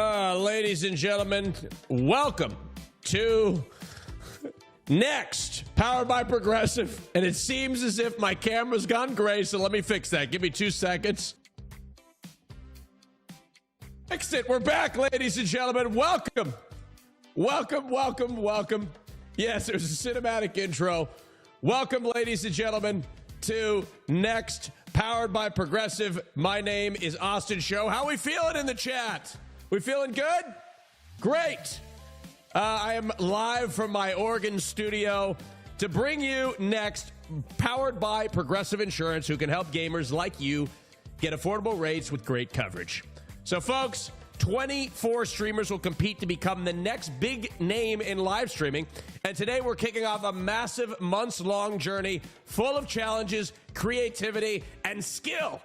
Ladies and gentlemen, welcome to Next, powered by Progressive. And it seems as if my camera's gone gray, so let me fix that. Give me 2 seconds. Fix it. We're back, ladies and gentlemen. Welcome. Welcome, welcome, welcome. Yes, there's a cinematic intro. Welcome, ladies and gentlemen, to Next, powered by Progressive. My name is Austin Show. How we feeling in the chat? We feeling good? Great. I am live from my Oregon studio to bring you Next, powered by Progressive Insurance, who can help gamers like you get affordable rates with great coverage. So, folks, 24 streamers will compete to become the next big name in live streaming. And today we're kicking off a massive months-long journey full of challenges, creativity, and skill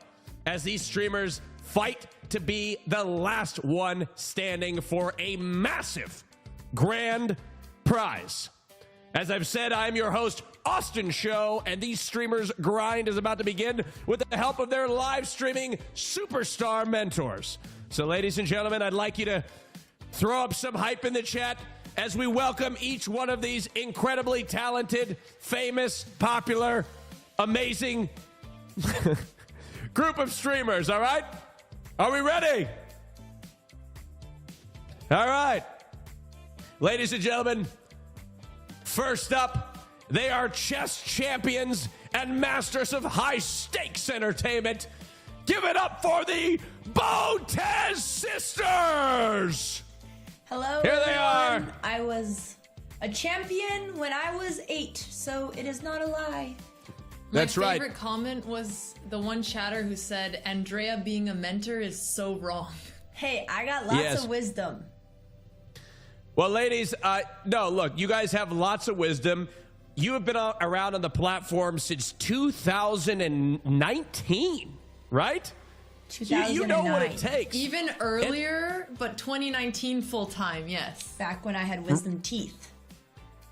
as these streamers fight to be the last one standing for a massive grand prize. As I've said, I'm your host, Austin Show, and these streamers' grind is about to begin with the help of their live streaming superstar mentors. So, ladies and gentlemen, I'd like you to throw up some hype in the chat as we welcome each one of these incredibly talented, famous, popular, amazing group of streamers, all right? Are we ready? All right. Ladies and gentlemen, first up, they are chess champions and masters of high-stakes entertainment. Give it up for the Montage sisters! Hello, Here everyone. they are. I was a champion when I was 8, so it is not a lie. That's right. My favorite comment was the one chatter who said, Andrea being a mentor is so wrong. Hey, I got lots of wisdom. Well, ladies, no, look, you guys have lots of wisdom. You have been around on the platform since 2019, right? 2009. You know what it takes. Even earlier, but 2019 full-time, yes. Back when I had wisdom teeth.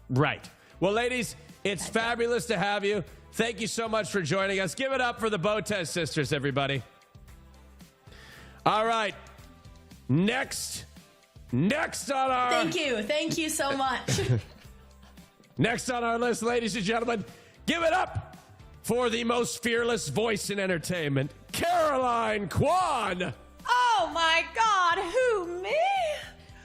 Right. Well, ladies, it's fabulous to have you. Thank you so much for joining us. Give it up for the Montage sisters, everybody. All right. Next on our... Thank you so much. Next on our list, ladies and gentlemen, give it up for the most fearless voice in entertainment, Caroline Kwan. Oh my God, who, me?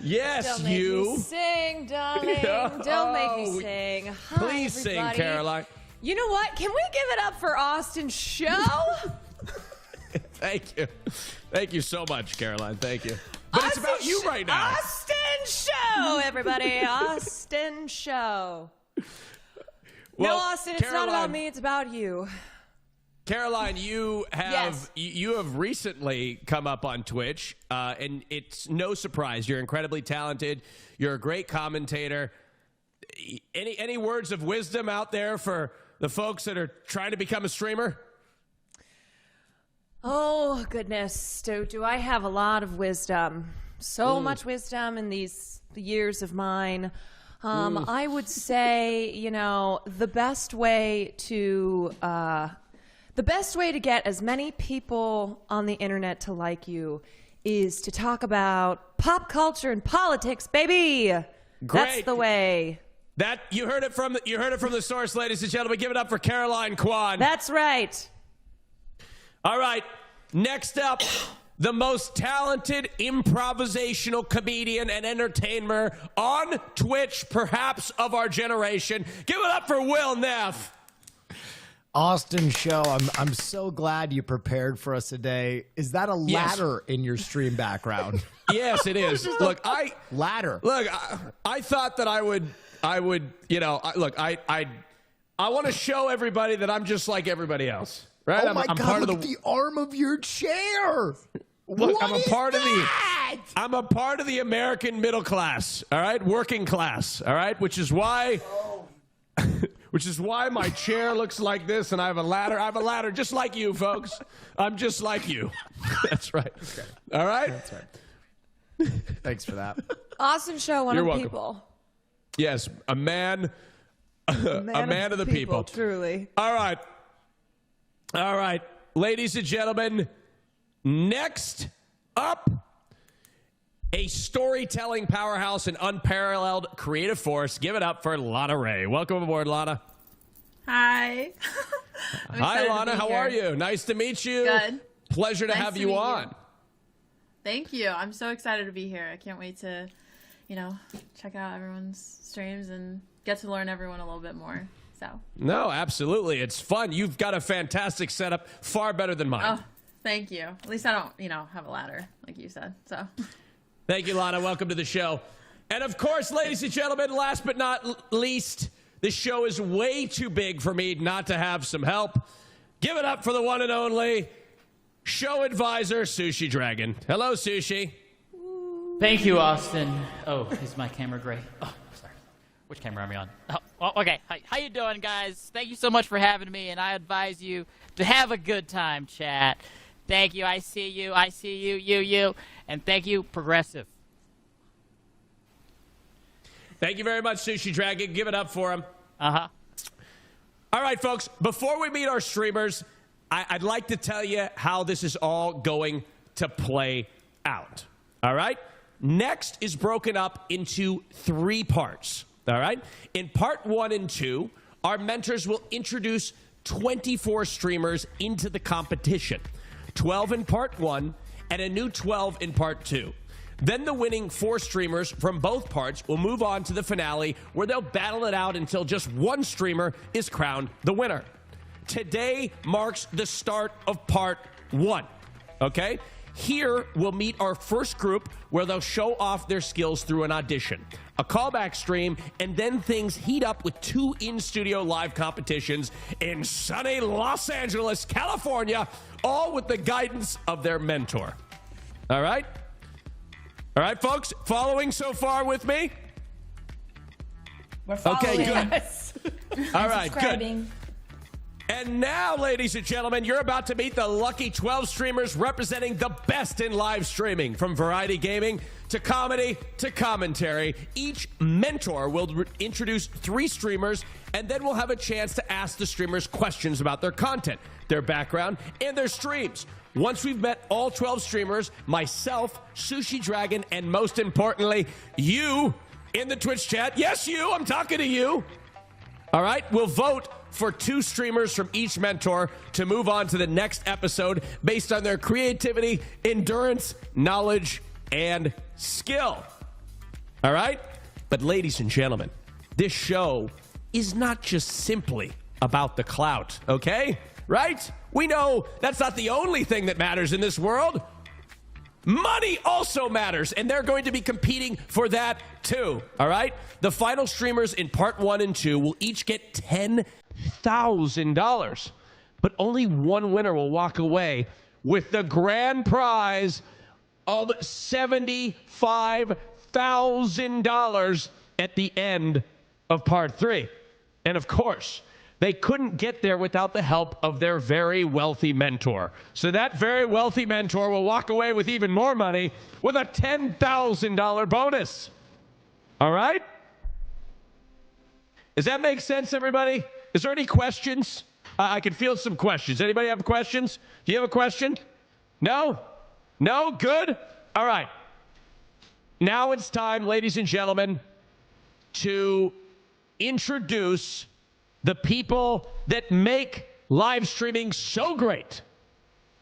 Yes, Don't make you. me sing, darling. Don't make me sing. Hi, Please everybody. sing, Caroline. You know what? Can we give it up for Austin Show? Thank you. Thank you so much, Caroline. Thank you. But it's about you right now. Austin Show, everybody. Austin Show. Well, No, Austin, it's not about me. It's about you. Caroline, you have you have recently come up on Twitch, and it's no surprise. You're incredibly talented. You're a great commentator. Any words of wisdom out there for the folks that are trying to become a streamer? Oh, goodness. Do I have a lot of wisdom? So much wisdom in these years of mine. I would say, you know, the best way to get as many people on the internet to like you is to talk about pop culture and politics, baby. Great. That's the way. That you heard it from the source, ladies and gentlemen. Give it up for Caroline Kwan. That's right. All right, next up, the most talented improvisational comedian and entertainer on Twitch, perhaps of our generation. Give it up for Will Neff. Austin Show, I'm so glad you prepared for us today. Is that a ladder in your stream background? Yes, it is. Look, I thought that I would, you know, I want to show everybody that I'm just like everybody else. Right? Oh my God, part look of at the arm of your chair. Look, What I'm a is part that? I'm a part of the American middle class, all right? Working class, all right? Which is why my chair looks like this and I have a ladder. I have a ladder just like you, folks. I'm just like you. That's right. Okay. All right? That's right. Thanks for that. Austin Show, one You're of the welcome. people. Yes, a man of the people. Truly. All right. Ladies and gentlemen, next up, a storytelling powerhouse and unparalleled creative force. Give it up for Lana Ray. Welcome aboard, Lana. Hi. Hi, Lana. How are you? Nice to meet you. Good. Pleasure to have you on. Thank you. I'm so excited to be here. I can't wait to, check out everyone's streams and get to learn everyone a little bit more. So. No, absolutely. It's fun. You've got a fantastic setup, far better than mine. Oh, thank you. At least I don't, have a ladder, like you said. So. Thank you, Lana. Welcome to the show. And of course, ladies and gentlemen, last but not least, this show is way too big for me not to have some help. Give it up for the one and only show advisor, Sushi Dragon. Hello, Sushi. Thank you, Austin. Oh, is my camera gray? Oh, sorry. Which camera am I on? Oh, okay. Hi, how you doing, guys? Thank you so much for having me, and I advise you to have a good time, chat. Thank you. I see you. I see you. You. And thank you, Progressive. Thank you very much, Sushi Dragon. Give it up for him. Uh-huh. All right, folks. Before we meet our streamers, I'd like to tell you how this is all going to play out. All right? Next is broken up into 3 parts. All right? In part 1 and 2, our mentors will introduce 24 streamers into the competition. 12 in part 1 and a new 12 in part 2. Then the winning 4 streamers from both parts will move on to the finale, where they'll battle it out until just one streamer is crowned the winner. Today marks the start of part 1. Okay? Here we'll meet our first group, where they'll show off their skills through an audition, a callback stream, and then things heat up with 2 in-studio live competitions in sunny Los Angeles, California, all with the guidance of their mentor. All right? All right, folks, following so far with me? We're following. Okay, good. All right, good. Subscribing. And now, ladies and gentlemen, you're about to meet the lucky 12 streamers representing the best in live streaming. From variety gaming to comedy to commentary, each mentor will introduce 3 streamers, and then we'll have a chance to ask the streamers questions about their content, their background, and their streams. Once we've met all 12 streamers, myself, Sushi Dragon, and most importantly, you in the Twitch chat, yes, you, I'm talking to you. All right, we'll vote for 2 streamers from each mentor to move on to the next episode based on their creativity, endurance, knowledge, and skill. All right? But ladies and gentlemen, this show is not just simply about the clout, okay? Right? We know that's not the only thing that matters in this world. Money also matters, and they're going to be competing for that too, all right? The final streamers in part 1 and 2 will each get $10,000, but only one winner will walk away with the grand prize of $75,000 at the end of part 3. And of course, they couldn't get there without the help of their very wealthy mentor. So that very wealthy mentor will walk away with even more money with a $10,000 bonus. All right? Does that make sense, everybody? Is there any questions? I can feel some questions. Anybody have questions? Do you have a question? No? No? Good? All right. Now it's time, ladies and gentlemen, to introduce the people that make live streaming so great.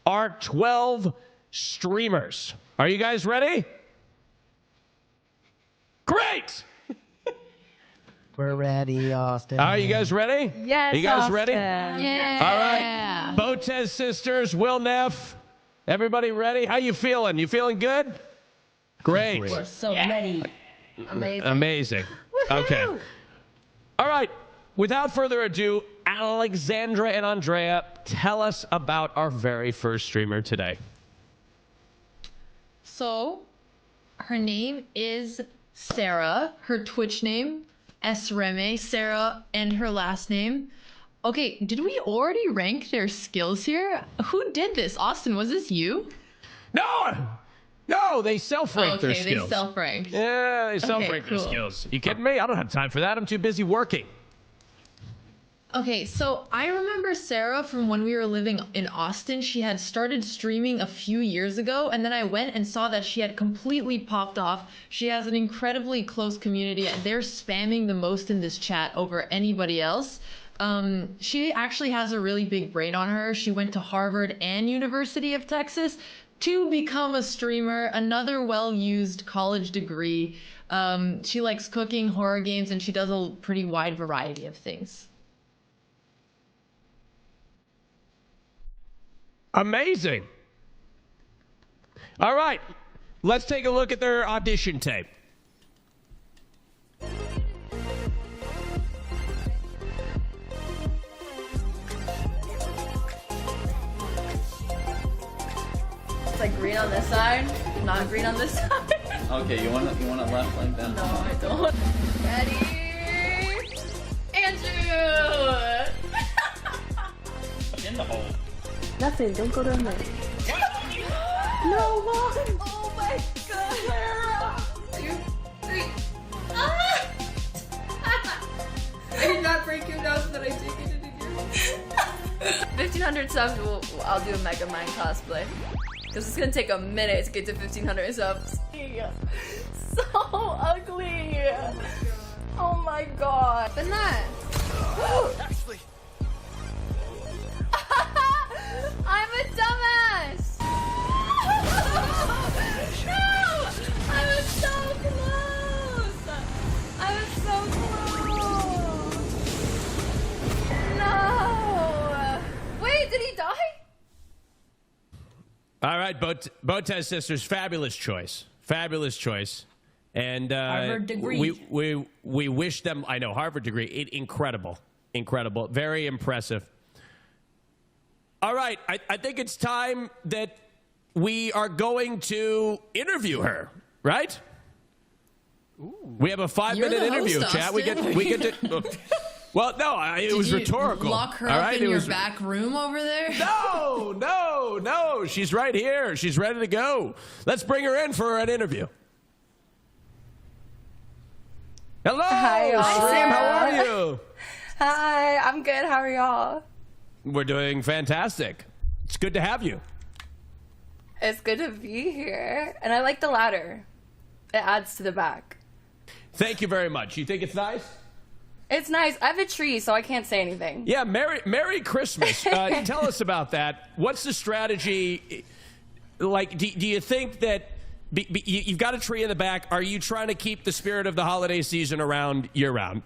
Our 12 streamers. Are you guys ready? Great! We're ready, Austin. Are you guys ready? Yes, Are you guys Austin. ready? Yeah. All right. Botez sisters, Will Neff. Everybody ready? How you feeling? You feeling good? Great. We're so ready. Amazing. Amazing. Okay. All right. Without further ado, Alexandra and Andrea, tell us about our very first streamer today. So, her name is Sarah. Her Twitch name, Sreme, Sarah, and her last name. Okay, did we already rank their skills here? Who did this? Austin, was this you? No, they self-rank their Okay, skills. they self-ranked. Yeah, they self-rank their cool. skills. You kidding me? I don't have time for that. I'm too busy working. Okay, so I remember Sarah from when we were living in Austin. She had started streaming a few years ago, and then I went and saw that she had completely popped off. She has an incredibly close community, and they're spamming the most in this chat over anybody else. She actually has a really big brain on her. She went to Harvard and University of Texas to become a streamer, another well-used college degree. She likes cooking, horror games, and she does a pretty wide variety of things. Amazing. All right, let's take a look at their audition tape. It's like green on this side, not green on this side. Okay, you want it left like that? No, I don't. Ready? Andrew! In the hole. Nothing, don't go down there. No, Mom! Oh my god! 2, 3. Ah! I did not break your nose, but I take it into your 1,500 subs, I'll do a Mega Mind cosplay. Because it's gonna take a minute to get to 1,500 subs. So ugly! Oh my god. What's that? Actually. I'm a dumbass! No! I was so close! I was so close! No! Wait, did he die? All right, Botez sisters, fabulous choice. Fabulous choice. And Harvard degree. we wish them, I know, Harvard degree, incredible. Incredible. Very impressive. All right, I think it's time that we are going to interview her, right? Ooh. We have a 5-minute interview, chat. We get to. Well, no, it was rhetorical. Lock her up in your back room over there? No. She's right here. She's ready to go. Let's bring her in for an interview. Hello, Hi, Stream. How are you? Hi, I'm good. How are y'all? We're doing fantastic. It's good to have you. It's good to be here. And I like the ladder. It adds to the back. Thank you very much. You think it's nice? It's nice. I have a tree, so I can't say anything. Yeah, Merry Christmas. Tell us about that. What's the strategy? Like, do you think that you've got a tree in the back? Are you trying to keep the spirit of the holiday season around year-round?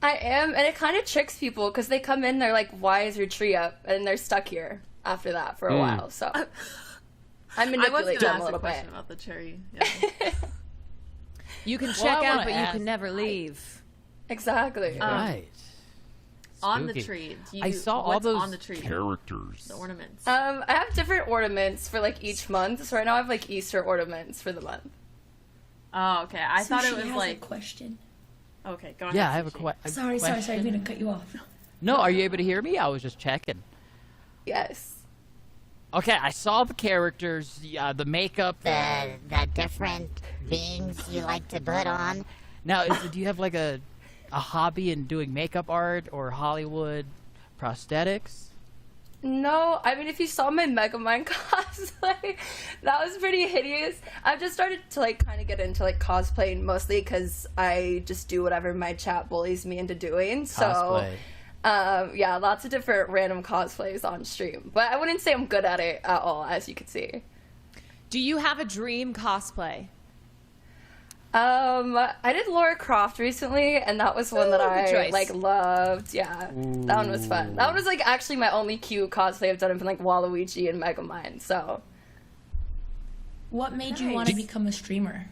I am, and it kind of tricks people because they come in, they're like, why is your tree up? And they're stuck here after that for a while. So I manipulate them a little bit. About the cherry. Yeah. You can check out, but ask. you can never leave. Exactly. Right. On the Spooky. tree. I saw all what's those on the tree? Characters. The ornaments. I have different ornaments for like each month. So right now I have like Easter ornaments for the month. Oh, okay. I thought it was has like. a question. Okay, go ahead. Yeah, I have a Sushi. Sorry, I'm gonna cut you off. No, are you able to hear me? I was just checking. Yes. Okay, I saw the characters, the makeup. The different beings you like to put on. Now, do you have like a hobby in doing makeup art or Hollywood prosthetics? No, I mean, if you saw my Megamind cosplay, that was pretty hideous. I've just started to, like, kind of get into, like, cosplaying mostly because I just do whatever my chat bullies me into doing. Cosplay. So, yeah, lots of different random cosplays on stream. But I wouldn't say I'm good at it at all, as you can see. Do you have a dream cosplay? I did Lara Croft recently, and that was one that I choice. like loved. Yeah, that one was fun. That was like actually my only cute cosplay I've done from like Waluigi and Megamind. So, What made you want to become a streamer?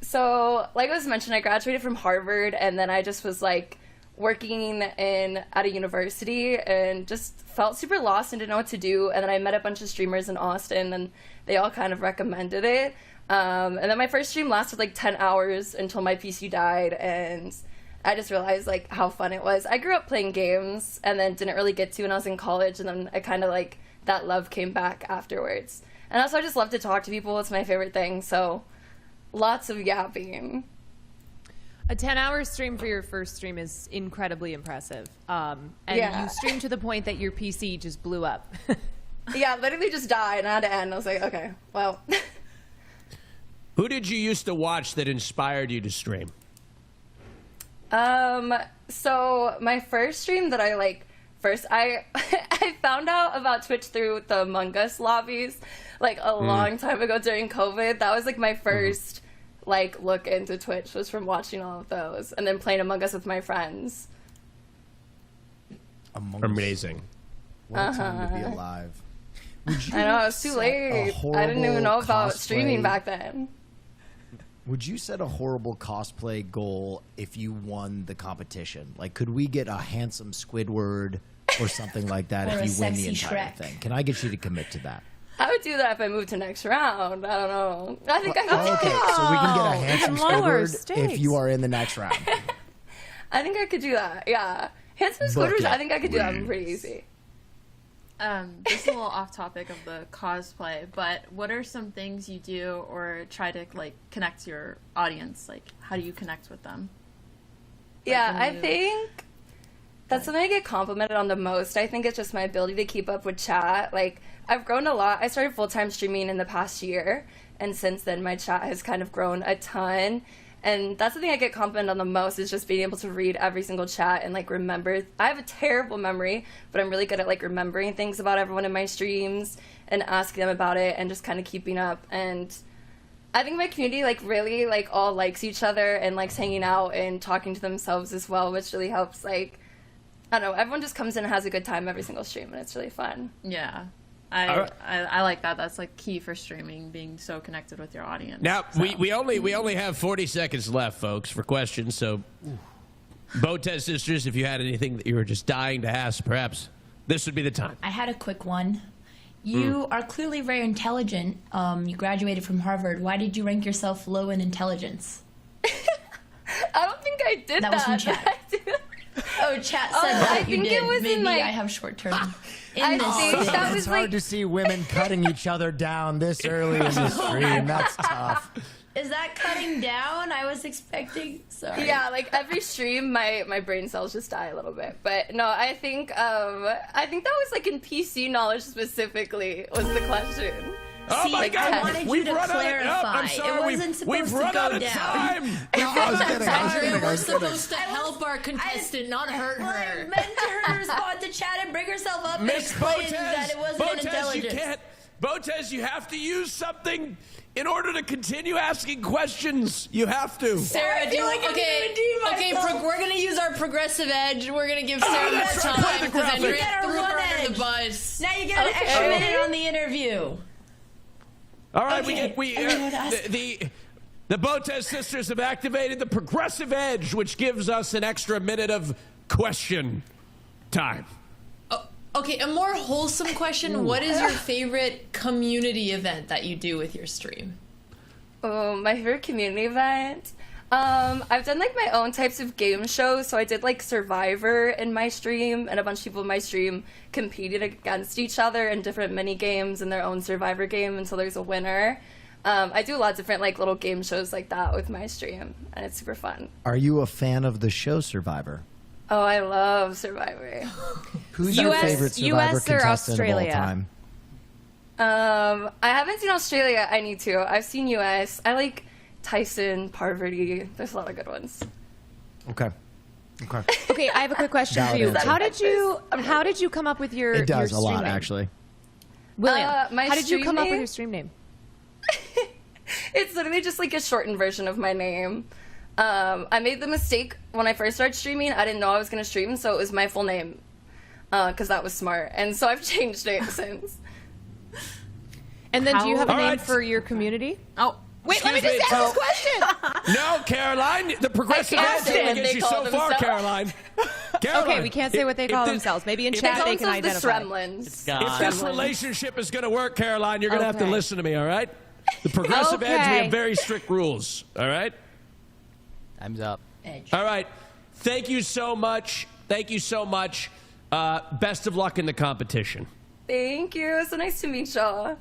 so like I was mentioned, I graduated from Harvard, and then I just was like working at a university and just felt super lost and didn't know what to do. And then I met a bunch of streamers in Austin, and they all kind of recommended it. And then my first stream lasted like 10 hours until my PC died, and I just realized like how fun it was. I grew up playing games and then didn't really get to when I was in college, and then I kind of like that love came back afterwards. And also I just love to talk to people. It's my favorite thing. So lots of yapping. A 10-hour stream for your first stream is incredibly impressive. And Yeah. you streamed to the point that your PC just blew up. Yeah, literally just died and I had to end. I was like, okay, well. Who did you used to watch that inspired you to stream? So my first stream that I I found out about Twitch through the Among Us lobbies like a long time ago during COVID. That was like my first like look into Twitch, was from watching all of those and then playing Among Us with my friends. Amazing. What a time to be alive. Would you I know, it was too set a late. I didn't even know horrible about streaming cosplay- back then. Would you set a horrible cosplay goal if you won the competition? Like, could we get a handsome Squidward or something like that Or a if you win the sexy entire Shrek. thing? Can I get you to commit to that? I would do that if I moved to next round. I don't know. I think I could do Okay, that. so we can get a handsome even lower Squidward stakes. if you are in the next round. I think I could do that. Yeah. Handsome Book Squidwards, it, I think I could do that please. pretty easy. This is a little off topic of the cosplay, but what are some things you do or try to like connect to your audience? Like, how do you connect with them? Yeah, when I you- think that's something I get complimented on the most. I think it's just my ability to keep up with chat. Like, I've grown a lot. I started full-time streaming in the past year, and since then my chat has kind of grown a ton. And that's the thing I get complimented on the most, is just being able to read every single chat and like remember. I have a terrible memory, but I'm really good at like remembering things about everyone in my streams and asking them about it and just kind of keeping up. And I think my community like really like all likes each other and likes hanging out and talking to themselves as well, which really helps. Like, I don't know, everyone just comes in and has a good time every single stream, and it's really fun. Yeah. Alright. I like that. That's like key for streaming, being so connected with your audience. Now So- we only have 40 seconds left, folks, for questions. So, Botez sisters, if you had anything that you were just dying to ask, perhaps this would be the time. I had a quick one. You are clearly very intelligent. You graduated from Harvard. Why did you rank yourself low in intelligence? I don't think I did that. That was from chat. Oh, chat said I that you think did. it was in, Maybe like- I have short term. I In this think thing. that It's was hard like, to see women cutting each other down this early in the stream. That's tough. Is that cutting down? I was expecting. Sorry. yeah, like every stream, my brain cells just die a little bit. But no, I think that was like in PC knowledge specifically was the question. Oh See, my I God! wanted we've you to run clarify. out of. I'm sorry, It wasn't we've supposed to run go out of down. time. We've I run was out of kidding, I was time. kidding, I was kidding. to help our contestant, not hurt Well, I her. meant her to respond to chat and bring herself up and Miss explain Botez, that it wasn't an Botez, you intelligence. can't. Botez, you have to use something in order to continue asking questions. You have to. Sarah, do you like I'm okay? gonna redeem Okay, myself. we're gonna use our progressive edge. We're gonna give Sarah more that's right. time Play the because graphic. Andrea You get a threw her one under the edge. bus. Now you get an Okay. extra minute on the interview. All right, Okay. The Botez sisters have activated the progressive edge, which gives us an extra minute of question time. Okay, a more wholesome question. What is your favorite community event that you do with your stream? Oh, my favorite community event. I've done like my own types of game shows. So I did like Survivor in my stream, and a bunch of people in my stream competed against each other in different mini games in their own Survivor game until there's a winner. I do a lot of different like little game shows like that with my stream, and it's super fun. Are you a fan of the show Survivor? Oh, I love Survivor. Who's your US favorite Survivor US or contestant Australia? of all time? I haven't seen Australia. I need to. I've seen US. I like Tyson, Parvati. There's a lot of good ones. Okay. Okay, I have a quick question for Valid you. answer. How did you come up with your It does your a stream lot, name? actually. William, my how did you stream come up with name? your stream name? It's literally just like a shortened version of my name. I made the mistake when I first started streaming. I didn't know I was going to stream, so it was my full name because that was smart. And so I've changed it since. And then do you have a All name right. for your community? Oh, Wait, let me Excuse just me, ask this question. No, Caroline, the progressive I edge asked only them, gets they you call so far, themselves. Caroline. Okay, we can't say what they call themselves. Maybe in They chat call they can themselves the identify. Shremlins. If this relationship is going to work, Caroline, you're going to have to Okay. listen to me, all right? The progressive edge, we Okay. have very strict rules, all right? Time's up. All right. Thank you so much. Thank you so much. Best of luck in the competition. Thank you. So nice to meet y'all.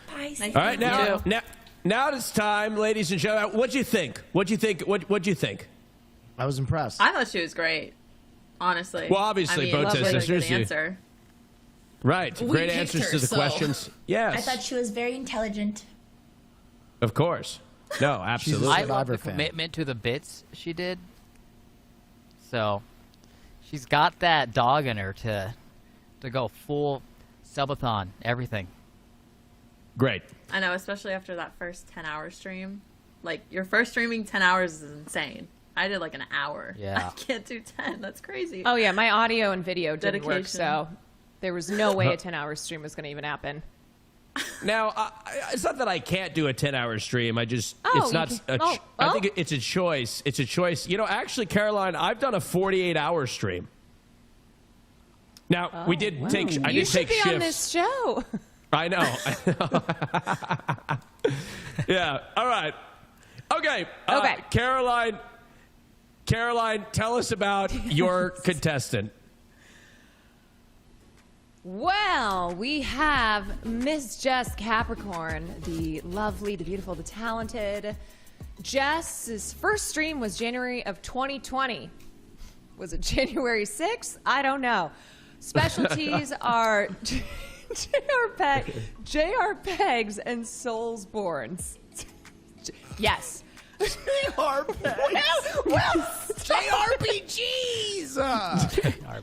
Bye. All right, now now it's time, ladies and gentlemen. What'd you think? What'd you think? I was impressed. I thought she was great. Honestly. Well, obviously, both lovely, sisters. good answer. Right. We Great picked answers her, to the so- questions. Yes. I thought she was very intelligent. Of course. No, absolutely. I love Survivor the fan. commitment to the bits she did. So, she's got that dog in her to go full subathon, everything. Great. I know, especially after that first 10-hour stream. Like, your first streaming 10 hours is insane. I did like an hour. Yeah. I can't do 10. That's crazy. Oh yeah, my audio and video didn't work, Dedication. so there was no way a 10-hour stream was going to even happen. Now, it's not that I can't do a 10-hour stream. I just, Oh, it's you not. can- I think it's a choice. It's a choice. You know, actually, Caroline, I've done a 48-hour stream. Now, we did take. I You did should take be shifts. on this show. I know. Yeah. All right. Okay. Okay. Caroline, tell us about your contestant. Well, we have Miss Jess Capricorn, the lovely, the beautiful, the talented. Jess's first stream was January of 2020. Was it January 6th? I don't know. Specialties are J.R. Pegs and Soulsborns. Yes. J.R. JRPGs!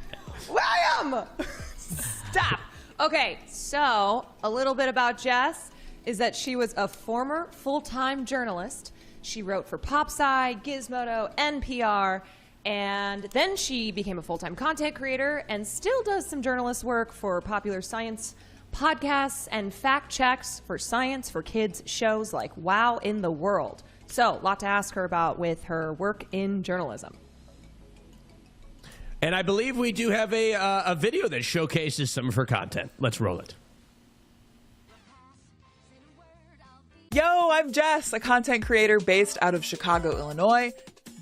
William! Stop. Okay, so a little bit about Jess is that she was a former full-time journalist. She wrote for PopSci, Gizmodo, NPR, and then she became a full-time content creator and still does some journalist work for popular science podcasts and fact checks for Science for Kids shows like Wow in the World. So, a lot to ask her about with her work in journalism. And I believe we do have a video that showcases some of her content. Let's roll it. Yo, I'm Jess, a content creator based out of Chicago, Illinois.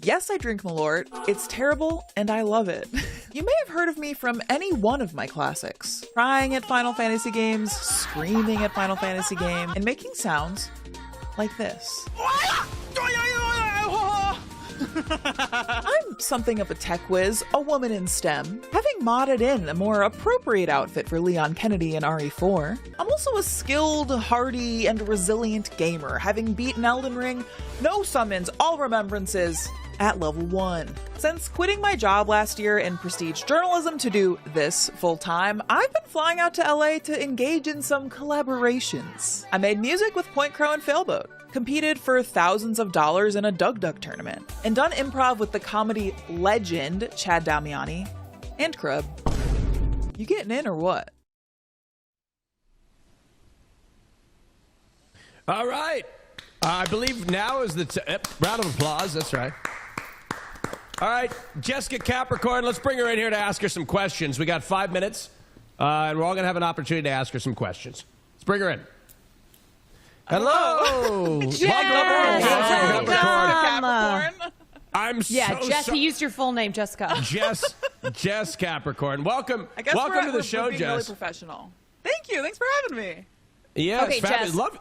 Yes, I drink Malort. It's terrible, and I love it. You may have heard of me from any one of my classics. Crying at Final Fantasy games, screaming at Final Fantasy game, and making sounds like this. I'm something of a tech whiz, a woman in STEM, having modded in a more appropriate outfit for Leon Kennedy in RE4. I'm also a skilled, hardy, and resilient gamer, having beaten Elden Ring, no summons, all remembrances, at level 1. Since quitting my job last year in prestige journalism to do this full-time, I've been flying out to LA to engage in some collaborations. I made music with Point Crow and Failboat, competed for thousands of dollars in a Dug Dug tournament, and done improv with the comedy legend Chad Damiani and Crub. You getting in or what? All right. I believe now is the round of applause. That's right. All right, Jessica Capricorn, let's bring her in here to ask her some questions. We got 5 minutes, and we're all going to have an opportunity to ask her some questions. Let's bring her in. Hello. Jess! Capricorn. I'm Yeah, so Jess, sorry. he used your full name, Jessica. Jess Capricorn. Welcome. I guess Welcome to the we're show, being really Jess. professional. Thank you. Thanks for having me. Yes, Okay, fabulous. Jess.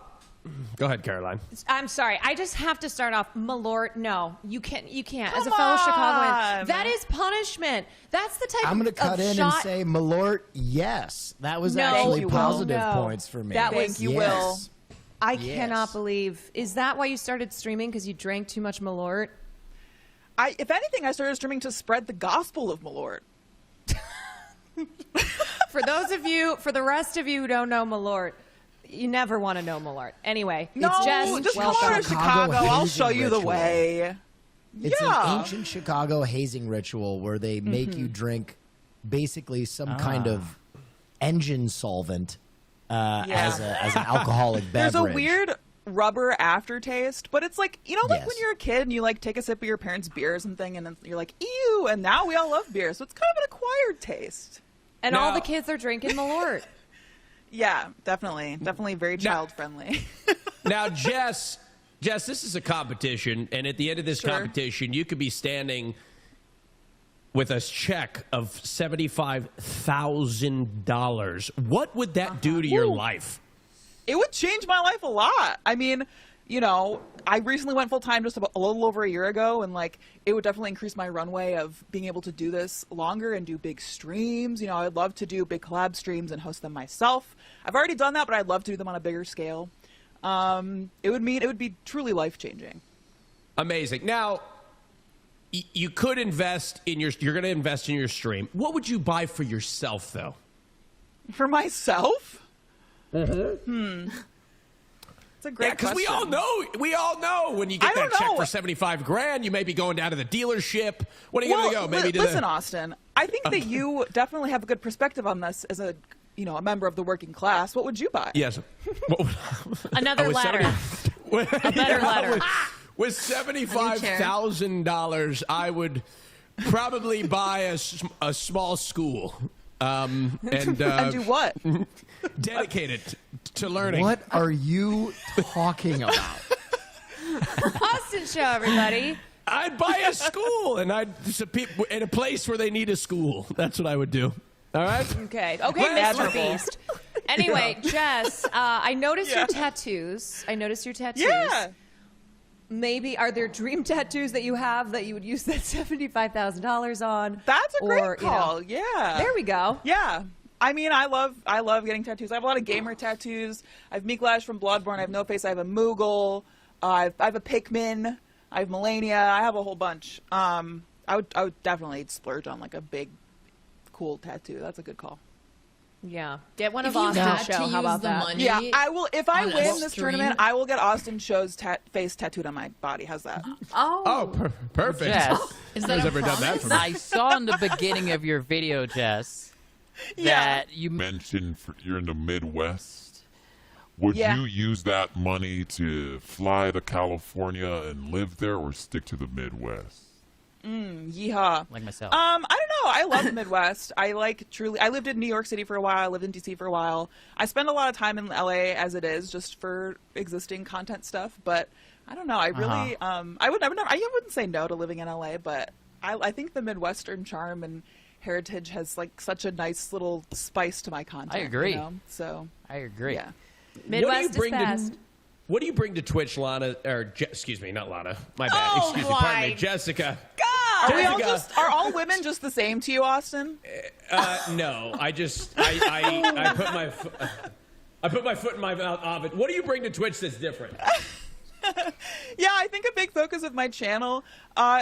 Go ahead, Caroline. I'm sorry. I just have to start off. Malort, no. You can't. As a Come fellow on. Chicagoan, that is punishment. That's the type I'm of going to cut in shot. and say, Malort, yes. That was No, actually you will. positive No. points for me. That was- Thank you, Yes. Will. I Yes. cannot believe. Is that why you started streaming? Because you drank too much Malort? If anything, I started streaming to spread the gospel of Malort. For the rest of you who don't know Malort, you never want to know Malort. Anyway, No, it's Jess. just Welcome. come on to Chicago. I'll hazing show you the ritual. way. It's Yeah. an ancient Chicago hazing ritual where they make Mm-hmm. you drink basically some kind of engine solvent as an alcoholic beverage. There's a weird rubber aftertaste, but it's like, you know, like Yes. when you're a kid and you like take a sip of your parents' beer or something, and then you're like, ew, and now we all love beer, so it's kind of an acquired taste. And all Now- the kids are drinking Malort. Yeah, definitely very Now- child friendly. Now, Jess, this is a competition, and at the end of this Sure. competition, you could be standing with a check of $75,000. What would that do to your life? It would change my life a lot. I mean, you know, I recently went full time just about a little over a year ago, and like it would definitely increase my runway of being able to do this longer and do big streams. You know, I'd love to do big collab streams and host them myself. I've already done that, but I'd love to do them on a bigger scale. It would be truly life changing. Amazing. Now, you could invest in you're going to invest in your stream. What would you buy for yourself, though? For myself? Mm-hmm. It's a great because we all know when you get that check for $75,000, you may be going down to the dealership. What are you going to go? Maybe listen, Austin. I think that you definitely have a good perspective on this as a member of the working class. What would you buy? Yes. Another ladder. A better ladder. With $75,000, I would probably buy a small school. And do what? Dedicated to learning. What are you talking about? Austin show, everybody. I'd buy a school, and in a place where they need a school. That's what I would do. All right? Okay, Mr. Beast. Anyway, Jess, I noticed your tattoos. Yeah. Maybe are there dream tattoos that you have that you would use that $75,000 on? That's a great call. You know, yeah. There we go. Yeah. I mean, I love getting tattoos. I have a lot of gamer tattoos. I have Meeklash from Bloodborne. I have No Face. I have a Moogle. I have a Pikmin. I have Melania. I have a whole bunch. I would definitely splurge on like a big, cool tattoo. That's a good call. Yeah, get one of Austin's show. How about that? Yeah, I will. If I win this tournament, I will get Austin Show's face tattooed on my body. How's that? Perfect. Jess, is that who's ever done that for me? I saw in the beginning of your video, Jess, that you mentioned you're in the Midwest. Would you use that money to fly to California and live there, or stick to the Midwest? Yeehaw. Like myself. I don't know. I love the Midwest. I lived in New York City for a while. I lived in DC for a while. I spend a lot of time in LA as it is, just for existing content stuff. But I don't know. I really, I wouldn't say no to living in LA, but I think the Midwestern charm and heritage has like such a nice little spice to my content. I agree. You know? So I agree. Yeah. Midwest is fast. What do you bring to Twitch, Lana? Excuse me, not Lana. My bad. Excuse me. Pardon me, Jessica. Are all women just the same to you, Austin? No, I put my foot in my mouth. What do you bring to Twitch that's different? Yeah, I think a big focus of my channel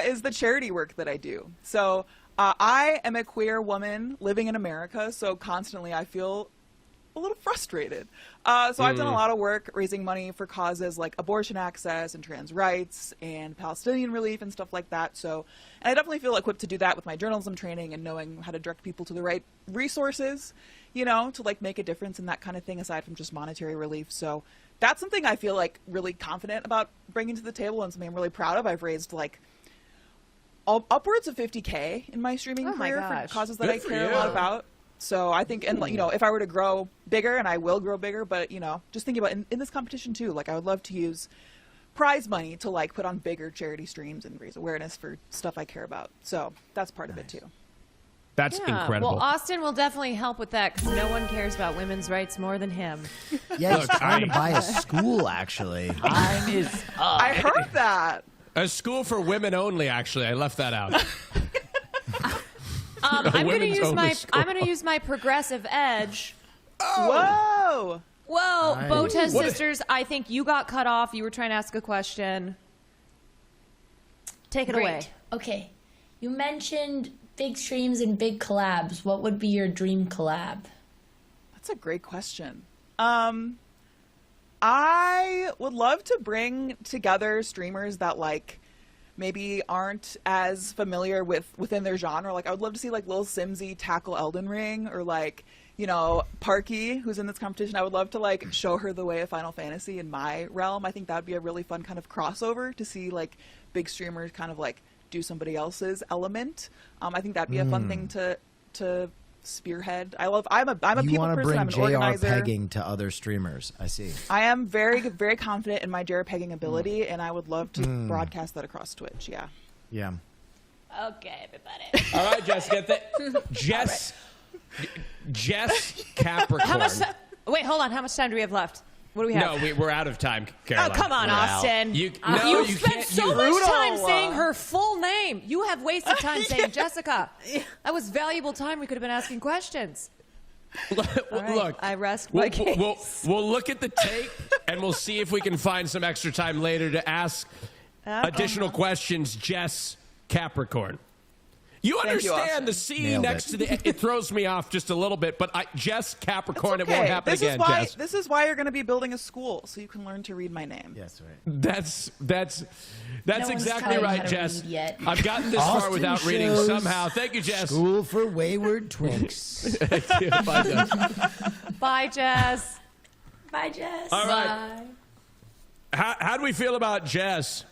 is the charity work that I do. So I am a queer woman living in America, so constantly I feel a little frustrated. So I've done a lot of work raising money for causes like abortion access and trans rights and Palestinian relief and stuff like that. And I definitely feel equipped to do that with my journalism training and knowing how to direct people to the right resources, to like make a difference in that kind of thing aside from just monetary relief. So that's something I feel like really confident about bringing to the table and something I'm really proud of. I've raised like upwards of $50,000 in my streaming career for causes that I care a lot about. So I think, and if I were to grow bigger, and I will grow bigger, but just thinking about in this competition too, like I would love to use prize money to like put on bigger charity streams and raise awareness for stuff I care about. So that's part of it too. That's incredible. Well, Austin will definitely help with that because no one cares about women's rights more than him. Yeah, he's trying to buy a school, actually. Time is up. I heard that. A school for women only, actually. I left that out. I'm going to use my progressive edge. Oh. Whoa, Nice. Botez sisters, I think you got cut off. You were trying to ask a question. Take it away. Okay. You mentioned big streams and big collabs. What would be your dream collab? That's a great question. I would love to bring together streamers that like maybe aren't as familiar within their genre. Like I would love to see like Lil Simsy tackle Elden Ring, or like, Parky, who's in this competition. I would love to like show her the way of Final Fantasy in my realm. I think that would be a really fun kind of crossover to see like big streamers kind of like do somebody else's element. I think that'd be a fun thing to spearhead. I'm a people person. You I'm want to an bring organizer. JRPGing to other streamers. I see. I am very, very confident in my JRPGing ability, and I would love to broadcast that across Twitch. Yeah. Yeah. Okay, everybody. All right, Jessica. Jess Capricorn. Wait, hold on. How much time do we have left? What do we have? No, we're out of time, Caroline. Oh, come on, Austin. You spent can't. so much time saying her full name. You have wasted time saying Jessica. That was valuable time. We could have been asking questions. Look, I rest my case. We'll look at the tape and we'll see if we can find some extra time later to ask additional questions. Jess Capricorn. You understand the C next to the it throws me off just a little bit, but Jess Capricorn, it won't happen again, Jess. This is why you're going to be building a school, so you can learn to read my name. Yes, right. That's No exactly one's right, taught you how to Jess. read yet. I've gotten this far Austin without reading shows somehow. Thank you, Jess. School for wayward twinks. Bye, Jess. Bye, Jess. Bye, Jess. All right. How do we feel about Jess?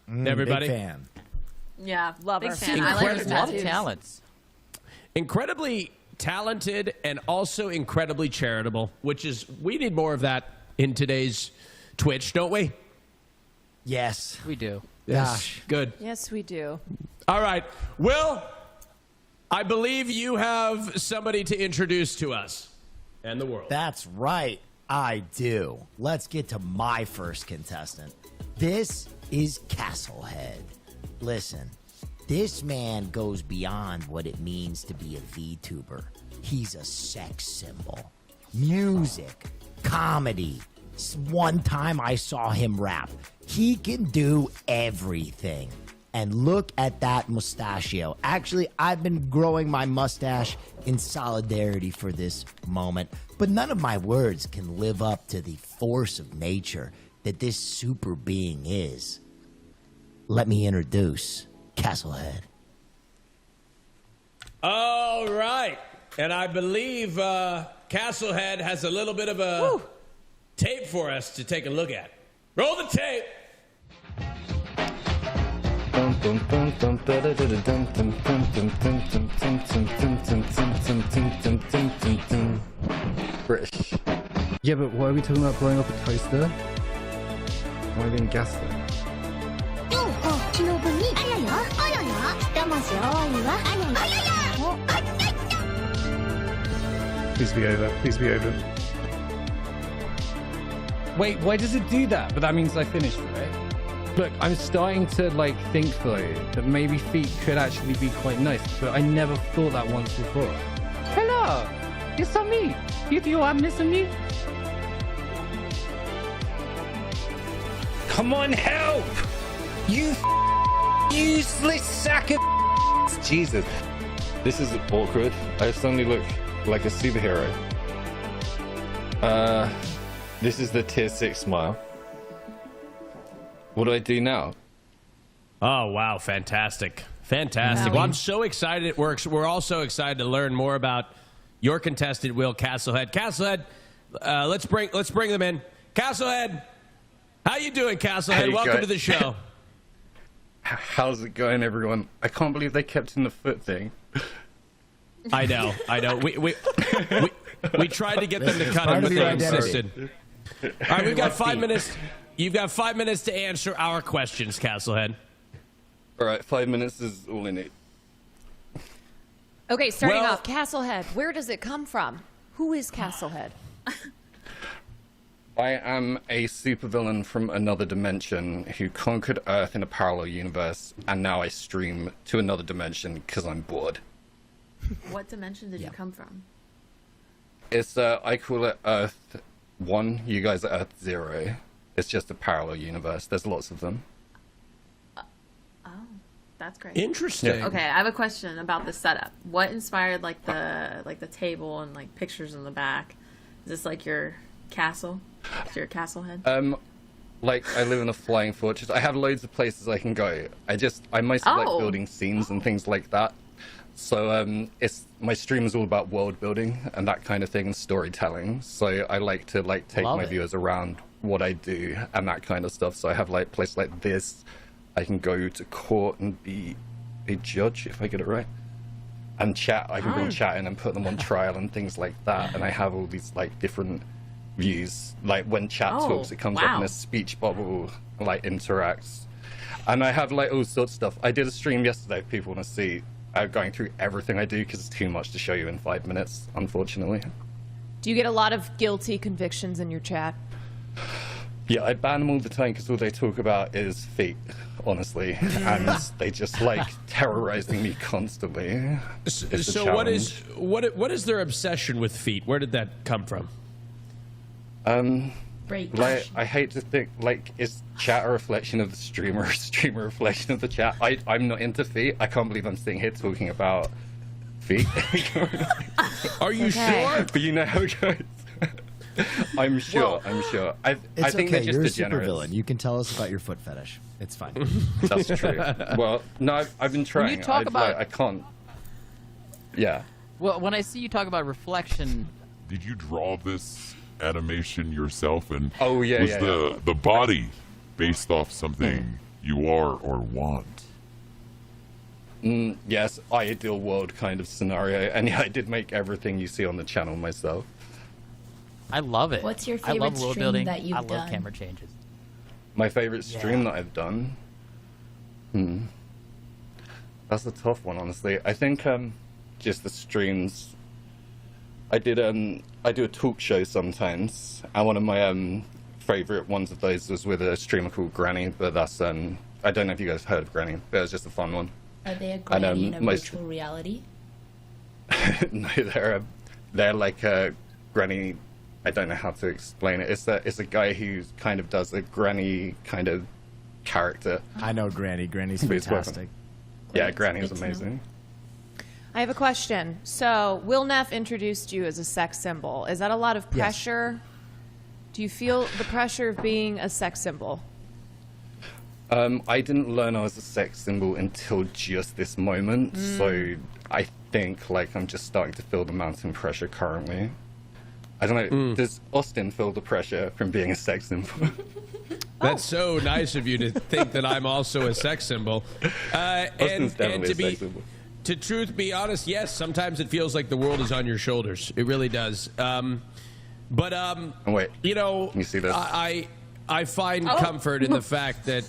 Everybody? Big fan. Yeah, Love big her. fan. I like her A lot of tattoos. talents. Incredibly talented and also incredibly charitable, which is, we need more of that in today's Twitch, don't we? Yes. We do. Yes. Good. Yes, we do. All right. Will, I believe you have somebody to introduce to us and the world. That's right. I do. Let's get to my first contestant. This is Castlehead. Listen, this man goes beyond what it means to be a VTuber. He's a sex symbol. Music, comedy. One time I saw him rap. He can do everything. And look at that mustachio. Actually, I've been growing my mustache in solidarity for this moment, but none of my words can live up to the force of nature that this super being is. Let me introduce Castlehead. All right. And I believe Castlehead has a little bit of a tape for us to take a look at. Roll the tape. British. Yeah, but why are we talking about blowing up a toaster? Why are we being gassed there? Please be over. Please be over. Wait, why does it do that? But that means I finished, right? Look, I'm starting to think though that maybe feet could actually be quite nice, but I never thought that once before. Hello, it's me. If you are missing me, come on, help! You useless sack of Jesus. This is awkward. I suddenly look like a superhero. This is the tier 6 smile. What do I do now? Oh, wow. Fantastic. Fantastic. Well, I'm so excited it works. We're also excited to learn more about your contestant, Will Castlehead. Castlehead, let's bring them in. Castlehead, how you doing, Castlehead? Welcome to the show. How's it going, everyone? I can't believe they kept in the foot thing. I know. We tried to get them to cut him, but they insisted. All right, we've got 5 minutes. You've got 5 minutes to answer our questions, Castlehead. All right, 5 minutes is all I need. Okay, starting off, Castlehead. Where does it come from? Who is Castlehead? I am a supervillain from another dimension who conquered Earth in a parallel universe, and now I stream to another dimension because I'm bored. What dimension did you come from? It's I call it Earth 1. You guys are Earth 0. It's just a parallel universe. There's lots of them. Oh, that's great. Interesting. Yeah. Okay, I have a question about the setup. What inspired the table and pictures in the back? Is this your castle? Is your castle head? I live in a flying fortress. I have loads of places I can go. I mostly like building scenes and things like that. So my stream is all about world building and that kind of thing, and storytelling. So I like to take my viewers around what I do and that kind of stuff. So I have places like this. I can go to court and be a judge if I get it right, and chat. I can go chatting and put them on trial and things like that. And I have all these different views. When chat talks, it comes up in a speech bubble, interacts. And I have all sorts of stuff. I did a stream yesterday. If people want to see, going through everything I do because it's too much to show you in 5 minutes, unfortunately. Do you get a lot of guilty convictions in your chat? Yeah, I ban them all the time because all they talk about is feet, honestly, and they just like terrorizing me constantly. So what is their obsession with feet? Where did that come from? Like, I hate to think, like, is chat a reflection of the streamer, or streamer a reflection of the chat? I'm not into feet. I can't believe I'm sitting here talking about feet. Are you sure? But you know how it goes. I'm sure. I It's think okay. they're just You're a degenerates. supervillain. You can tell us about your foot fetish. It's fine. That's true. Well, no, I've been trying. talk about- I can't. Yeah. Well, when I see you talk about reflection, Did you draw this animation yourself? And Oh, yeah, was yeah, the body based off something you are or want? Yes, ideal world kind of scenario. And yeah, I did make everything you see on the channel myself. I love it. What's your I love favorite world stream building. that you've I love done? camera changes. My favorite stream that I've done? That's a tough one, honestly. I think just the streams. I do a talk show sometimes, and one of my favorite ones of those was with a streamer called Granny, but that's I don't know if you guys heard of Granny, but it was just a fun one. Are they a granny in a most- virtual reality? No, they're like a Granny. I don't know how to explain it. It's a guy who kind of does a Granny kind of character. I know Granny. Granny's But it's worth it. fantastic. Yeah, Granny is Good to know. amazing. I have a question. So, Will Neff introduced you as a sex symbol. Is that a lot of Yes. pressure? Do you feel the pressure of being a sex symbol? I didn't learn I was a sex symbol until just this moment, so I think like I'm just starting to feel the mountain pressure currently. I don't know. Does Austin feel the pressure from being a sex symbol? That's so nice of you to think that I'm also a sex symbol. Austin's definitely to a be, sex symbol. to truth be honest, yes, sometimes it feels like the world is on your shoulders. It really does. But Wait, you know, you see this? I find comfort in the fact that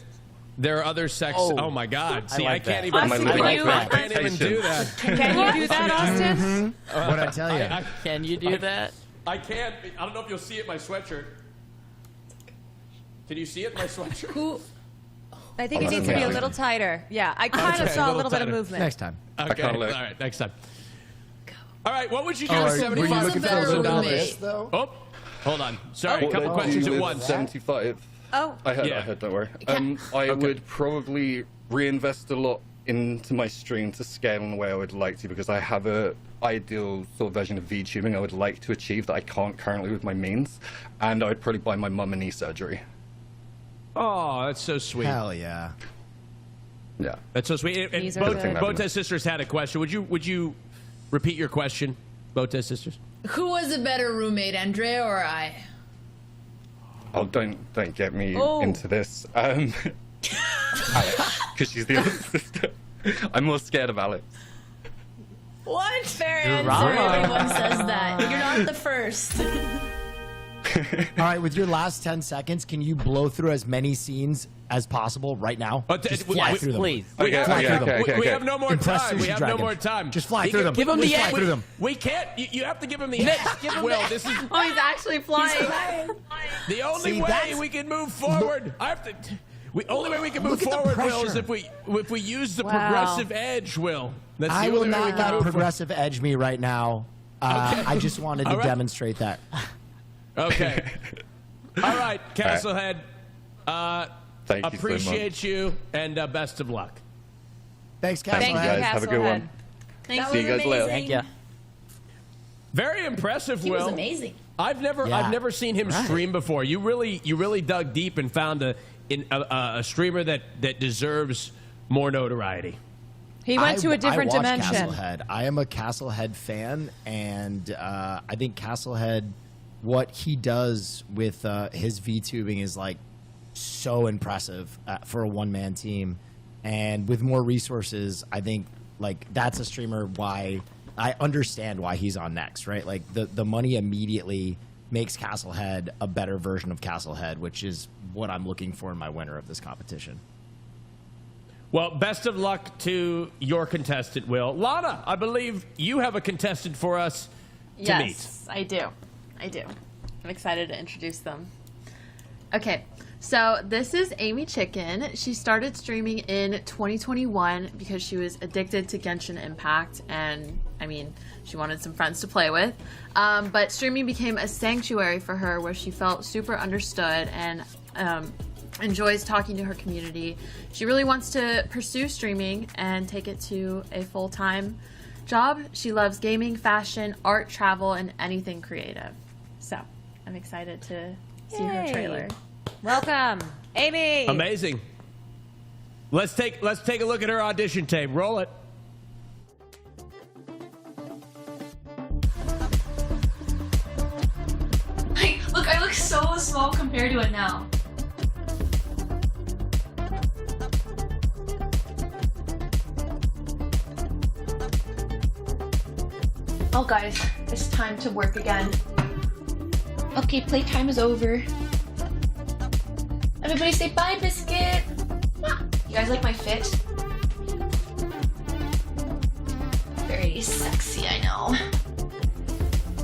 there are other sex. Oh, my God! See, I can't even. My I living can't even do that. Can you do that, Austin? What'd I tell you? Can you do that? I can't. I don't know if you'll see it in my sweatshirt. Can you see it in my sweatshirt? I think it needs to be a little tighter. Yeah, I kind of Okay, saw a a little bit of tighter. movement. Next time. Okay. can't All look. right. Next time. All right. What would you do Oh, with were you looking for a little $7,500? though? Oh, hold on. Sorry, a What couple would I questions do at with once. 75. Oh, I Yeah. heard, don't worry. I would probably reinvest a lot into my stream to scale in the way I would like to, because I have a ideal sort of version of VTubing I would like to achieve that I can't currently with my means, and I would probably buy my mum a knee surgery. Oh, that's so sweet. Hell yeah. Yeah. That's so sweet. And These are good. Botez Sisters had a question. Would you repeat your question, Botez Sisters? Who was a better roommate, Andre or I? Oh, don't get me Oh. into this. Alex, because she's the older sister. I'm more scared of Alex. What? Fair answer. wrong. Everyone says that. You're not the first. All right, with your last 10 seconds, can you blow through as many scenes as possible right now? Just fly through them. Please. We Okay, have, okay, we have- okay, okay, we okay. have no more Impress time. We Sushi have no Dragon. more time. Just fly You through can- them. Give him the Just fly edge. through them. We can't. You have to give him the edge. Will, this is Oh, he's actually flying. the only See, way that's- we can move forward. I have to. Only way we can move Look at the forward, Will, is pressure. if we use the Wow. progressive edge, Will. That's the I only will way we not can let move forward. progressive edge me right now. I just wanted to All right. demonstrate that. Okay. All right, Castlehead. Thank you Appreciate you, and best of luck. Thanks, Thank you, Castlehead. guys. Have a good one. That See was you guys later. amazing. Thank you. Very impressive, He Will. was amazing. I've never seen him stream before. You really dug deep and found a streamer that deserves more notoriety. he went to a different I watch dimension. Castlehead. I am a Castlehead fan, and I think Castlehead, what he does with his VTubing is like so impressive for a one-man team. And with more resources, I think like that's a streamer why I understand why he's on next, right? Like the money immediately makes Castlehead a better version of Castlehead, which is what I'm looking for in my winner of this competition. Well, best of luck to your contestant, Will. Lana, I believe you have a contestant for us to meet. Yes, I do. I'm excited to introduce them. Okay, so this is Amy Chicken. She started streaming in 2021 because she was addicted to Genshin Impact, and I mean, she wanted some friends to play with. But streaming became a sanctuary for her where she felt super understood and enjoys talking to her community. She really wants to pursue streaming and take it to a full-time job. She loves gaming, fashion, art, travel, and anything creative. So I'm excited to see her trailer. Welcome, Amy. Amazing. Let's take a look at her audition tape. Roll it. Look, I look so small compared to it now. Oh guys, it's time to work again. Okay, playtime is over. Everybody say bye, Biscuit! You guys like my fit? Very sexy, I know.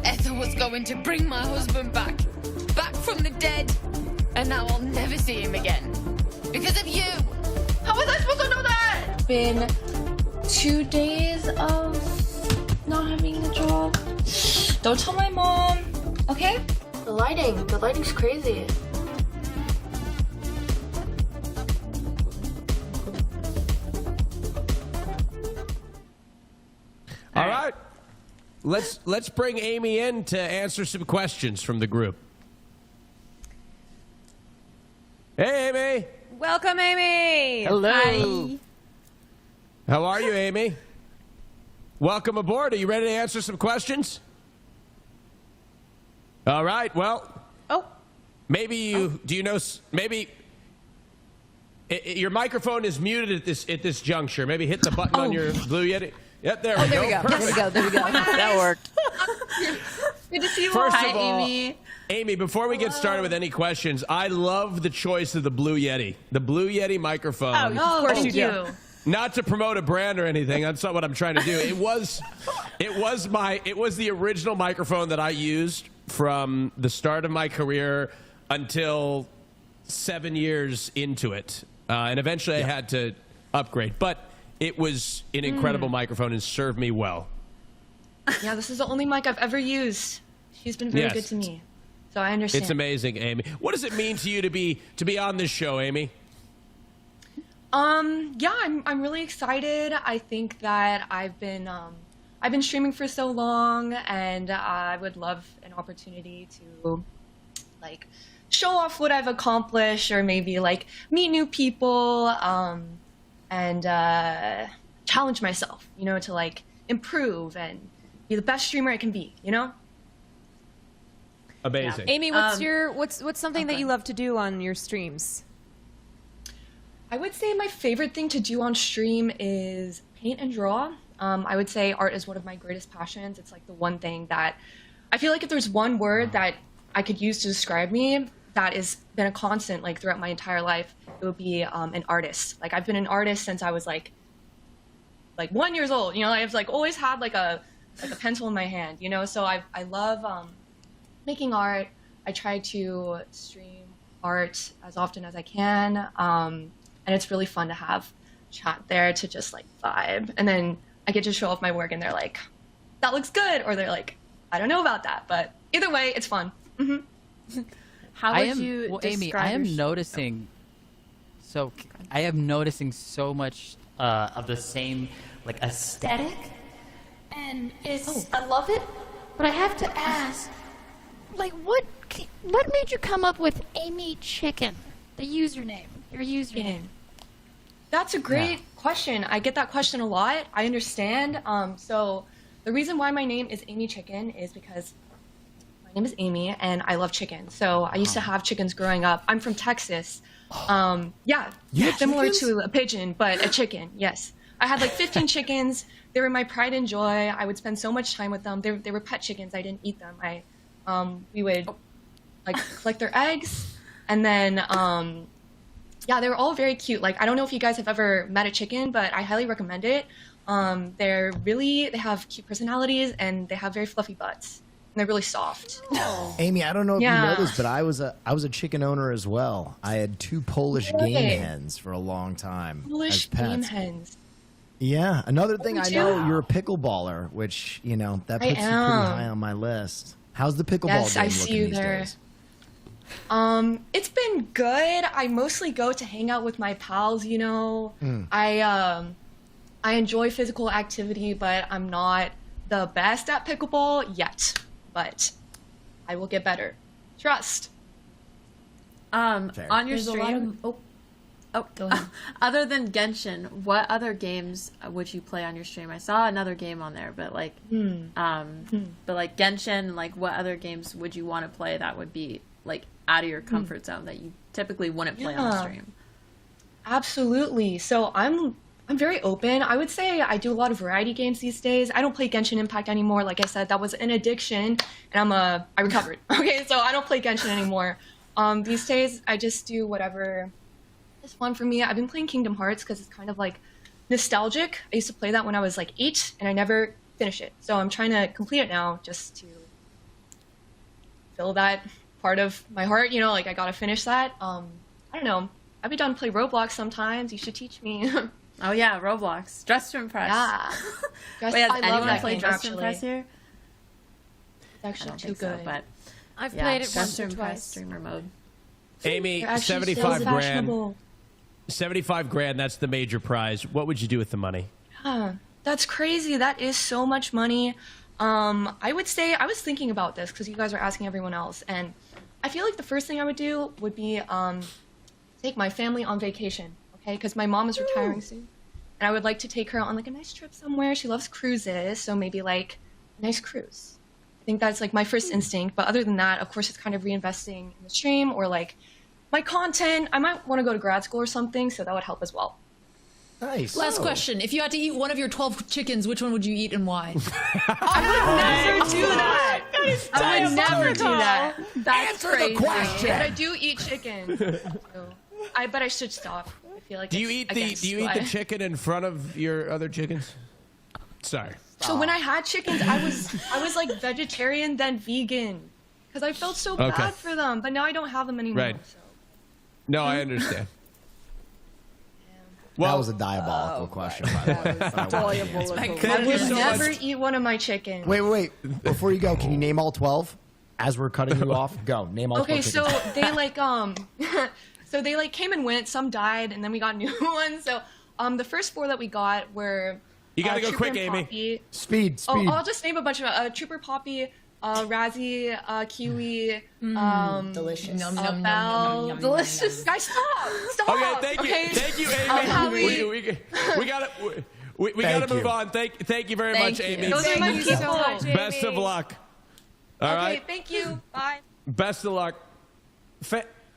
Ethel was going to bring my husband back from the dead, and now I'll never see him again. Because of you! How was I supposed to know that? Been 2 days of not having a job. Don't tell my mom, okay? The lighting's crazy. All right. Let's bring Amy in to answer some questions from the group. Hey, Amy. Welcome, Amy. Hello. Hi. How are you, Amy? Welcome aboard. Are you ready to answer some questions? All right. Well. Maybe you do you know? Maybe your microphone is muted at this juncture. Maybe hit the button on your Blue Yeti. Yep, there we go. There we go. Perfect. There we go. That worked. Good to see you. First Hi, of all, Amy. Amy, before we get started with any questions, I love the choice of the Blue Yeti. The Blue Yeti microphone. Oh, of course you do. Not to promote a brand or anything. That's not what I'm trying to do. It was the original microphone that I used from the start of my career until 7 years into it. And eventually I had to upgrade. But it was an incredible microphone and served me well. Yeah, this is the only mic I've ever used. She's been very good to me. So I understand. It's amazing, Amy. What does it mean to you to be on this show, Amy? Yeah, I'm really excited. I think that I've been streaming for so long, and I would love an opportunity to like show off what I've accomplished, or maybe like meet new people, and challenge myself, to like improve and be the best streamer I can be, Amazing. Yeah. Amy, what's something that you love to do on your streams? I would say my favorite thing to do on stream is paint and draw. I would say art is one of my greatest passions. It's like the one thing that I feel like if there's one word that I could use to describe me that has been a constant like throughout my entire life, it would be an artist. Like I've been an artist since I was like 1 year old. I've like always had like a pencil in my hand. So I love making art. I try to stream art as often as I can. And it's really fun to have chat there to just like vibe. And then I get to show off my work and they're like, that looks good. Or they're like, I don't know about that. But either way, it's fun. Mm-hmm. How would you describe Amy, I am noticing. So I am noticing so much of the same like aesthetic, and I love it. But I have to ask, Like, what made you come up with Amy Chicken? The username. Your username. That's a great question. I get that question a lot. I understand. So the reason why my name is Amy Chicken is because my name is Amy and I love chicken. So I used to have chickens growing up. I'm from Texas. Similar to a pigeon, but a chicken. Yes. I had like 15 chickens. They were my pride and joy. I would spend so much time with them. They were pet chickens. I didn't eat them. We would like collect their eggs, and then they were all very cute. Like I don't know if you guys have ever met a chicken, but I highly recommend it. They have cute personalities and they have very fluffy butts. they're really soft. Amy, I don't know if Yeah. you know this, but I was a chicken owner as well. I had 2 Polish Really? game hens for a long time Polish as pets. game hens. Yeah. Another thing me I too. know, you're a pickleballer, which, you know, that I puts you pretty am. high on my list. How's the pickleball Yes, game I see looking you these there. days? It's been good. I mostly go to hang out with my pals, you know. I enjoy physical activity, but I'm not the best at pickleball yet. But I will get better. Trust. On your There's a lot stream, Go ahead. other than Genshin, what other games would you play on your stream? I saw another game on there, but like, but like Genshin, like what other games would you want to play that would be like out of your comfort zone that you typically wouldn't play on the Yeah. stream? Absolutely. So I'm very open. I would say I do a lot of variety games these days. I don't play Genshin Impact anymore. Like I said, that was an addiction, and I recovered. Okay, so I don't play Genshin anymore. These days I just do whatever is fun for me. I've been playing Kingdom Hearts because it's kind of like nostalgic. I used to play that when I was like 8, and I never finished it. So I'm trying to complete it now just to fill that part of my heart. You know, like I gotta finish that. I don't know. I'd be down to play Roblox sometimes. You should teach me. Oh yeah, Roblox. Dress to Impress. Yeah. Wait, has I love anyone that played game, Dress to actually. Impress here? It's actually I don't too think so, good. but I've yeah, played it Dress once to or Impress twice. streamer mode. Amy, They're actually 75 so grand. fashionable. 75 grand, that's the major prize. What would you do with the money? Yeah, that's crazy. That is so much money. I would say I was thinking about this because you guys are asking everyone else, and I feel like the first thing I would do would be take my family on vacation. Okay, because my mom is retiring soon, and I would like to take her on like a nice trip somewhere. She loves cruises, so maybe like a nice cruise. I think that's like my first instinct. But other than that, of course, it's kind of reinvesting in the stream or like my content. I might want to go to grad school or something, so that would help as well. Nice. Last question. If you had to eat one of your 12 chickens, which one would you eat and why? I would never do that. I would never do that. That's crazy. But I do eat chicken. So but I should stop. I feel like Do you it's eat the against Do you eat what the I- chicken in front of your other chickens? Sorry. So when I had chickens, I was like vegetarian then vegan because I felt so Okay. bad for them. But now I don't have them anymore. Right. No, I understand. That was a diabolical question, by the way. but I wanted to answer. I would never eat one of my chickens. Wait. Before you go, can you name all 12? As we're cutting you off, go. Name all 12 Okay, chickens. so they like so they like came and went. Some died, and then we got new ones. So the first 4 that we got were You gotta go Trooper quick, and Amy. Poppy. Speed. Oh, I'll just name a bunch of Trooper, Poppy, Razzie, Kiwi, Delicious. Belle. Delicious. Guys, stop. Okay, thank you, Amy. We gotta Thank move you. on. Thank you very Thank much, you. Amy. Those are my Thank you so people. much, Amy. Best of luck. All right. Okay, thank you. Bye. Best of luck.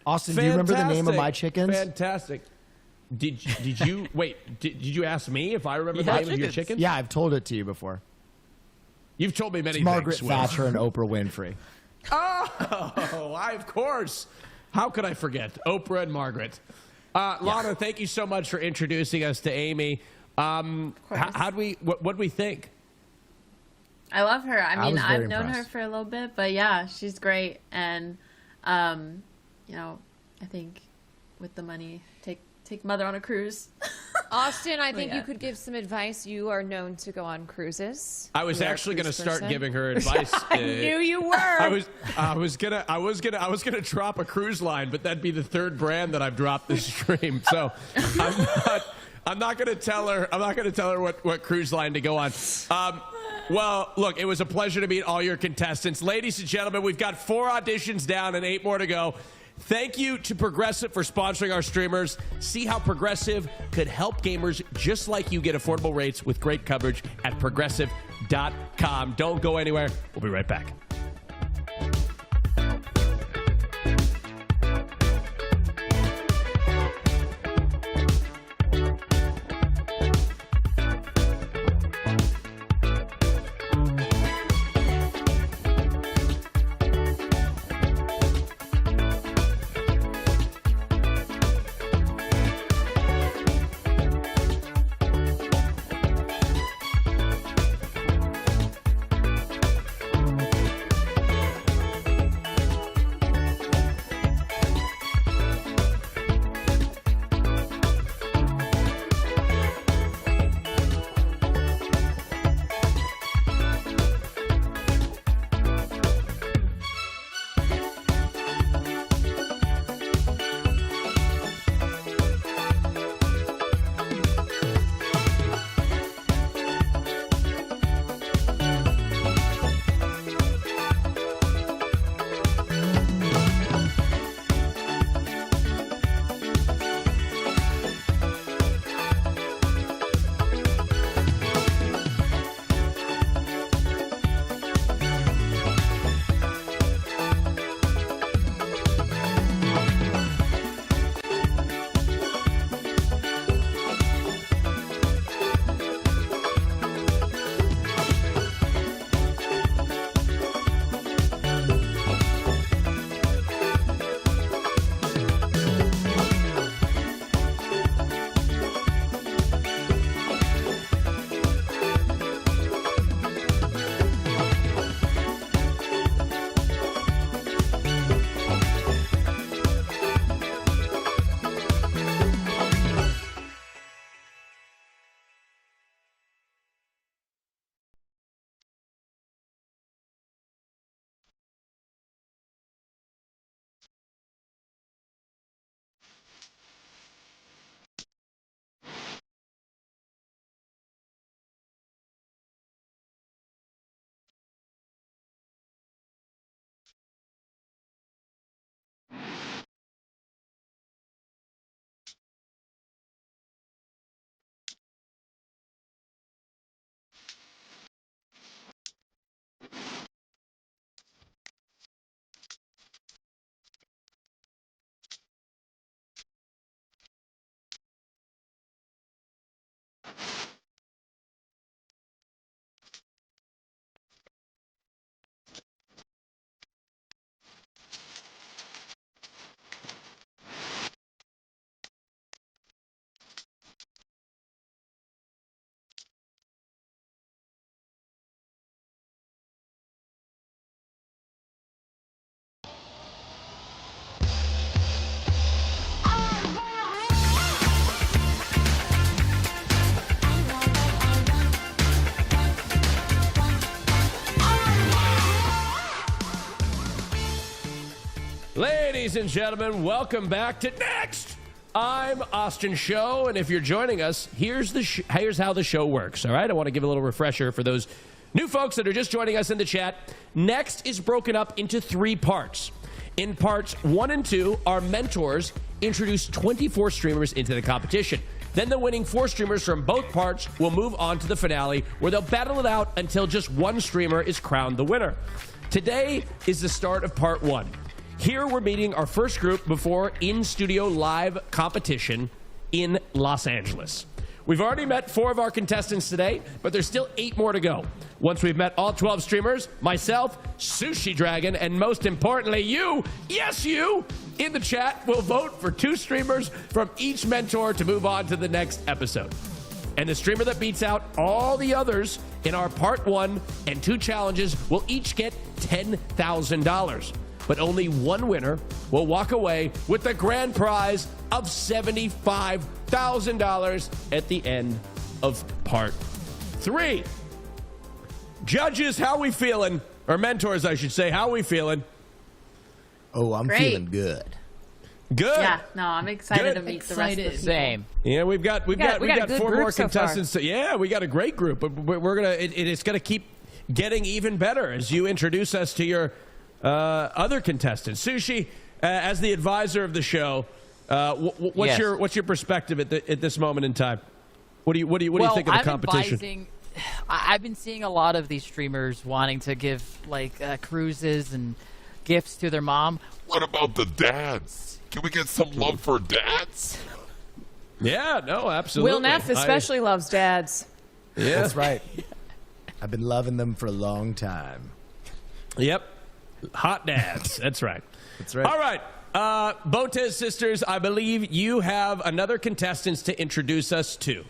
Austin, do you remember the name of my Fantastic. chickens? Fantastic. Did you wait? Did you ask me if I remember the Yeah, name of your chickens. chickens? Yeah, I've told it to you before. You've told me many It's Margaret things. Will. Thatcher and Oprah Winfrey. Oh, of course. How could I forget? Oprah and Margaret. Lana, thank you so much for introducing us to Amy. How'd we? What'd we think? I love her. I mean, was very I've known her impressed. for a little bit, but yeah, she's great. And, you know, I think with the money, take mother on a cruise. Austin, I think yeah. you could give some advice. You are known to go on cruises. I was You are a actually going to cruise start person. giving her advice. I knew you were. I was gonna drop a cruise line, but that'd be the 3rd brand that I've dropped this stream. So I'm not gonna tell her. I'm not gonna tell her what cruise line to go on. Well, look, it was a pleasure to meet all your contestants, ladies and gentlemen. We've got 4 auditions down and 8 more to go. Thank you to Progressive for sponsoring our streamers. See how Progressive could help gamers just like you get affordable rates with great coverage at progressive.com. Don't go anywhere. We'll be right back. Ladies and gentlemen, welcome back to Next. I'm Austin Show, and if you're joining us, here's how the show works, all right? I want to give a little refresher for those new folks that are just joining us in the chat. Next is broken up into 3 parts. In parts 1 and 2, our mentors introduce 24 streamers into the competition. Then the winning 4 streamers from both parts will move on to the finale, where they'll battle it out until just one streamer is crowned the winner. Today is the start of part 1. Here we're meeting our first group before in-studio live competition in Los Angeles. We've already met 4 of our contestants today, but there's still 8 more to go. Once we've met all 12 streamers, myself, Sushi Dragon, and most importantly, you, yes, you, in the chat will vote for 2 streamers from each mentor to move on to the next episode. And the streamer that beats out all the others in our part 1 and 2 challenges will each get $10,000. But only one winner will walk away with the grand prize of $75,000 at the end of part 3. Judges, how we feeling? Or mentors, I should say, how we feeling? Oh, I'm Great. feeling good. Good. Yeah, no, I'm excited to meet the rest of the people. Same. Yeah, we've got We got a good 4 group more so far. contestants. Yeah, we got a great group, but we're gonna. It's gonna keep getting even better as you introduce us to your other contestants. Sushi, as the advisor of the show, what's your perspective at this moment in time? What do you think of the competition? I've been seeing a lot of these streamers wanting to give cruises and gifts to their mom. What about the dads? Can we get some love for dads? Yeah, no, absolutely. Will Neff especially loves dads. Yeah, That's right. I've been loving them for a long time. Yep. Hot dads. That's right. That's right. All right. Botez sisters, I believe you have another contestant to introduce us to.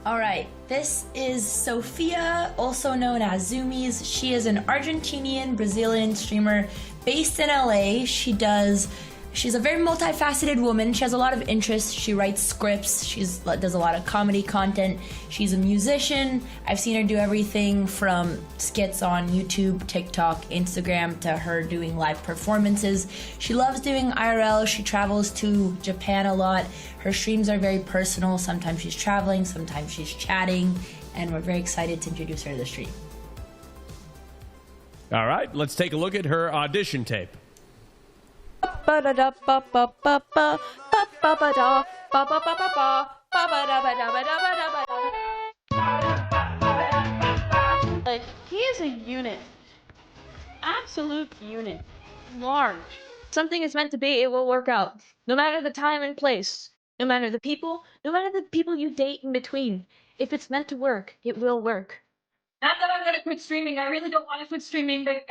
All right, this is Sophia, also known as Zooies. She is an Argentinian Brazilian streamer based in LA. She's a very multifaceted woman. She has a lot of interests. She writes scripts. She does a lot of comedy content. She's a musician. I've seen her do everything from skits on YouTube, TikTok, Instagram, to her doing live performances. She loves doing IRL. She travels to Japan a lot. Her streams are very personal. Sometimes she's traveling, sometimes she's chatting, and we're very excited to introduce her to the stream. All right, let's take a look at her audition tape. Like, he is a unit. Absolute unit. Large. Something is meant to be, it will work out. No matter the time and place. No matter the people. No matter the people you date in between. If it's meant to work, it will work. Not that I'm gonna quit streaming. I really don't want to quit streaming, but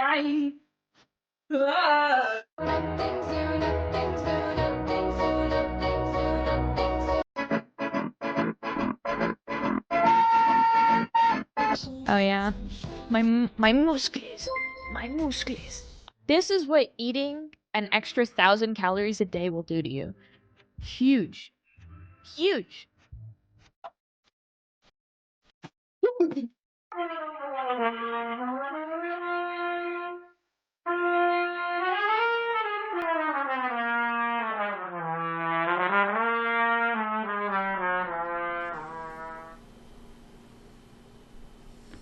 Oh yeah, my muscles. This is what eating an extra 1,000 calories a day will do to you. Huge.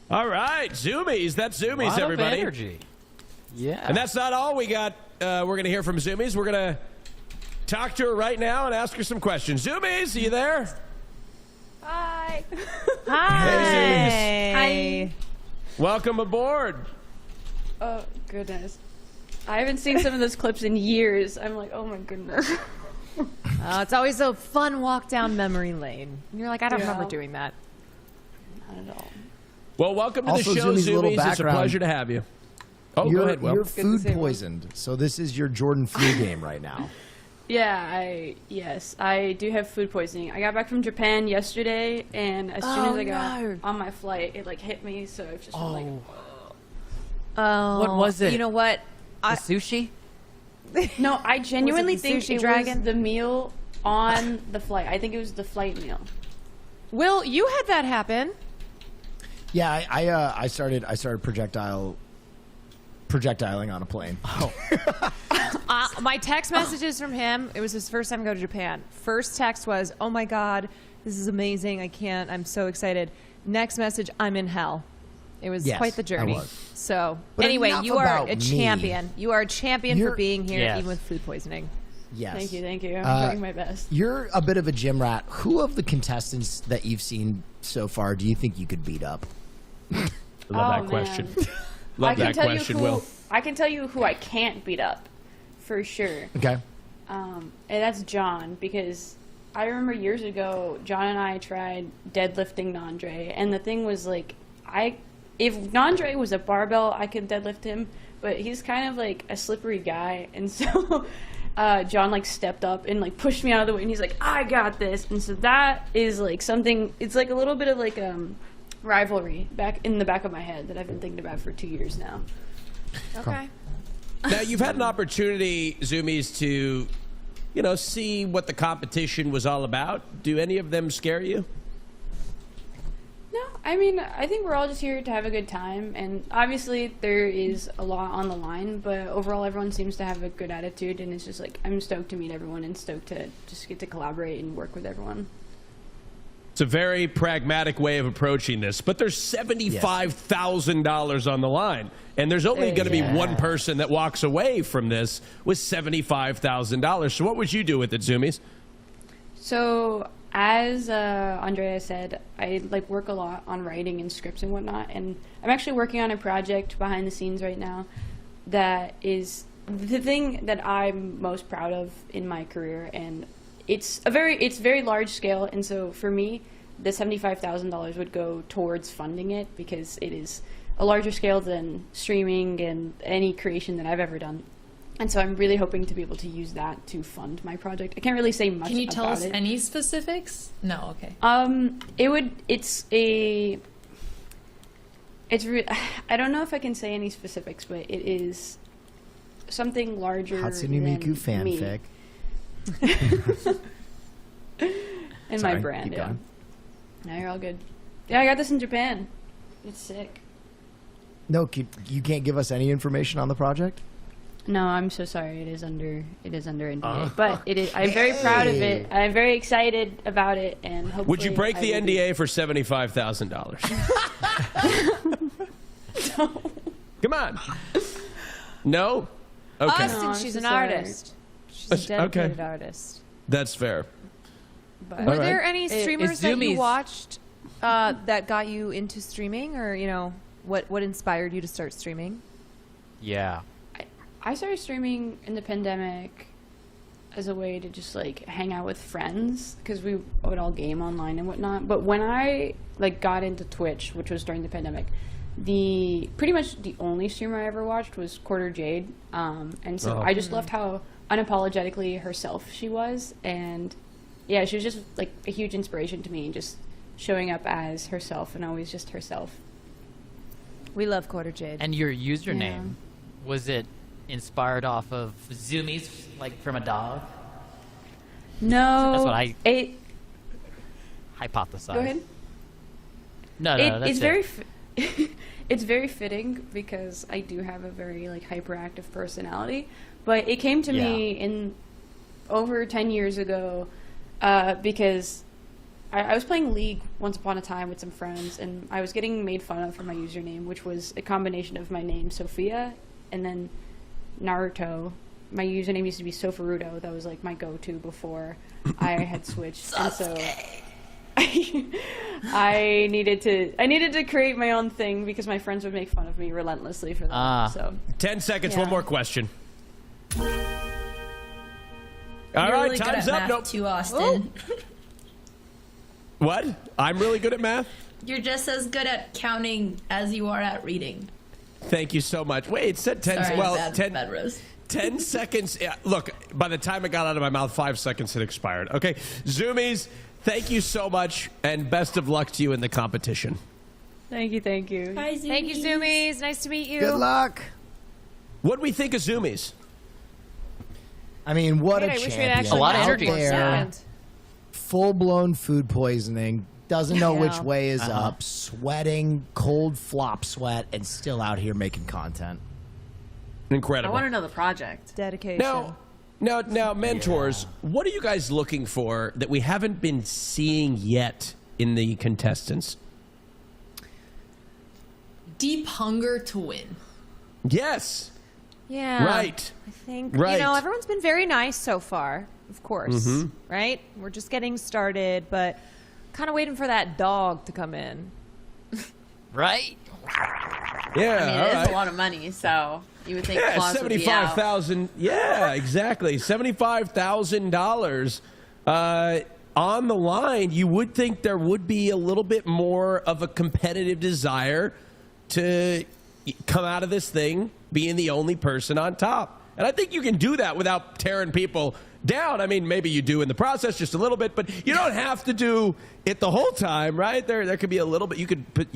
All right, Zoomies. That's Zoomies, everybody. Energy. Yeah. And that's not all we got. We're going to hear from Zoomies. We're going to talk to her right now and ask her some questions. Zoomies, are you there? Hi. Hi. Welcome aboard. Oh, goodness. I haven't seen some of those clips in years. I'm like, oh my goodness. It's always a fun walk down memory lane. You're like, I don't remember doing that. Not at all. Well, welcome to Also, the show, Zoomies, a little Zoomies. It's a background. pleasure to have you. Oh, go ahead, Will. You're food poisoned, so this is your Jordan flu game right now. Yeah, yes, I do have food poisoning. I got back from Japan yesterday, and as soon as I got on my flight, it like hit me. So I've just been like, What was it? You know what? The sushi? no, I genuinely Was it the think sushi it dragon? was the meal on the flight. I think it was the flight meal. Will, you had that happen. Yeah, I started projectile projectiling on a plane. Oh. My text messages from him, it was his first time going to Japan. First text was, oh my God, this is amazing. I'm so excited. Next message, I'm in hell. It was quite the journey. So But anyway, enough you are about a me. champion. You are a champion for being here, Yes. even with food poisoning. Yes. Thank you. I'm doing my best. You're a bit of a gym rat. Who of the contestants that you've seen so far do you think you could beat up? Love that question. I can tell you who, I can tell you who I can't beat up, for sure. Okay. And that's John, because I remember years ago, John and I tried deadlifting Nandre, and the thing was like, if Nandre was a barbell, I could deadlift him, but he's kind of like a slippery guy, and so John like stepped up and like pushed me out of the way, and he's like, I got this, and so that is like something. It's like a little bit of like rivalry back in the back of my head that I've been thinking about for 2 years now. Okay. Now, you've had an opportunity, Zoomies, to, see what the competition was all about. Do any of them scare you? No, I mean, I think we're all just here to have a good time, and obviously there is a lot on the line, but overall everyone seems to have a good attitude, and it's just like, I'm stoked to meet everyone and stoked to just get to collaborate and work with everyone. It's a very pragmatic way of approaching this, but there's $75,000 on the line, and there's only going to be one person that walks away from this with $75,000. So what would you do with it, Zoomies? So, as Andrea said, I work a lot on writing and scripts and whatnot, and I'm actually working on a project behind the scenes right now that is the thing that I'm most proud of in my career, and it's very large scale, and so for me, the $75,000 would go towards funding it because it is a larger scale than streaming and any creation that I've ever done. And so I'm really hoping to be able to use that to fund my project. I can't really say much about it. Can you tell us any specifics? No, okay. I don't know if I can say any specifics, but it is something larger Hatsune Miku fanfic. In Sorry, my brand, keep yeah. going. No, you're all good. Yeah, I got this in Japan. It's sick. No, you can't give us any information on the project? No, I'm so sorry. It is under NDA, but it is. I'm very proud of it. I'm very excited about it, and hopefully. Would you break the I will be- NDA for $75,000? No. Come on. No? Okay. Austin, No, she's I'm an so sorry. artist. She's a dedicated Okay. artist. That's fair. But All were right. there any streamers that you Zoomies. watched that got you into streaming, or what inspired you to start streaming? Yeah. I started streaming in the pandemic as a way to just hang out with friends because we would all game online and whatnot. But when I got into Twitch, which was during the pandemic, pretty much the only streamer I ever watched was Quarter Jade, and so I just loved how unapologetically herself she was, and yeah, she was just a huge inspiration to me, just showing up as herself and always just herself. We love Quarter Jade. And your username, was it inspired off of Zoomies, from a dog? No, That's what I hypothesized. hypothesized. Go ahead. No, that's it's it. very it's very fitting because I do have a very hyperactive personality, but it came to me in over 10 years ago because I was playing League once upon a time with some friends, and I was getting made fun of for my username, which was a combination of my name Sophia and then Naruto. My username used to be Sofaruto. That was my go-to before I had switched, and so I needed to create my own thing because my friends would make fun of me relentlessly for that. So 10 seconds, one more question. All You're right, really good time's at up. math Nope. too, Austin. What? I'm really good at math? You're just as good at counting as you are at reading. Thank you so much. Wait, it said 10. Sorry, well, bad roast. 10 seconds. Yeah, look, by the time it got out of my mouth, 5 seconds had expired. Okay, Zoomies, thank you so much, and best of luck to you in the competition. Thank you. Bye, Zoomies. Thank you, Zoomies. Nice to meet you. Good luck. What do we think of Zoomies? I mean, what Right, a I wish we'd champion. actually A lot of met energy. more There, sound. full-blown food poisoning, doesn't know which Yeah. way is up, sweating, cold flop sweat, and still out here making content. Incredible. I want to know the project. Dedication. Now, mentors, what are you guys looking for that we haven't been seeing yet in the contestants? Deep hunger to win. Yes. Yeah. Right. I think, Right. everyone's been very nice so far, of course. Mhm. Right? We're just getting started, but kind of waiting for that dog to come in. Right? Yeah. I mean, all it is right. a lot of money, so you would think Yeah, Claus would be out. $75,000. Yeah, exactly. $75,000 on the line. You would think there would be a little bit more of a competitive desire to come out of this thing being the only person on top. And I think you can do that without tearing people down. I mean, maybe you do in the process just a little bit, but you don't have to do it the whole time, right? There could be a little bit. You could put,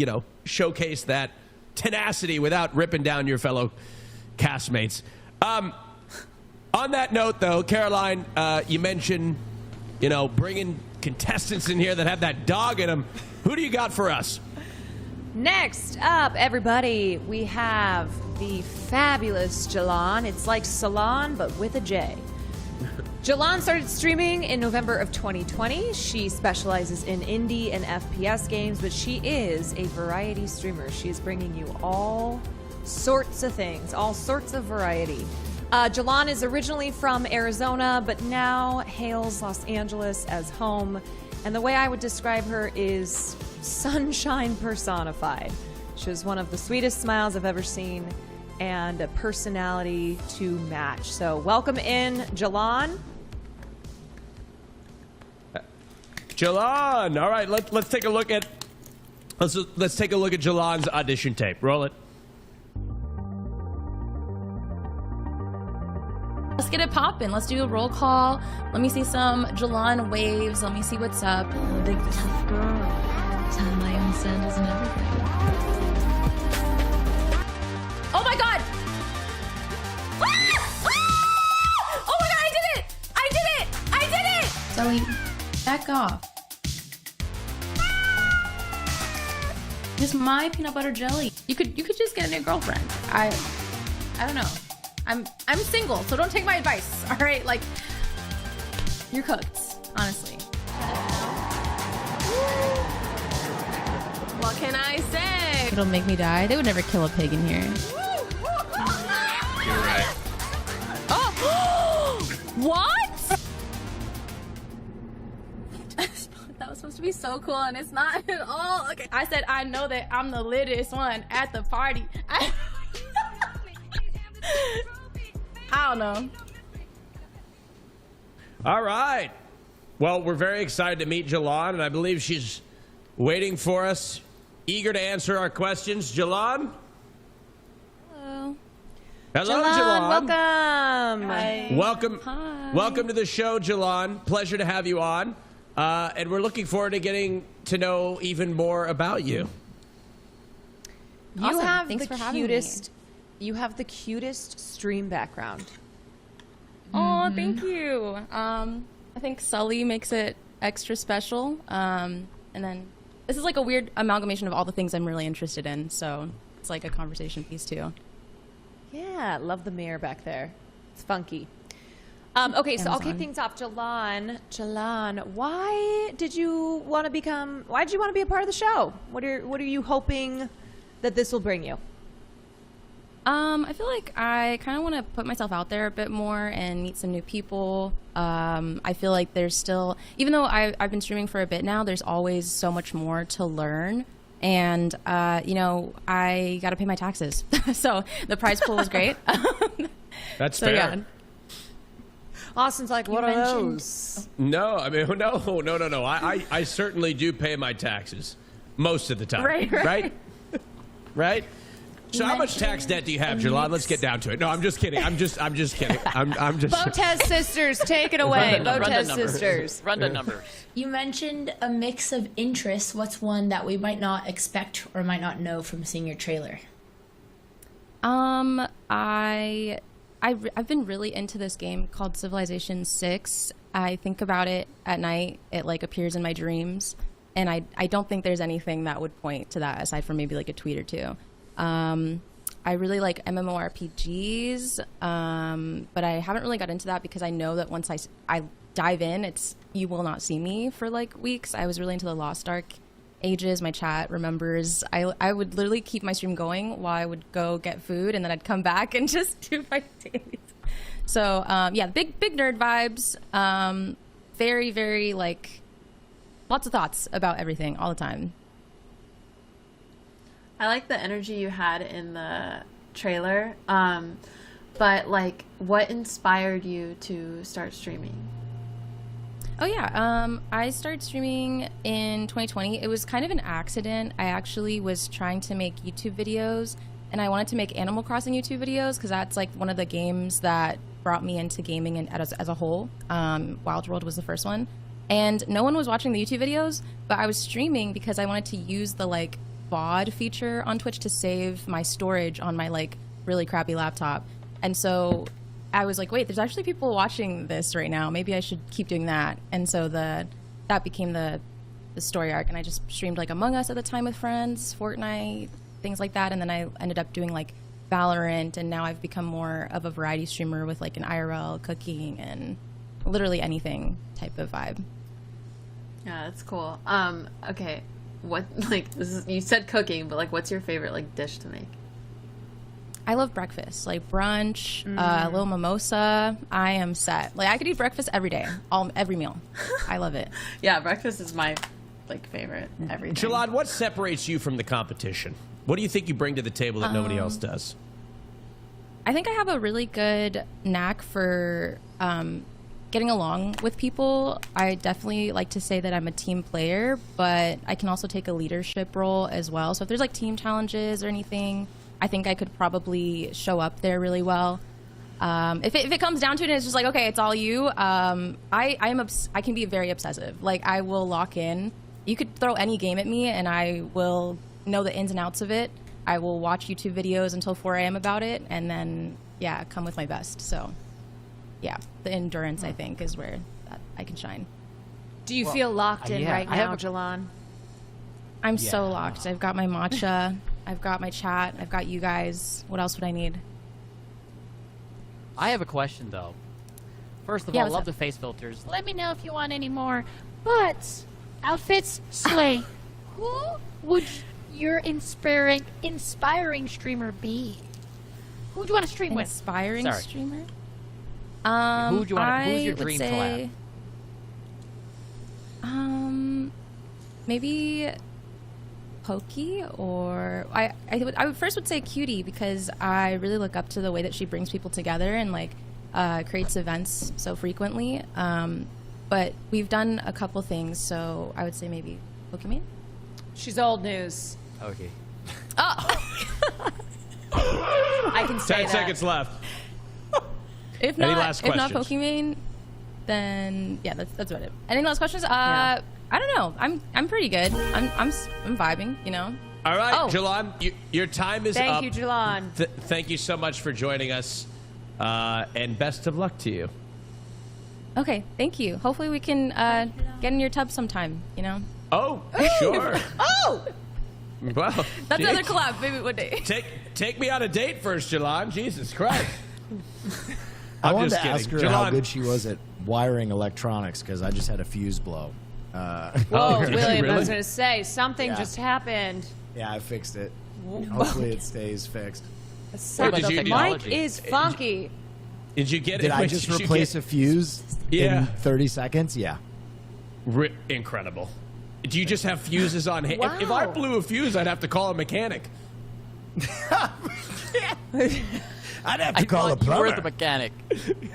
showcase that tenacity without ripping down your fellow castmates. On that note, though, Caroline, you mentioned, bringing contestants in here that have that dog in them. Who do you got for us? Next up, everybody, we have the fabulous Jalon. It's like Salon, but with a J. Jalon started streaming in November of 2020. She specializes in indie and FPS games, but she is a variety streamer. She is bringing you all sorts of things, all sorts of variety. Jalon is originally from Arizona, but now hails Los Angeles as home. And the way I would describe her is sunshine personified. She has one of the sweetest smiles I've ever seen and a personality to match. So welcome in, Jalon. Jalon. All right, let's take a look at let's take a look at Jalon's audition tape. Roll it. Let's get it poppin'. Let's do a roll call. Let me see some Jalon waves. Let me see what's up. I'm a big tough girl. Have my own sandals and everything. Oh my god! Ah! Ah! Oh my god, I did it! I did it! I did it! Zoe, back off. This is my peanut butter jelly. You could just get a new girlfriend. I don't know. I'm single, so don't take my advice. All right, like you're cooked, honestly. What can I say? It'll make me die. They would never kill a pig in here. You're right. Oh, what? That was supposed to be so cool, and it's not at all. Okay, I said I know that I'm the littest one at the party. I don't know. All right. Well, we're very excited to meet Jalon, and I believe she's waiting for us, eager to answer our questions. Jalon? Hello. Hello, Jalon. Jalon. Welcome. Hi. Welcome. Hi. Welcome to the show, Jalon. Pleasure to have you on. And we're looking forward to getting to know even more about you. You Awesome. have Thanks the for having me. cutest. You have the cutest stream background. Oh, thank you. I think Sully makes it extra special. And then this is like a weird amalgamation of all the things I'm really interested in. So it's like a conversation piece too. Yeah, love the mirror back there. It's funky. Okay, so I'll kick Amazon. things off. Jalon, why did you want to be a part of the show? What are you hoping that this will bring you? I feel like I kind of want to put myself out there a bit more and meet some new people. I feel like there's still, even though I've been streaming for a bit now, there's always so much more to learn. And, I got to pay my taxes. So the prize pool was great. That's so, fair. yeah. Austin's like, what are mentioned- those? No, I mean, no. I certainly do pay my taxes most of the time. Right. Right? So how much tax debt do you have, Jalon? Let's get down to it. No, I'm just kidding. I'm just kidding. I'm just. Botez sisters, take it away. Run the Botez numbers. sisters. Run the numbers. You mentioned a mix of interests. What's one that we might not expect or might not know from seeing your trailer? I've been really into this game called Civilization 6. I think about it at night. It like appears in my dreams, and I don't think there's anything that would point to that aside from maybe like a tweet or two. I really like MMORPGs, but I haven't really got into that because I know that once I dive in, you will not see me for like weeks. I was really into the Lost Ark ages. My chat remembers I would literally keep my stream going while I would go get food, and then I'd come back and just do my dailies. So yeah, big nerd vibes. Very, very like lots of thoughts about everything all the time. I like the energy you had in the trailer, but like, what inspired you to start streaming? Oh yeah, I started streaming in 2020. It was kind of an accident. I actually was trying to make YouTube videos, and I wanted to make Animal Crossing YouTube videos because that's like one of the games that brought me into gaming and as a whole. Wild World was the first one, and no one was watching the YouTube videos, but I was streaming because I wanted to use the like VOD feature on Twitch to save my storage on my like really crappy laptop. And so I was like, wait, there's actually people watching this right now. Maybe I should keep doing that. And so that became the story arc. And I just streamed like Among Us at the time with friends, Fortnite, things like that. And then I ended up doing like Valorant, and now I've become more of a variety streamer with like an IRL, cooking, and literally anything type of vibe. Yeah, that's cool. Okay. What, like, you said cooking, but like, what's your favorite like dish to make? I love breakfast, like brunch, a little mimosa. I am set. Like I could eat breakfast every day, every meal. I love it. Yeah, breakfast is my like favorite every day. Jalon, what separates you from the competition? What do you think you bring to the table that nobody else does? I think I have a really good knack for getting along with people. I definitely like to say that I'm a team player, but I can also take a leadership role as well. So if there's like team challenges or anything, I think I could probably show up there really well. If it comes down to it and it's just like, okay, it's all you, I can be very obsessive. Like I will lock in. You could throw any game at me and I will know the ins and outs of it. I will watch YouTube videos until 4 a.m. about it, and then yeah, come with my best. So yeah, the endurance I think is where I can shine. Do you feel locked in right now, Jalon? I'm so locked. I've got my matcha, I've got my chat, I've got you guys. What else would I need? I have a question though. First of all, I love the face filters. Let me know if you want any more. But outfits slay. Who would your inspiring streamer be? Who do you want to stream with? Inspiring streamer? Who would you want? Who's your dream collab? Maybe Pokey, or I would first would say Cutie, because I really look up to the way that she brings people together and like creates events so frequently. But we've done a couple things, so I would say maybe Pokemon. She's old news. Okay. Oh. I can say 10 seconds left. If Any not, last if not questions? Pokemon, then yeah, that's about it. Any last questions? I don't know. I'm pretty good. I'm vibing. You know. All right, Jalon, your time is up. Thank you, Jalon. Thank you so much for joining us, and best of luck to you. Okay, thank you. Hopefully we can get in your tub sometime. You know. Oh, sure. Oh. Well, That's another collab. Maybe one day. Take me on a date first, Jalon. Jesus Christ. I I'm wanted just to ask her kidding. how Jalon. good she was at wiring electronics, because I just had a fuse blow. Whoa, did you William, I really? was going to say, something Yeah. just happened. Yeah, I fixed it. Hopefully it stays fixed. Did you- Mike is funky. Did you get it? Did I Wait, just did you replace get- a fuse in 30 seconds? Yeah. Incredible. Do you just have fuses on hand? If I blew a fuse, I'd have to call a mechanic. I'd have to call a You were plumber. the mechanic.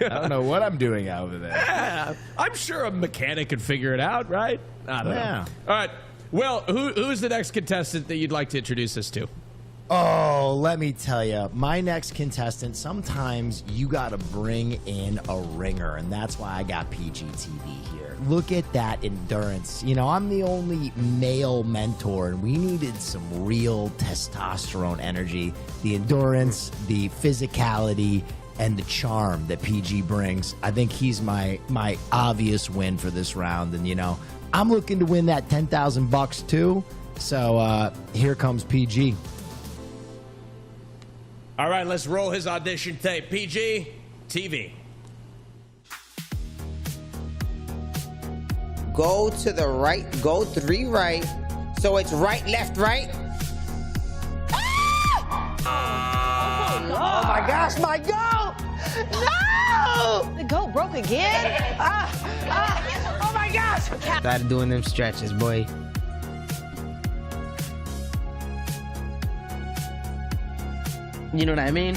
I don't know what I'm doing over there. Yeah, I'm sure a mechanic could figure it out, right? I don't Yeah. know. All right. Well, who's the next contestant that you'd like to introduce us to? Oh, let me tell you, my next contestant, sometimes you got to bring in a ringer, and that's why I got PGTV here. Look at that endurance. You know, I'm the only male mentor, and we needed some real testosterone energy. The endurance, the physicality, and the charm that PG brings. I think he's my obvious win for this round, and, you know, I'm looking to win that $10,000 too, so here comes PG. All right, let's roll his audition tape. PG, TV. Go to the right, go 3 right. So it's right, left, right. Oh my gosh, my goat! No! The goat broke again? Oh my gosh! Started doing them stretches, boy. You know what I mean?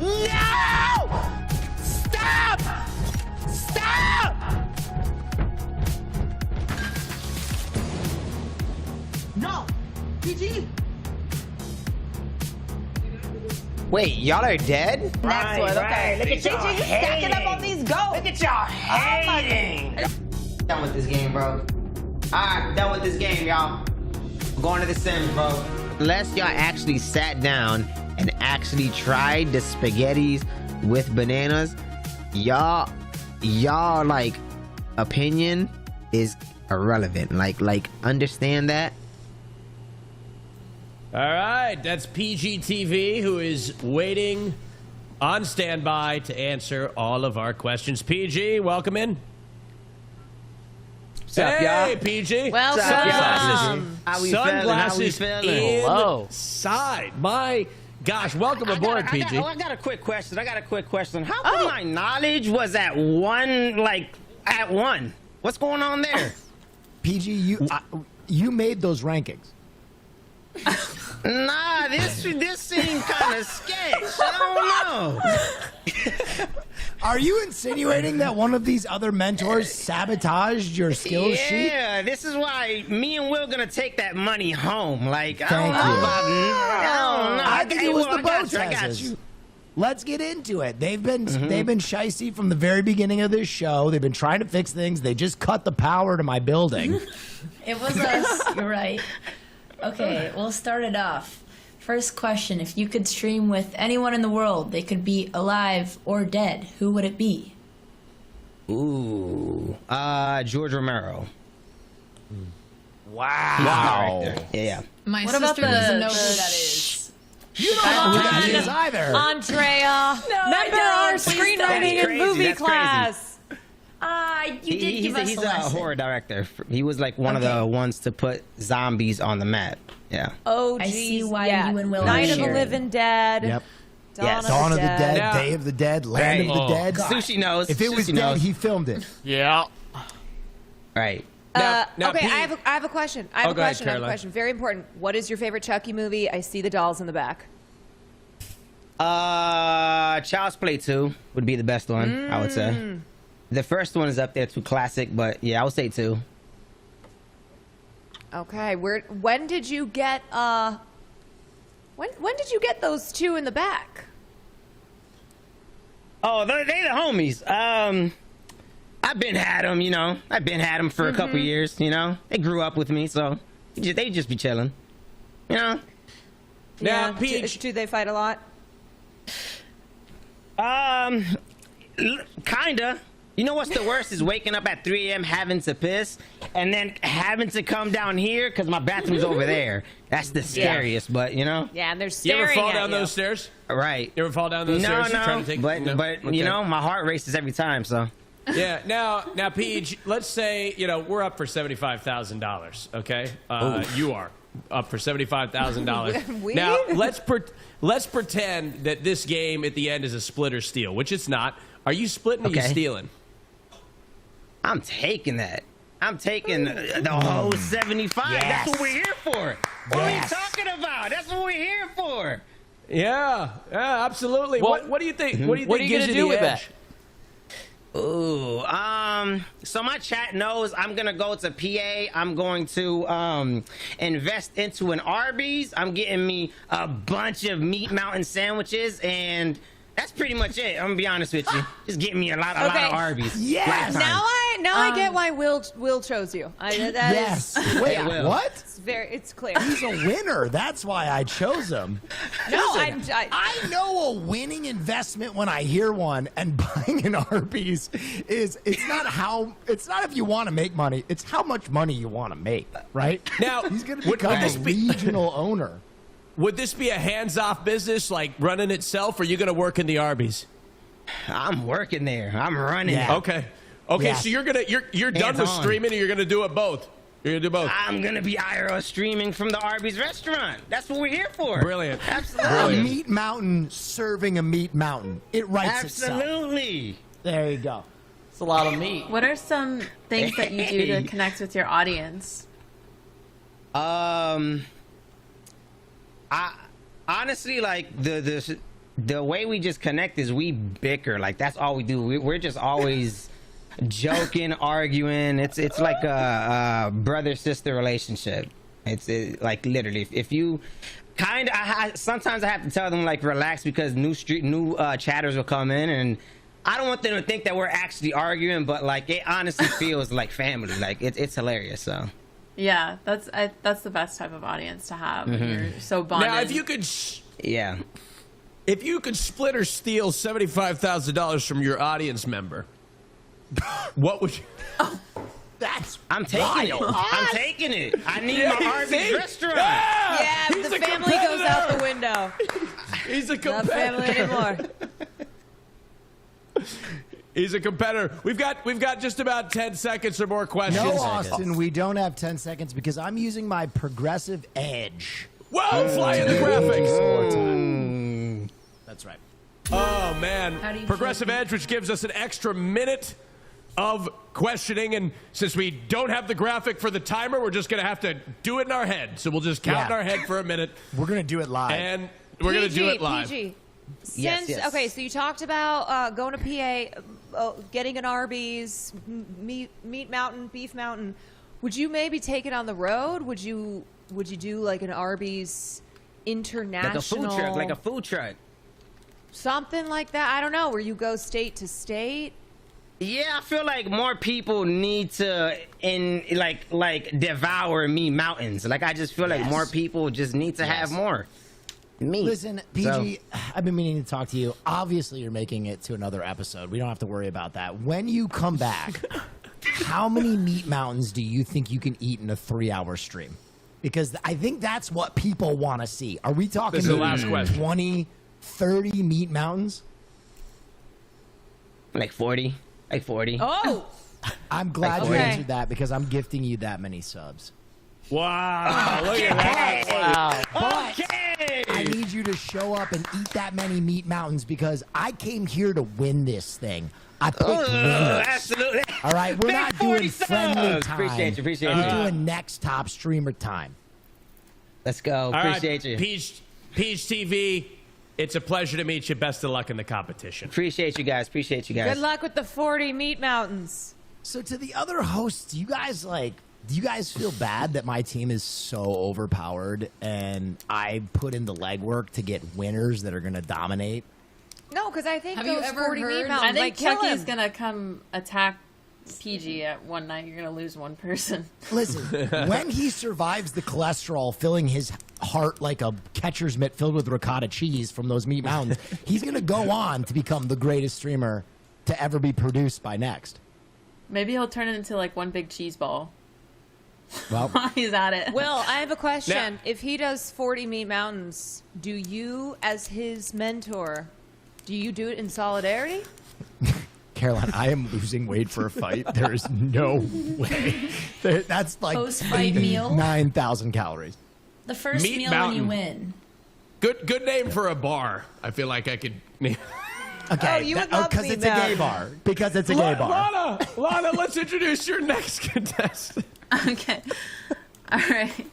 No! Stop! Stop! No! PG! Wait, y'all are dead? Next one, okay. Look at y'all stacking up on these goats. Look at y'all hating. Done with this game, bro. Alright, done with this game, y'all. I'm going to the Sims, bro. Unless y'all actually sat down and actually tried the spaghettis with bananas, y'all like opinion is irrelevant. Like understand that? All right, that's PGTV, who is waiting on standby to answer all of our questions. PG, welcome in. What's up, hey, y'all? PG. Welcome. Sunglasses Hello. inside. My gosh, welcome aboard, PG. I got a quick question. How come my knowledge was at 1, like, at 1? What's going on there? PG, you made those rankings. Nah, this seemed kind of sketch. I don't know. Are you insinuating that one of these other mentors sabotaged your skills sheet? Yeah, this is why me and Will gonna take that money home. Like, I Thank don't know you. about. I don't know. I think it was the I got bow you. Let's get into it. They've been shicey from the very beginning of this show. They've been trying to fix things. They just cut the power to my building. It was us. You're right. Okay, we'll start it off. First question, if you could stream with anyone in the world, they could be alive or dead, who would it be? Ooh, George Romero. Wow. Yeah. My What about sister the- doesn't know who that is. You don't know who that is either. Andrea, remember our screenwriting and movie That's class. You did give us He's a a lesson. horror director. He was like one of the ones to put zombies on the map. Yeah. Oh, I geez, see why yeah. you and Will Night are of the sharing. Living Dead. Yep. Yes. Dawn of the Dead, Now- Day of the Dead, Land of the Dead. Sushi knows. If it was Sushi dead, knows. he filmed it. Yeah. Right. Now, Okay, Pete- I have a question. I have a go ahead, question. I have a Caroline. question. Very important. What is your favorite Chucky movie? I see the dolls in the back. Child's Play 2 would be the best one, I would say. The first one is up there too classic, but yeah, I would say 2. Okay, when did you get when did you get those 2 in the back? Oh, they the homies. I've been had them, you know. I've been had them for a couple years, you know. They grew up with me, so they just be chilling, you know. Now, Yeah. Peach, Do they fight a lot? Kinda. You know what's the worst is waking up at 3 a.m. having to piss and then having to come down here because my bathroom's over there. That's the scariest, but you know. Yeah, and they're you staring ever fall at down you. those stairs? Right. You ever fall down those No, stairs? Trying to take, but Okay. you know, my heart races every time, so. Yeah. Now, Peach, let's say we're up for $75,000. Okay, you are up for $75,000. We? Now let's pretend that this game at the end is a split or steal, which it's not. Are you splitting or are you Okay. stealing? I'm taking that. I'm taking the whole 75. Yes. That's what we're here for. What Yes. are you talking about? That's what we're here for. Yeah, absolutely. Well, what do you think? What do you what think are you gives gonna you do the with edge? Ooh, so my chat knows I'm gonna go to PA. I'm going to invest into an Arby's. I'm getting me a bunch of Meat Mountain sandwiches, and that's pretty much it. I'm gonna be honest with you. Just getting me a lot of Arby's. Yes. Lifetime. Now I get why Will chose you. Yes. Wait, Yeah, Will. what? It's clear. He's a winner. That's why I chose him. No, Listen, I know a winning investment when I hear one, and buying an Arby's it's not if you want to make money, it's how much money you want to make, right? Now, he's going to would become a this be- regional owner. would this be a hands-off business, like running itself, or are you going to work in the Arby's? I'm working there. I'm running it. Okay. Okay, so you're done with streaming, and you're gonna do it both. You're gonna do both. I'm gonna be IRL streaming from the Arby's restaurant. That's what we're here for. Brilliant. Absolutely. A meat mountain serving a meat mountain. It writes itself. Absolutely. There you go. It's a lot of meat. What are some things that you do to connect with your audience? I honestly, like the way we just connect is we bicker. Like that's all we do. We're just always joking, arguing. It's like a brother-sister relationship. It's like literally, if you kind of, sometimes I have to tell them like relax because new chatters will come in, and I don't want them to think that we're actually arguing, but like it honestly feels like family. Like it's hilarious. So yeah, that's the best type of audience to have. When you're so bonded. Now, if you could, if you could split or steal $75,000 from your audience member, what would you? I'm taking it. I'm taking it. I need my Arby's restaurant. Yeah, the family goes out the window. He's a Not competitor. family anymore. He's a competitor. We've got just about 10 seconds or more questions. No, Austin, we don't have 10 seconds because I'm using my progressive edge. Whoa, fly in the graphics. That's right. Oh, man. Progressive Edge, which gives us an extra minute of questioning. And since we don't have the graphic for the timer, we're just going to have to do it in our head. So we'll just count in our head for a minute. We're going to do it live. And we're going to do it live. PG. Yes. Okay, so you talked about going to PA, getting an Arby's, meat mountain, beef mountain. Would you maybe take it on the road? Would you do like an Arby's international, like a food truck, something like that? I don't know. Where you go state to state. Yeah, I feel like more people need to devour meat mountains. Like I just feel like more people just need to have more meat. Listen, PG, I've been meaning to talk to you. Obviously, you're making it to another episode. We don't have to worry about that. When you come back, how many meat mountains do you think you can eat in a 3-hour stream? Because I think that's what people want to see. Are we talking This is the last question. 20, 30 meat mountains? Like 40. Like 40. Oh! I'm glad you Okay. answered that because I'm gifting you that many subs. Wow, look at that. But I need you to show up and eat that many meat mountains because I came here to win this thing. I picked winners. Absolutely. All right, we're Big not 40 doing friendly subs. time. Appreciate you. We're doing next top streamer time. Let's go. All Appreciate right, you. Peach TV, it's a pleasure to meet you. Best of luck in the competition. Appreciate you guys. Good luck with the 40 meat mountains. So to the other hosts, do you guys feel bad that my team is so overpowered and I put in the legwork to get winners that are going to dominate? No, because I think Have those you ever 40 meat heard? mountains I think might kill Chucky's him. gonna come attack PG at one night. You're gonna lose one person. Listen, when he survives the cholesterol filling his heart like a catcher's mitt filled with ricotta cheese from those meat mountains, he's going to go on to become the greatest streamer to ever be produced by Next. Maybe he'll turn it into like one big cheese ball. Well, While he's at it. Will, I have a question. Now- If he does 40 meat mountains, do you, as his mentor, do you do it in solidarity? Caroline, I am losing weight for a fight. There is no way. That's like Post-fight meal? 9,000 calories. The first Meat meal Mountain. when you win. Good name for a bar. I feel like I could name. Okay, you would love because Meat it's a gay Mountain. bar. Because it's a gay bar. Lana, let's introduce your next contestant. Okay. All right.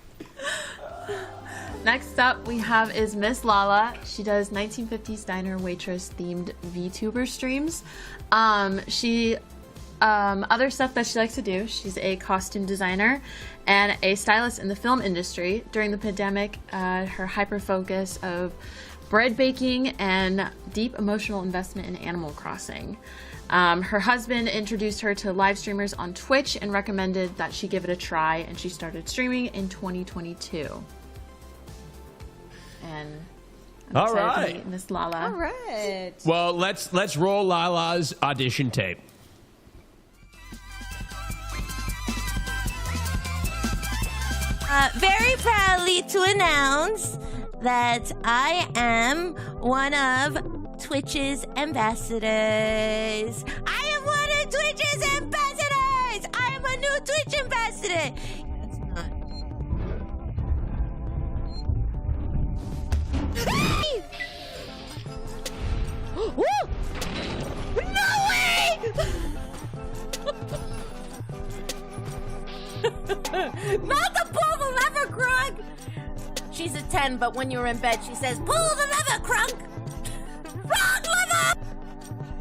Next up we have is Miss Lala. She does 1950s diner waitress themed VTuber streams. She other stuff that she likes to do. She's a costume designer and a stylist in the film industry. During the pandemic, her hyper focus of bread baking and deep emotional investment in Animal Crossing. Her husband introduced her to live streamers on Twitch and recommended that she give it a try, and she started streaming in 2022. And I'm All excited right. to meet Miss Lala. All right. Well, let's roll Lala's audition tape. Very proudly to announce that I am one of Twitch's ambassadors. I am one of Twitch's ambassadors! I am a new Twitch ambassador! It's not. Woo! No way! Not the pull the lever, Krunk! She's a 10, but when you're in bed, she says, pull the lever, Krunk! Wrong lever!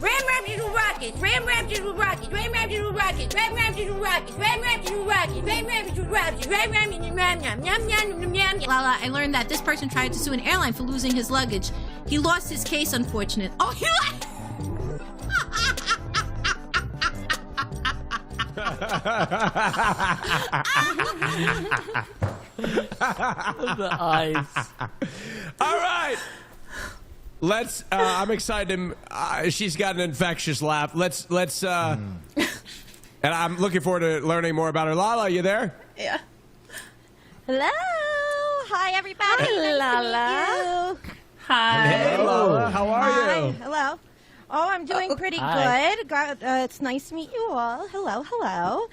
Ram Raptors with rockets! Ram Raptors with rockets! Ram Raptors with rockets! Ram Raptors with rockets! Ram Raptors with rockets! Ram Raptors with rockets! Ram Raptors with ram yum yum yum yum yum. Lala, I learned that this person tried to sue an airline for losing his luggage. He lost his case, unfortunate. Oh, he lost! The eyes. All right. Let's. I'm excited. She's got an infectious laugh. Let's. And I'm looking forward to learning more about her. Lala, you there? Yeah. Hello. Hi, everybody. Hi, Nice Lala. to meet you. Hi. Hey, Lala. How are Hi. you? Hello. Oh, I'm doing pretty Hi. good. It's nice to meet you all. Hello.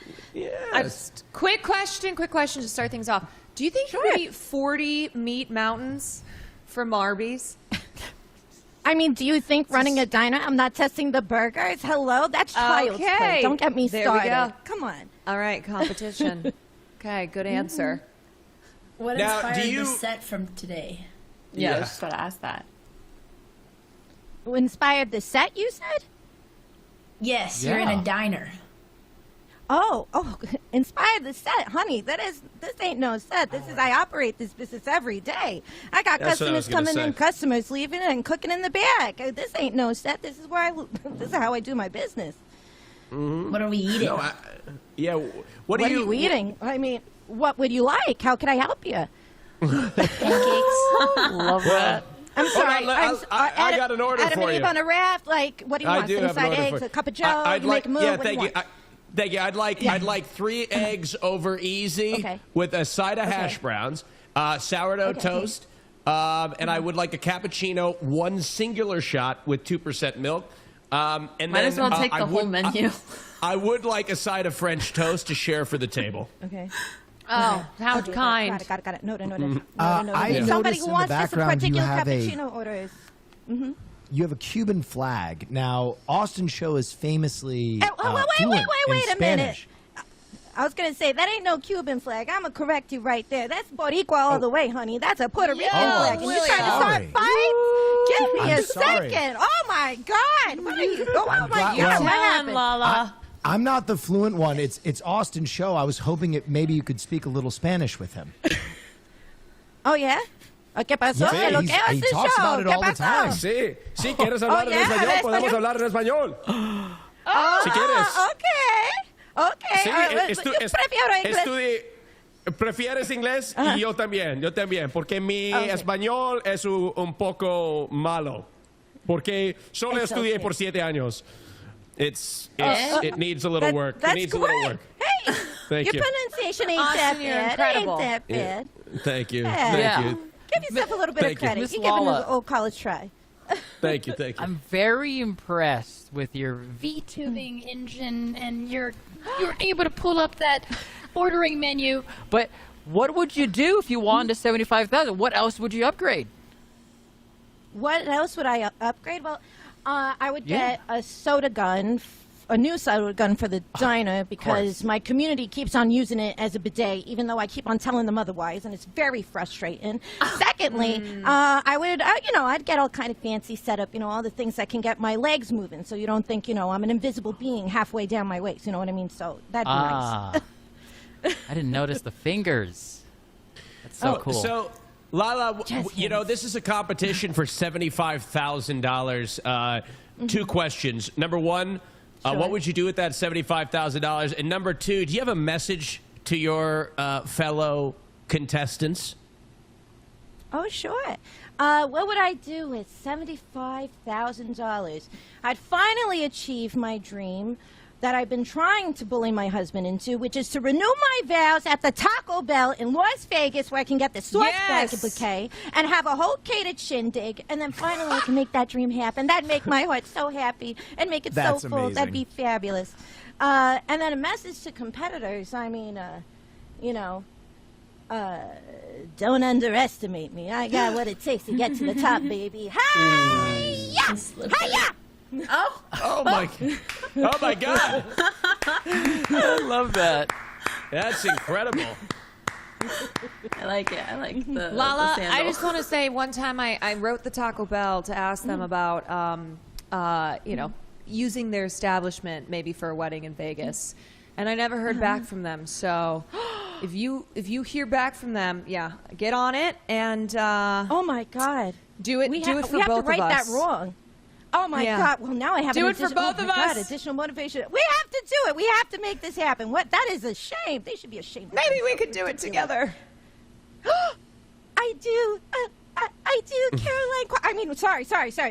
Quick question to start things off. Do you think you could eat 40 meat mountains from Arby's? I mean, do you think running a diner, I'm not testing the burgers? Hello? That's child's play. Don't get me There started. we go. Come on. All right, competition. Okay, good answer. What Now, inspired do you- the set from today? Yeah, I was just about to ask that. Who inspired the set, you said? Yes, you're in a diner. Oh, inspired the set, honey. This ain't no set. I operate this business every day. I got That's what I was customers gonna coming in, say. customers leaving, and cooking in the back. This ain't no set. This is this is how I do my business. What are we eating? No, yeah. What are do you eating? I mean, what would you like? How can I help you? Pancakes. Love that. I'm Hold sorry. on, I got an order Adam for and Eve you. on a raft. Like, what do you I want? do Some have an side order eggs, for a cup of you. Joe. I'd you like, make a move. yeah, What do thank you you. want? Thank you. I'd like 3 eggs over easy Okay. with a side of hash browns, sourdough toast, and I would like a cappuccino, 1 singular shot with 2% milk. And Might then, as well take I the whole would- menu. I would like a side of French toast to share for the table. Okay. Oh, how I'll do that. kind. Got it. No. I Somebody noticed who in wants the just a background you particular have cappuccino orders. You have a Cuban flag. Now, Austin Show is famously Wait fluent in a minute. Spanish. I was gonna say that ain't no Cuban flag. I'm gonna correct you right there. That's Boricua all the way, honey. That's a Puerto Rican flag. And you trying to start sorry. fights? Give me I'm a sorry. second. Oh my God! What are you? Oh my glad- God! well, What happened? Lala. I'm not the fluent one. It's Austin Show. I was hoping maybe you could speak a little Spanish with him. Oh yeah. ¿Qué pasó? Yeah, ¿Lo he que hace talks show? about it ¿Qué all the pasó? time. Sí, ¿quieres hablar en español? Podemos hablar en español. Si quieres. Okay. Sí, Yo prefiero inglés. ¿Prefieres inglés? Y yo también, porque mi español es un poco malo. Porque solo It's estudié okay. por 7 años. It needs a little work. That's It needs a great. little work. Hey, Thank your you. pronunciation ain't Austin, that you're bad. incredible. It ain't that Yeah. bad. Thank you. Yeah. Thank you. Give yourself a little bit of Thank you. credit. Miss You're giving Lala. an old college try. Thank you. I'm very impressed with your VTubing engine, and you're able to pull up that ordering menu. But what would you do if you won to 75,000? What else would you upgrade? What else would I upgrade? Well, I would Yeah. get a soda gun, a new soda gun for the diner because my community keeps on using it as a bidet, even though I keep on telling them otherwise, and it's very frustrating. Secondly, I would, I'd get all kind of fancy setup, all the things that can get my legs moving, so you don't think, I'm an invisible being halfway down my waist. You know what I mean? So that'd be nice. I didn't notice the fingers. That's so cool. So, Lala, this is a competition for $75,000. 2 questions. Number 1, what would you do with that $75,000? And number 2, do you have a message to your fellow contestants? Oh, sure. What would I do with $75,000? I'd finally achieve my dream that I've been trying to bully my husband into, which is to renew my vows at the Taco Bell in Las Vegas where I can get the sauce bouquet and have a whole catered shindig, and then finally I can make that dream happen. That'd make my heart so happy and make it That's so full. amazing. That'd be fabulous. And then a message to competitors. I mean, don't underestimate me. I got what it takes to get to the top, baby. Hi-ya! Hi-ya! Oh my God! I love that. That's incredible. I like it. I like the Lala, the I sandal. just want to say one time I wrote the Taco Bell to ask them about, using their establishment maybe for a wedding in Vegas. And I never heard back from them. So if you hear back from them, get on it and oh my God, do it. We do it for have both to write of us. that wrong. Oh my God! Well, now I have Do an it for additional- both of oh my us. God, additional motivation. We have to do it. We have to make this happen. What? That is a shame. They should be ashamed. Maybe we could do it together. I do. I do, Caroline. I mean, sorry.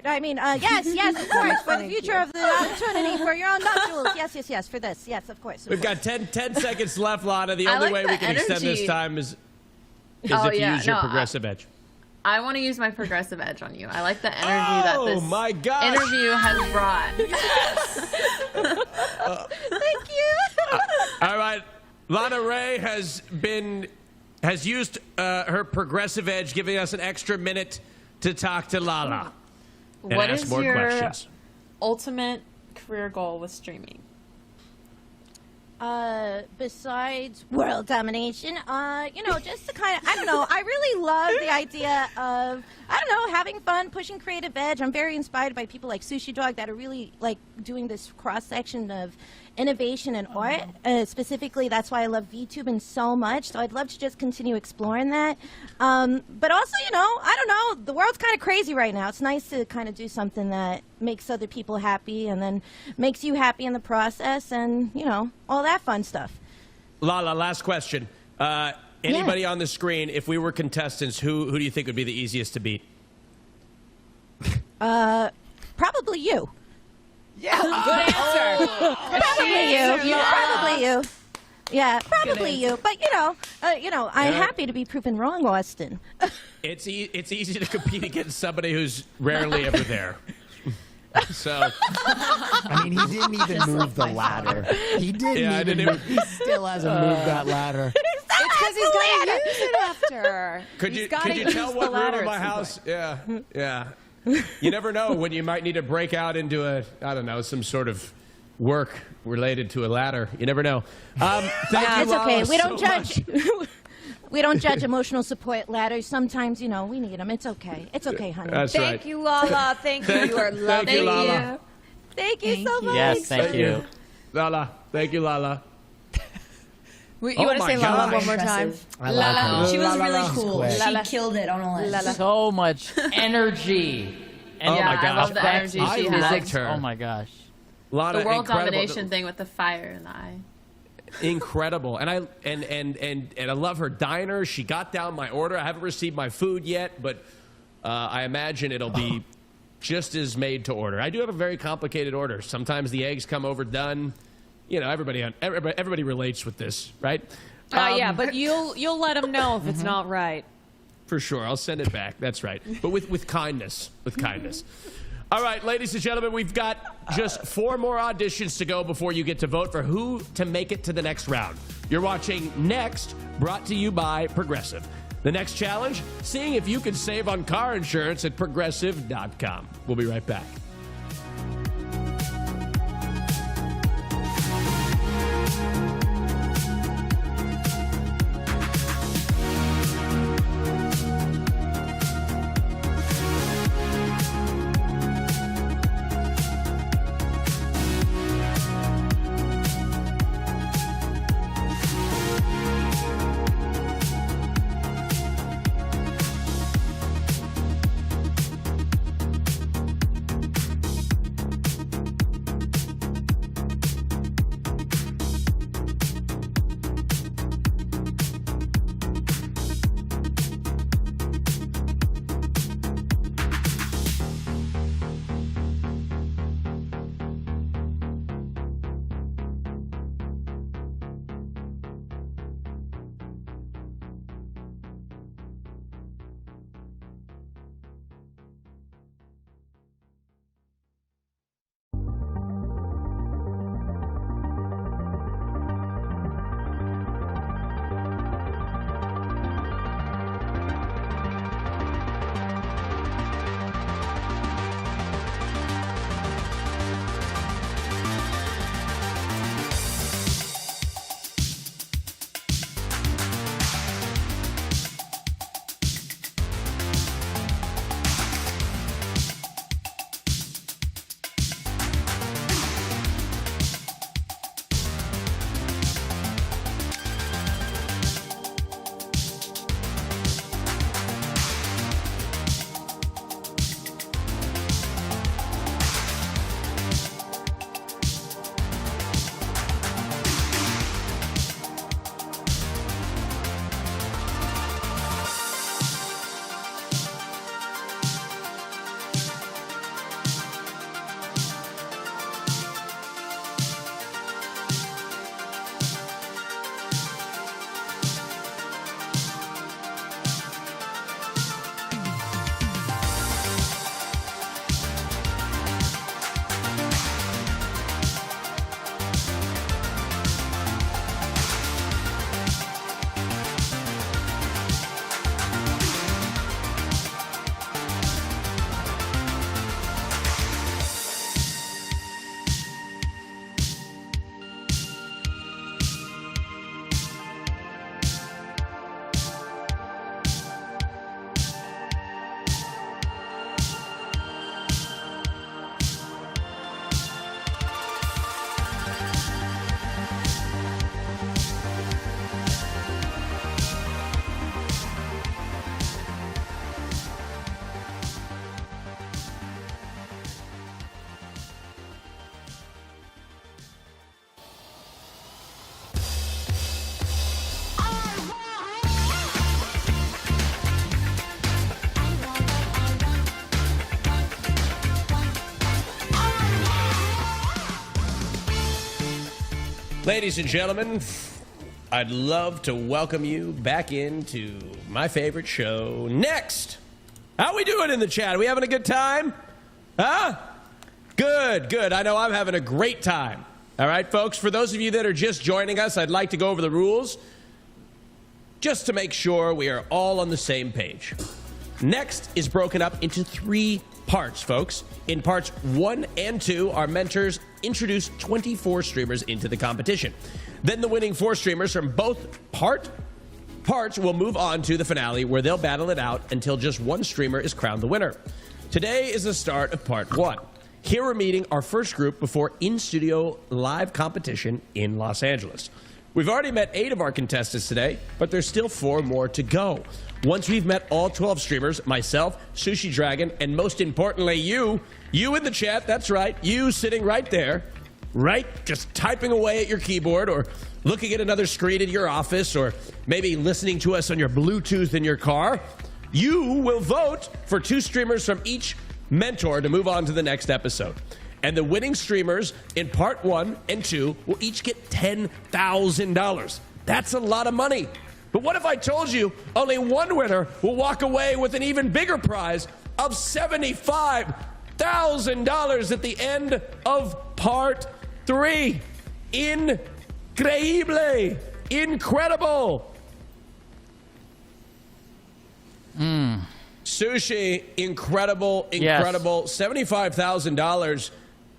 I mean, yes, of course, for the future of the opportunity for your own nuptials. Yes, for this. Yes, of course. We've got 10 seconds left, Lana. The I only like way the we can extend this energy. time is if Oh, you yeah, use your no, progressive edge. I want to use my progressive edge on you. I like the energy that this my gosh. interview has brought. Thank you. All right, Lana Ray has used her progressive edge, giving us an extra minute to talk to Lala and What ask is more your questions. ultimate career goal with streaming? Besides world domination, just to kind of, I don't know, I really love the idea of, having fun, pushing creative edge. I'm very inspired by people like Sushi Dog that are really, like, doing this cross-section of innovation and art. Specifically, that's why I love VTubing so much, so I'd love to just continue exploring that. But also, I don't know, the world's kind of crazy right now. It's nice to kind of do something that makes other people happy and then makes you happy in the process and, all that fun stuff. Lala, last question. Anybody on the screen, if we were contestants, who do you think would be the easiest to beat? Probably you. Yeah, good answer. Probably you. Probably you. Yeah, probably you. But I'm happy to be proven wrong, Austin. It's easy to compete against somebody who's rarely ever there. So, I mean, he didn't even move the ladder. He didn't even move. He still hasn't moved that ladder. It's because he's going to use it after. Could you tell what room in my house? Yeah. You never know when you might need to break out into some sort of work related to a ladder. You never know. Thank you, It's okay. Lala, We don't so judge. much. We don't judge emotional support ladders. Sometimes, we need them. It's okay. It's okay, honey. That's right. Thank you, Lala. Thank you. You are lovely. Thank you, Lala. Thank you so much. Yes, thank you. Lala. Thank you, Lala. You Oh want to my say Lala gosh. one more time? I like her. She was really Lala. cool. Lala. She killed it on a list. So much energy. And Oh yeah, my I gosh. love the energy I she loved has. her. Oh my gosh. Lana, The world incredible. domination thing with the fire in the eye. Incredible, and I love her diner. She got down my order. I haven't received my food yet, but I imagine it'll be just as made to order. I do have a very complicated order. Sometimes the eggs come overdone. Everybody relates with this, right? Yeah, but you'll let them know if it's not right. For sure, I'll send it back. That's right, but with kindness. With kindness. All right, ladies and gentlemen, we've got just 4 more auditions to go before you get to vote for who to make it to the next round. You're watching Next, brought to you by Progressive. The next challenge, seeing if you can save on car insurance at progressive.com. We'll be right back. Ladies and gentlemen, I'd love to welcome you back into my favorite show, Next. How we doing in the chat? Are we having a good time? Huh? Good, good. I know I'm having a great time. All right, folks, for those of you that are just joining us, I'd like to go over the rules just to make sure we are all on the same page. Next is broken up into 3 parts, folks. In parts 1 and 2, our mentors introduce 24 streamers into the competition. Then the winning 4 streamers from both parts will move on to the finale, where they'll battle it out until just 1 streamer is crowned the winner. Today is the start of part 1. Here we're meeting our first group before in-studio live competition in Los Angeles. We've already met 8 of our contestants today, but there's still 4 more to go. Once we've met all 12 streamers, myself, Sushi Dragon, and most importantly you in the chat, that's right, you sitting right there, right, just typing away at your keyboard or looking at another screen in your office or maybe listening to us on your Bluetooth in your car, you will vote for 2 streamers from each mentor to move on to the next episode. And the winning streamers in part 1 and 2 will each get $10,000. That's a lot of money. But what if I told you only 1 winner will walk away with an even bigger prize of $75,000 at the end of part 3? Increíble! Incredible! Sushi, incredible. Yes. $75,000,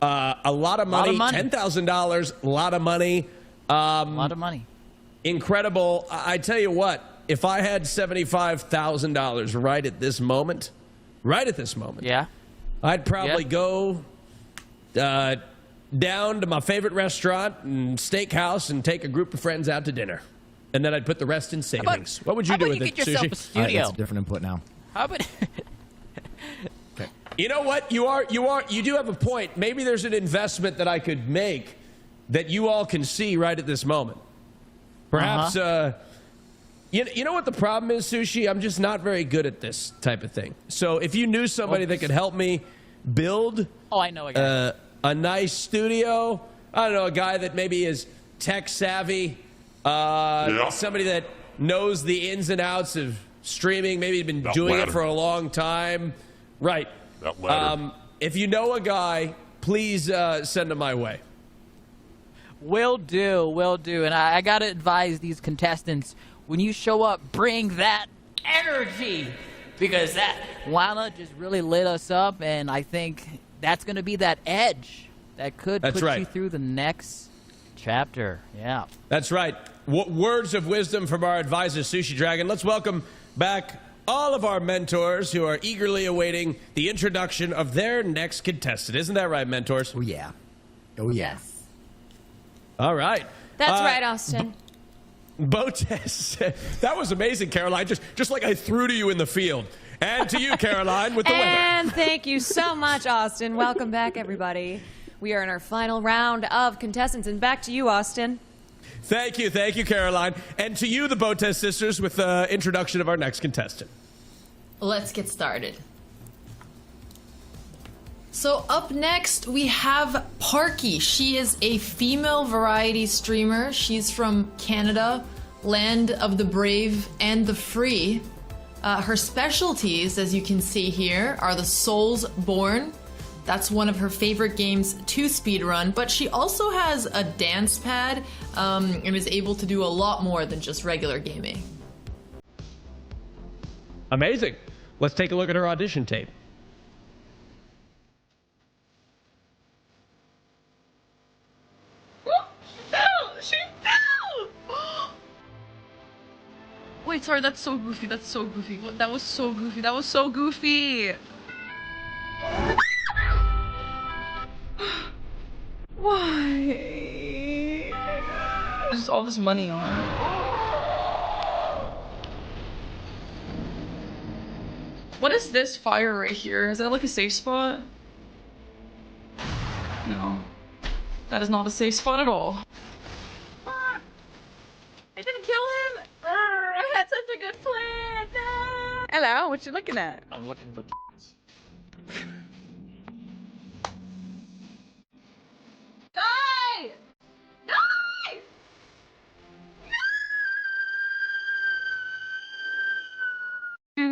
a lot of money. $10,000, a lot of money. A lot of money. Incredible. I tell you what, if I had $75,000 right at this moment, yeah, I'd probably go down to my favorite restaurant and steakhouse and take a group of friends out to dinner. And then I'd put the rest in savings. What would you do with it, get yourself Sushi? a studio? All right, that's a different input now. How about You know what? You do have a point. Maybe there's an investment that I could make that you all can see right at this moment. Perhaps, you know what the problem is, Sushi? I'm just not very good at this type of thing. So if you knew somebody that could help me build I know a guy. A nice studio, I don't know, a guy that maybe is tech savvy, somebody that knows the ins and outs of streaming, maybe been doing it for a long time. Right. If you know a guy, please send him my way. Will do. And I gotta advise these contestants, when you show up, bring that energy, because that Lana just really lit us up, and I think that's gonna be that edge that could put you through the next chapter. Yeah. That's right. Words of wisdom from our advisor, Sushi Dragon. Let's welcome back all of our mentors who are eagerly awaiting the introduction of their next contestant. Isn't that right, mentors? Oh, yeah. Oh, yeah. All right. That's right, Austin. Botes. That was amazing, Caroline. Just like I threw to you in the field. And to you, Caroline, with the weather. And thank you so much, Austin. Welcome back, everybody. We are in our final round of contestants. And back to you, Austin. Thank you, Caroline. And to you, the Botes sisters, with the introduction of our next contestant. Let's get started. So up next, we have Parky. She is a female variety streamer. She's from Canada, land of the brave and the free. Her specialties, as you can see here, are the Souls Born. That's one of her favorite games to speedrun, but she also has a dance pad and is able to do a lot more than just regular gaming. Amazing. Let's take a look at her audition tape. She fell! Wait, sorry, that's so goofy. That was so goofy. Why? There's all this money on. What is this fire right here? Is that like a safe spot? No. That is not a safe spot at all. I didn't kill him! I had such a good plan! No! Hello, what you looking at? I'm looking for... Die! Die!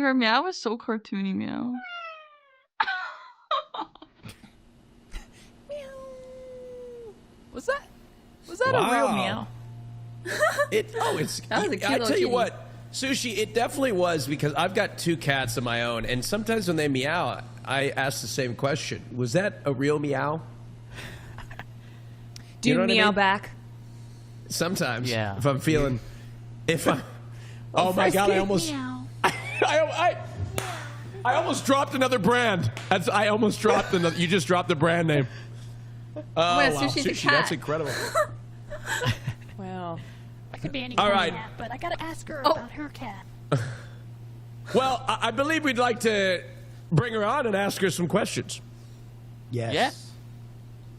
her meow was so cartoony, meow. Was that a real meow? It's. That was a cute I little tell you kitty. what, Sushi, it definitely was, because I've got 2 cats of my own, and sometimes when they meow, I ask the same question: was that a real meow? Do you know what I meow mean? back? Sometimes, Yeah. If I'm feeling, oh my god, I almost, I almost dropped another brand. I almost dropped another. You just dropped the brand name. Oh, Well, wow, Sushi's a Sushi, cat. that's incredible. Wow. I could be any All kind right. of cat, but I gotta ask her about her cat. Well, I believe we'd like to bring her on and ask her some questions. Yes. Yeah.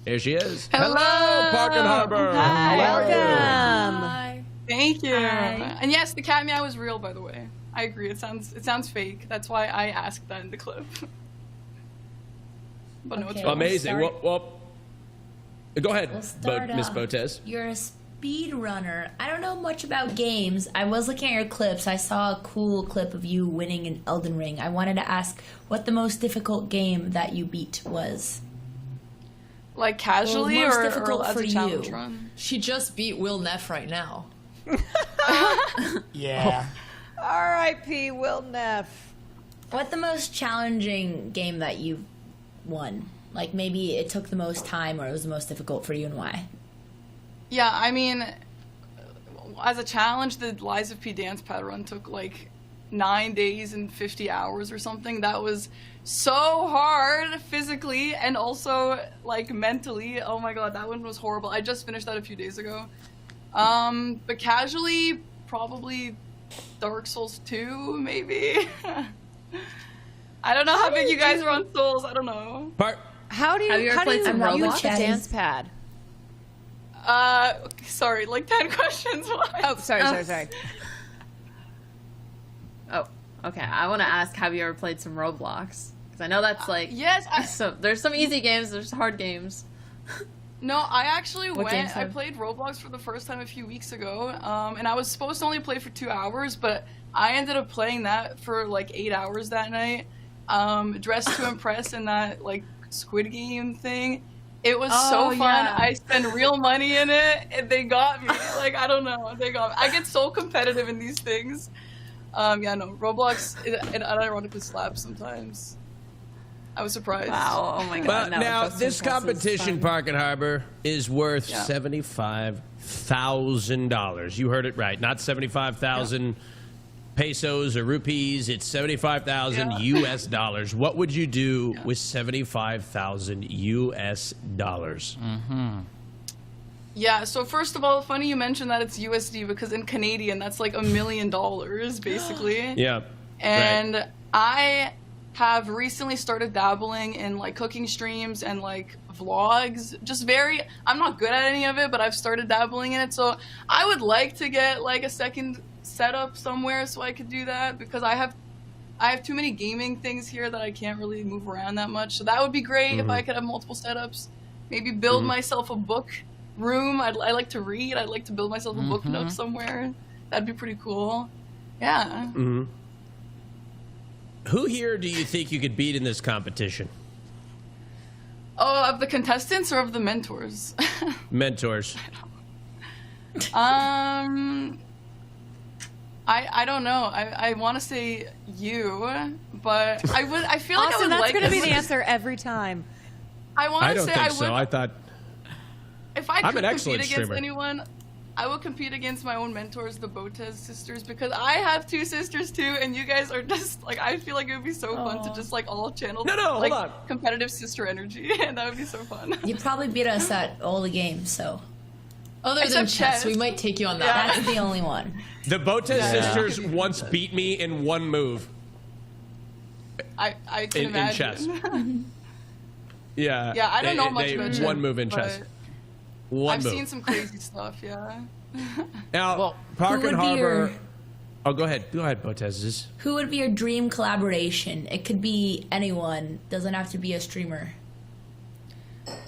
Here she is. Hello. Park and Harbor. Hi. Welcome. Hi. Thank you. Hi. And yes, the cat meow is real, by the way. I agree. It sounds fake. That's why I asked that in the clip. But no, it's Okay. real. Amazing. Well, go ahead, We'll start Miss off. Botez. You're a speedrunner. I don't know much about games. I was looking at your clips. I saw a cool clip of you winning an Elden Ring. I wanted to ask what the most difficult game that you beat was. Like casually Well, most or difficult as for a challenge you. run? She just beat Will Neff right now. Yeah. R.I.P. Will Neff. What the most challenging game that you've won? Like maybe it took the most time or it was the most difficult for you and why? Yeah, I mean, as a challenge, the Lies of P dance pad run took like 9 days and 50 hours or something. That was so hard physically and also like mentally. Oh my god, that one was horrible. I just finished that a few days ago. But casually, probably Dark Souls 2, maybe. I don't know how big you guys are on Souls. I don't know. How do you Have you ever played some use Roblox? the dance pad? Sorry, like 10 questions. Oh, sorry. Oh, okay. I want to ask, have you ever played some Roblox? Because I know that's like yes. So there's some easy games, there's hard games. No, I actually What games went. I have- played Roblox for the first time a few weeks ago, and I was supposed to only play for 2 hours, but I ended up playing that for like 8 hours that night. Dressed to impress in that like Squid Game thing. It was so Oh, fun. yeah. I spent real money in it, and they got me. Like I don't know, they got me. I get so competitive in these things. Yeah, no, Roblox it unironically slaps sometimes. I was surprised. Wow, oh my god. But no, now Just this Impress is competition, fun. Park and Harbor, is worth Yeah. $75,000. You heard it right. Not 75,000 pesos or rupees. It's 75,000 US dollars. What would you do with 75,000 US dollars? Yeah, so first of all, funny you mentioned that it's USD because in Canadian that's like $1 million basically. Yeah. And I have recently started dabbling in like cooking streams and like vlogs. I'm not good at any of it, but I've started dabbling in it. So I would like to get like a second setup somewhere so I could do that because I have too many gaming things here that I can't really move around that much. So that would be great if I could have multiple setups. Maybe build myself a book room. I like to read. I'd like to build myself a book nook somewhere. That'd be pretty cool. Yeah. Mm-hmm. Who here do you think you could beat in this competition? Oh, of the contestants or of the mentors? Mentors. I don't know. I want to say you, but I feel like Austin, I would that's like going to be this. the answer every time. I want I to don't say think I would. so. I thought If I I'm could an compete excellent against streamer. anyone, I would compete against my own mentors, the Botez sisters, because I have 2 sisters too, and you guys are just like I feel like it would be so fun to just like all channel hold like on. competitive sister energy, and that would be so fun. You probably beat us at all the games, so Other than Except chess, chess. we might take you on that. that's the only one. The Botez Yeah. sisters once beat me in one move. I can In imagine. chess. Yeah. Yeah, I don't know much about chess, one move in chess. but One I've move. seen some crazy stuff. Yeah. Now, Park who and would be Harbor. your- Oh, go ahead. Go ahead, Botez. Who would be your dream collaboration? It could be anyone. Doesn't have to be a streamer.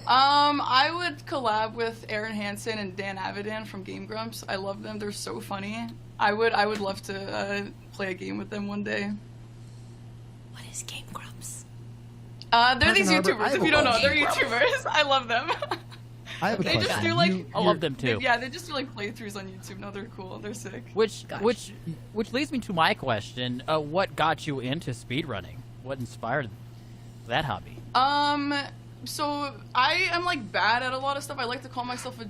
I would collab with Aaron Hansen and Dan Avidan from Game Grumps. I love them. They're so funny. I would love to play a game with them one day. What is Game Grumps? They're these Harbor, YouTubers. If you don't know, they're YouTubers. I love them. I have a They question. just do like I love them too. Yeah, they just do like playthroughs on YouTube. No, they're cool. They're sick. Which leads me to my question: what got you into speedrunning? What inspired that hobby? So I am like bad at a lot of stuff. I like to call myself a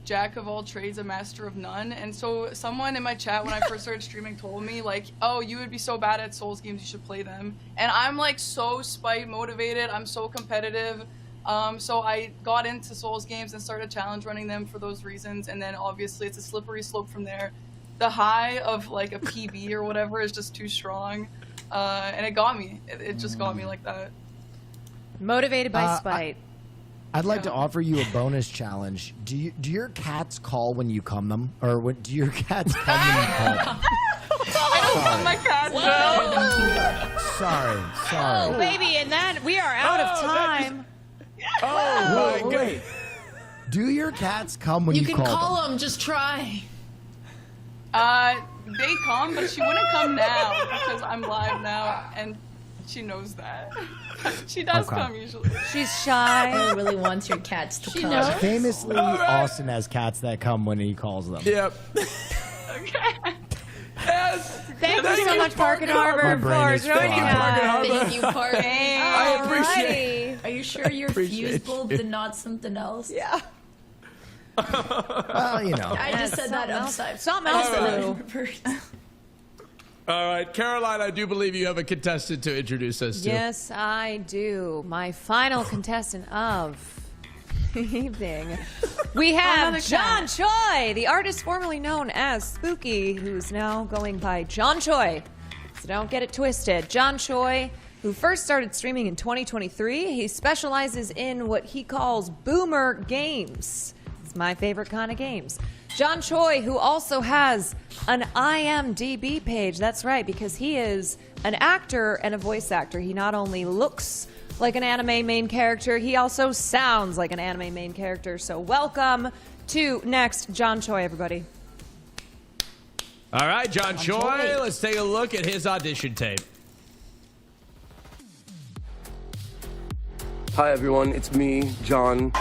jack of all trades, a master of none. And so someone in my chat when I first started streaming told me like, oh, you would be so bad at Souls games, you should play them. And I'm like so spite motivated. I'm so competitive. So I got into Souls games and started challenge running them for those reasons. And then obviously it's a slippery slope from there. The high of like a PB or whatever is just too strong. And it got me. It just got me like that. Motivated by spite. I'd like to offer you a bonus challenge. Do your cats call when you cum them, or do your cats come when you call them? I don't want my cats. Sorry. Oh, baby, and then we are out of time. Oh my god. Do your cats come when you You can call call them? them. Just try. They come, but she wouldn't come now because I'm live now, and she knows that. She does Okay. come usually. She's shy. I really wants your cats to come. knows. Famously, Austin has cats that come when he calls them. Yep. Thank you so much, Park and Harbor, My brain for is joining fried. us. Thank you, Parky. I appreciate Are you sure your fuse bulb did not something else? Yeah. Well, you know. I just said that upside. Something else Blue. All right, Caroline, I do believe you have a contestant to introduce us to. Yes, I do. My final contestant of the evening. We have John Choi, the artist formerly known as Spooky, who's now going by John Choi. So don't get it twisted. John Choi, who first started streaming in 2023, he specializes in what he calls boomer games. It's my favorite kind of games. John Choi, who also has an IMDb page. That's right, because he is an actor and a voice actor. He not only looks like an anime main character, he also sounds like an anime main character. So welcome to next, John Choi, everybody. All right, John Choi, let's take a look at his audition tape. Hi everyone, it's me, John.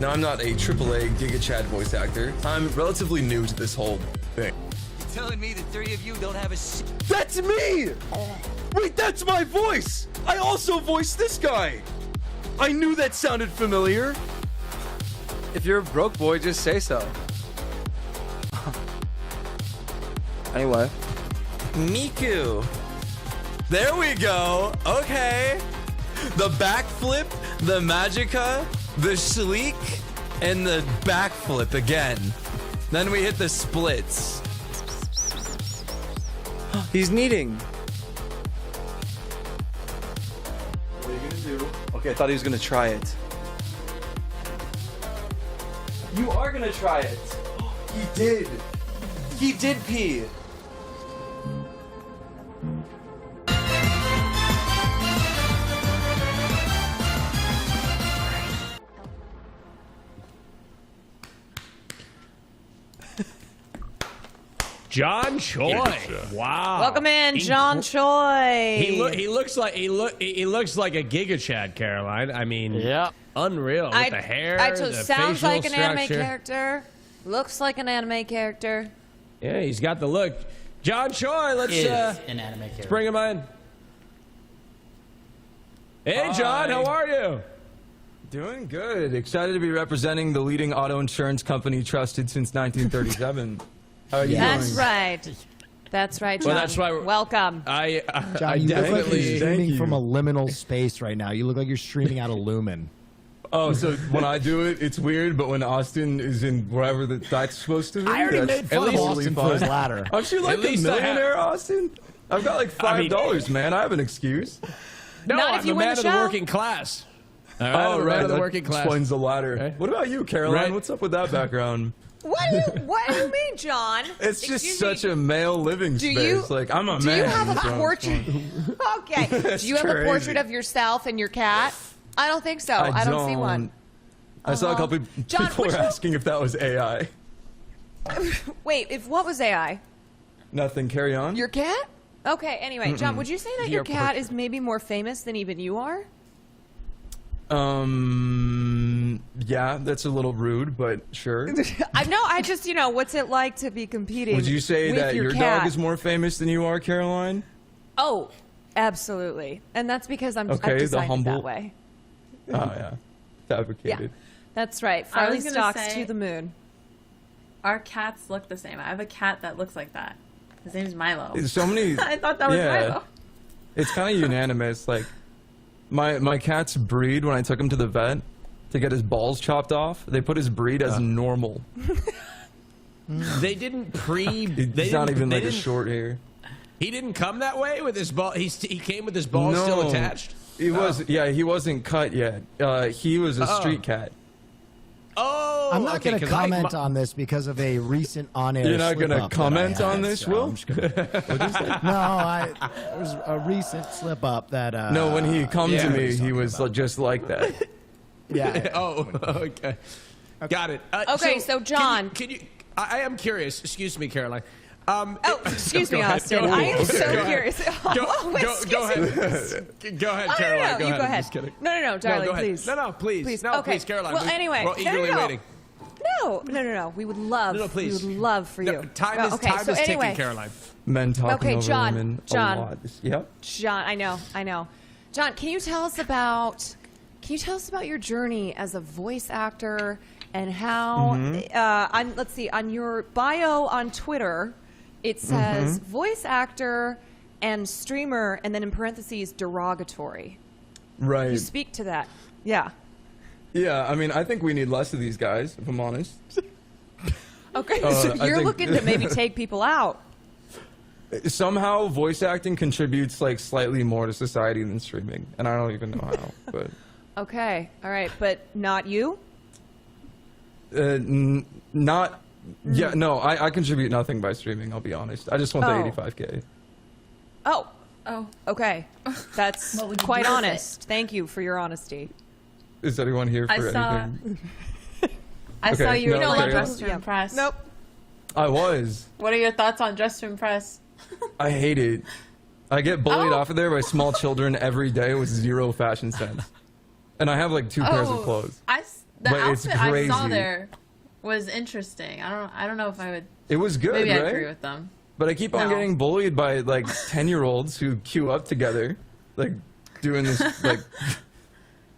Now I'm not a AAA Giga Chad voice actor. I'm relatively new to this whole thing. You're telling me the three of you don't have a That's me! Wait, that's my voice! I also voiced this guy! I knew that sounded familiar. If you're a broke boy, just say so. Anyway. Miku. There we go. Okay. The backflip, the magica, the sleek, and the backflip again. Then we hit the splits. He's kneading. What are you gonna do? Okay, I thought he was gonna try it. You are gonna try it. He did! He did pee. John Choi. Wow. Welcome in, John Choi. He looks like he looks like a Giga Chad, Caroline. I mean, yeah, unreal with the hair. The sounds facial like an anime structure. character. Looks like an anime character. Yeah, he's got the look. John Choi, let's Is an anime character. bring him in. Hey, John, how are you? Doing good. Excited to be representing the leading auto insurance company trusted since 1937. How are you That's doing? right. That's right, John. Well, that's why welcome. I John, you look like definitely you're streaming Thank from you. a liminal space right now. You look like you're streaming out of Lumen. Oh, so when I do it, it's weird, but when Austin is in wherever that's supposed to be, I already that's made fun of totally Austin for fine. his ladder. Aren't you like At least a I have- millionaire, Austin? I've got like $5, man. I have an excuse. No, Not if I'm you a win man the of the show. working class. All right, I'm a man right. of the That working class. explains the ladder. Okay. What about you, Caroline? Right. What's up with that background? What do you mean, John? It's just Excuse such me. a male living Do space. you- Like I'm a Do man. you have a so it's portrait? fine. Okay. That's Do you have a crazy. portrait of yourself and your cat? I don't think so. I don't see one. I saw a couple John, people which were one- asking if that was AI. Wait, what was AI? Nothing. Carry on. Your cat? Okay, anyway, John, would you say that your cat is maybe more famous than even you are? Yeah, that's a little rude, but sure. I just, what's it like to be competing? Would you say with that your cat? dog is more famous than you are, Caroline? Oh, absolutely. And that's because I've Okay, the decided humble. that way. Oh, yeah. Fabricated. That's right. I Farley was gonna stalks say- to the moon. Our cats look the same. I have a cat that looks like that. His name's Milo. So many. I thought that was Milo. It's kind of unanimous. Like, my cat's breed, when I took him to the vet to get his balls chopped off, they put his breed as normal. They didn't He's not even like a short hair. He didn't come that way with his ball. He came with his balls still attached. He was. Yeah, he wasn't cut yet. He was a street cat. Oh, I'm not okay, going to 'cause comment on this because of a recent on-air. You're not going to comment on this, Will? I'm just gonna, no, there was a recent slip up that. No, when he come to me, was he was just like that. Yeah. Oh, okay. Got it. Okay, so John, can you? I am curious. Excuse me, Caroline. Excuse me, go ahead. Austin. Go I ahead. am so Go ahead. curious. Go ahead. Go ahead, Caroline. No, you go I'm ahead. just kidding. No, darling, go ahead. please. No, please. Please. No, Okay. please, Caroline. Well, anyway, we're eagerly waiting. No. We would love. No, please. We would love for you. Time is ticking, Caroline. Men talking Okay, over John, women John. a lot. Yep. John, I know. John, can you tell us about your journey as a voice actor and how? Let's see. On your bio on Twitter, it says voice actor and streamer, and then in parentheses derogatory. Right. You speak to that. Yeah. Yeah, I mean, I think we need less of these guys, if I'm honest. Okay, so I you're think- looking to maybe take people out. Somehow, voice acting contributes like slightly more to society than streaming, and I don't even know how. But Okay, all right, but not you. not. Yeah, no, I contribute nothing by streaming. I'll be honest. I just want the Oh. 85K. Oh, Oh. okay. That's What would you quite do with honest. Thank you for your honesty. Is anyone here for I saw- anything? I Okay, saw you were no, playing carry on. Dress to Impress. Nope. I was. What are your thoughts on Dress to Impress? I hate it. I get bullied off of there by small children every day with zero fashion sense. And I have like 2 pairs of clothes. The But it's outfit I saw crazy. there was interesting. I don't know if I would. It was good, Maybe right? I agree with them. But I keep on No. getting bullied by like 10-year-olds who queue up together, like doing this like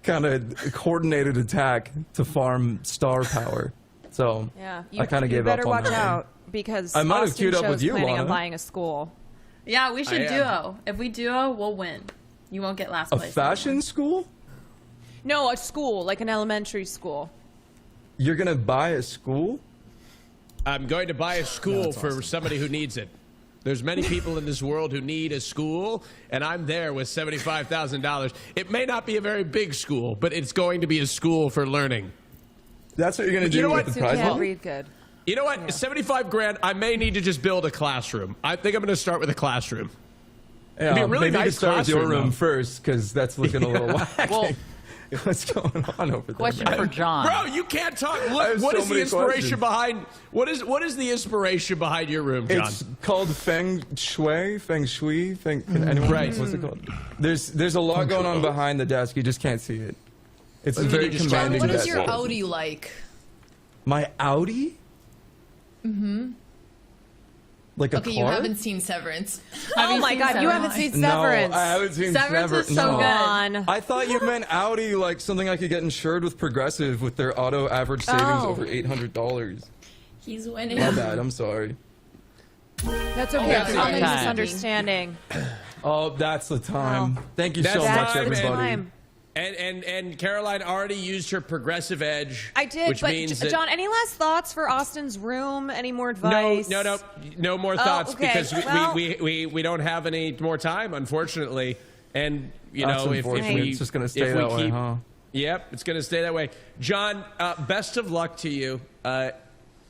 kind of coordinated attack to farm star power. So Yeah, I kind of you gave better up on watch that. out because I might have Austin queued up Show's with you, planning Lana. on buying a school. Yeah, we should I am. duo. If we duo, we'll win. You won't get last A place. fashion school? No, a school, like an elementary school. You're gonna buy a school? I'm going to buy a school for somebody who needs it. There's many people in this world who need a school, and I'm there with $75,000. It may not be a very big school, but it's going to be a school for learning. That's what you're gonna But do you know with what? the prize Can't money? read good. You know what? 75 grand. I may need to just build a classroom. I think I'm going to start with a classroom. Yeah, It'd be a really maybe you nice could start with your classroom, room though. first, because that's looking a little wacky. Well, What's going on over there? question man? for John. Bro, you can't talk. I Look, have what so is the many inspiration questions. behind? What is the inspiration behind your room, John? It's called Feng Shui. Can anyone Right. What's it called? There's a lot going on behind the desk. You just can't see it. It's a Can very you just commanding What is desk. your Audi like? My Audi? Like a Okay, car? you haven't seen Severance. Oh my God, you haven't seen No, Severance. I haven't seen Severance is so no. good. On. I thought you meant Audi, like something I could get insured with Progressive with their auto average savings Oh. over $800. He's winning. My bad. I'm sorry. That's okay. yeah, It's common time. misunderstanding. Oh, that's the time. Thank you That's so the much, time. everybody. Time. And Caroline already used her progressive edge. I did, which but means that John, any last thoughts for Austin's room? Any more advice? no more thoughts okay. because Well- we don't have any more time, unfortunately. And you That's know, if unfortunate. we It's just gonna stay if we that way, keep, huh? Yep, it's gonna stay that way. John, best of luck to you.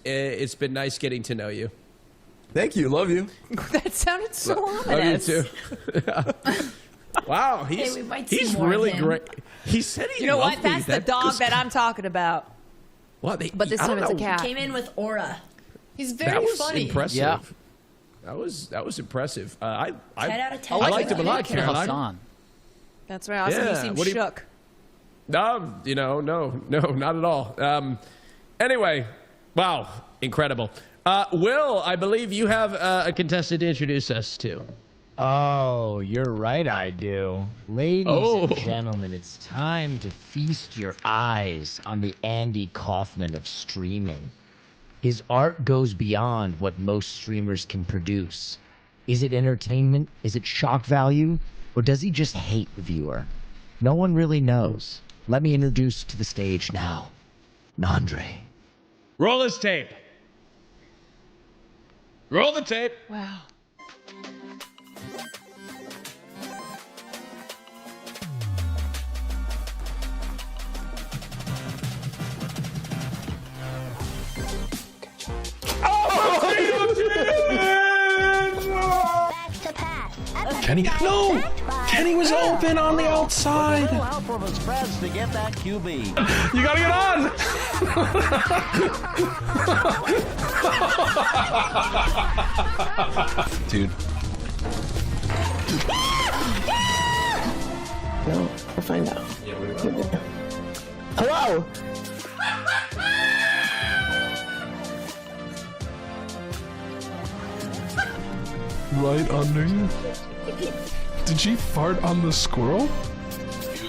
It's been nice getting to know you. Thank you. Love you. That sounded so Love you ominous. too. Wow, he's we might see he's more of really him. great. He said he You know loved what? me. That's the dog just- that I'm talking about. Well, But this I time don't it's a know. cat. Came in with aura. He's That very was funny. impressive. Yeah. That was impressive. I 10 out of 10. I liked him a lot, Speaking of Caroline. Hassan. That's right, Austin. You seem what do you- shook. No, no, not at all. Anyway, wow, incredible. Will, I believe you have a contestant to introduce us to. Oh, you're right, I do. Ladies and gentlemen, it's time to feast your eyes on the Andy Kaufman of streaming. His art goes beyond what most streamers can produce. Is it entertainment? Is it shock value? Or does he just hate the viewer? No one really knows. Let me introduce to the stage now, Nandre. Roll his tape. Roll the tape. Wow. Kenny, no! Kenny was open on the outside. Help from his friends to get that QB. You gotta get on! Dude. No, we'll find out. Yeah, we will. Hello? Right under you. Did she fart on the squirrel? You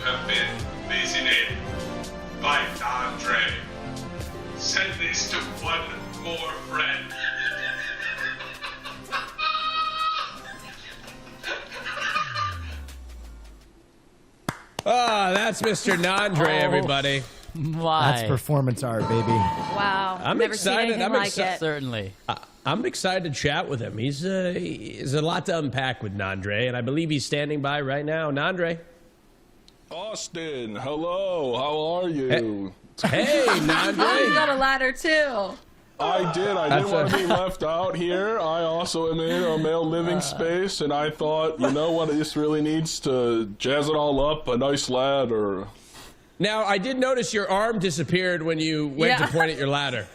have been designated by Nandre. Send this to one more friend. That's Mr. Nandre, everybody. Why? That's performance art, baby. Wow. I'm Never excited. Seen anything like it. Certainly. I'm excited to chat with him. He's a lot to unpack with Nandre, and I believe he's standing by right now. Nandre. Austin, hello. How are you? Hey, Nandre. You got a ladder too. I did. I didn't want to be left out here. I also am in a male living space, and I thought, you know what, this really needs to jazz it all up, a nice ladder. Now, I did notice your arm disappeared when you went to point at your ladder.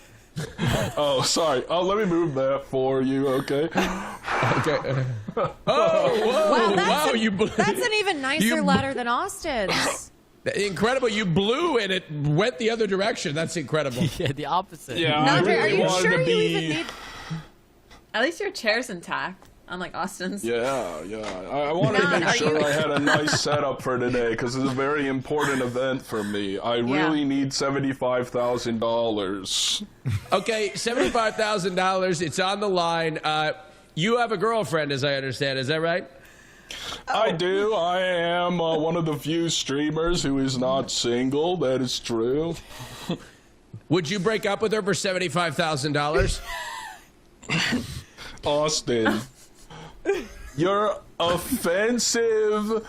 Oh, sorry. Oh, let me move that for you, okay? Okay. Whoa, Wow, you blew. That's an even nicer ladder than Austin's. Incredible. You blew and it went the other direction. That's incredible. Yeah, the opposite. Yeah, Nandre, I really are you wanted sure to you be... even need... At least your chair's intact, unlike Austin's. Yeah. I wanted to make sure I had a nice setup for today because it's a very important event for me. I really need $75,000. Okay, $75,000. It's on the line. You have a girlfriend, as I understand. Is that right? I do. I am one of the few streamers who is not single. That is true. Would you break up with her for $75,000? Austin, your offensive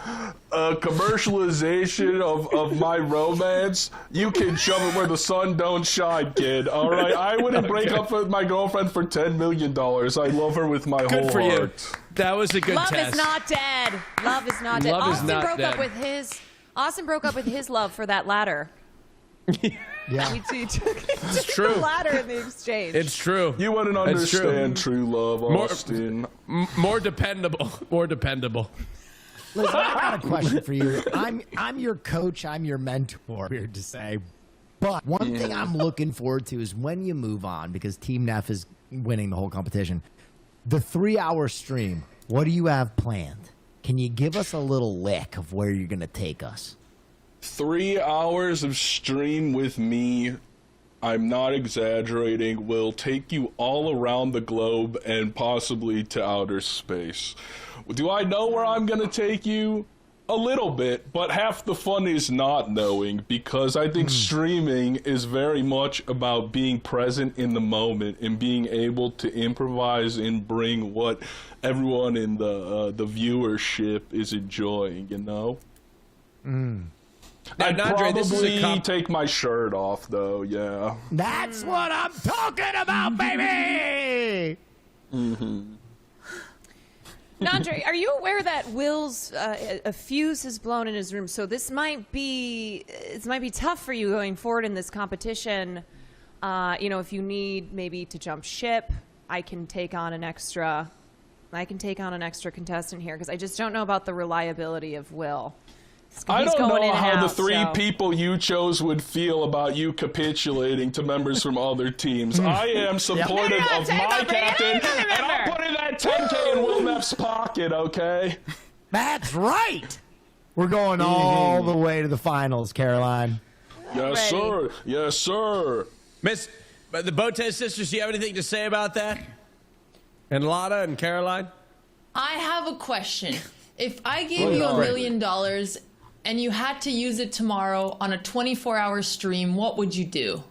commercialization of my romance, you can shove it where the sun don't shine, kid. All right, I wouldn't break up with my girlfriend for $10 million. I love her with my whole for you. heart. That was a good Love test. is not dead. Love is not dead. Love is Austin not broke dead. up with his. Austin broke up with his love for that ladder. Yeah. He took true. the ladder in the exchange. It's true. You wouldn't It's true. understand true love, Austin. More dependable. More dependable. Listen, I got a question for you. I'm your coach. I'm your mentor. Weird to say, but one thing I'm looking forward to is when you move on, because Team Neff is winning the whole competition. The 3-hour stream. What do you have planned? Can you give us a little lick of where you're gonna take us? 3 hours of stream with me, I'm not exaggerating, will take you all around the globe and possibly to outer space. Do I know where I'm going to take you? A little bit, but half the fun is not knowing, because I think streaming is very much about being present in the moment and being able to improvise and bring what everyone in the viewership is enjoying, you know? I'd Nandre, probably this is a take my shirt off, though, yeah. That's what I'm talking about, baby! Nandre, are you aware that Will's a fuse has blown in his room? So this might be tough for you going forward in this competition. You know, if you need maybe to jump ship, I can take on an extra I can take on an extra contestant here because I just don't know about the reliability of Will. I He's don't going in know and how the out, three so- people you chose would feel about you capitulating to members from other teams. I am supportive of my captain, and I'll put in that 10K in Will Neff's pocket, okay? That's right. We're going all the way to the finals, Caroline. Yes, sir. Yes, sir. Miss, the Botez sisters, do you have anything to say about that? And Lana and Caroline? I have a question. If I gave you $1 million and you had to use it tomorrow on a 24-hour stream, what would you do?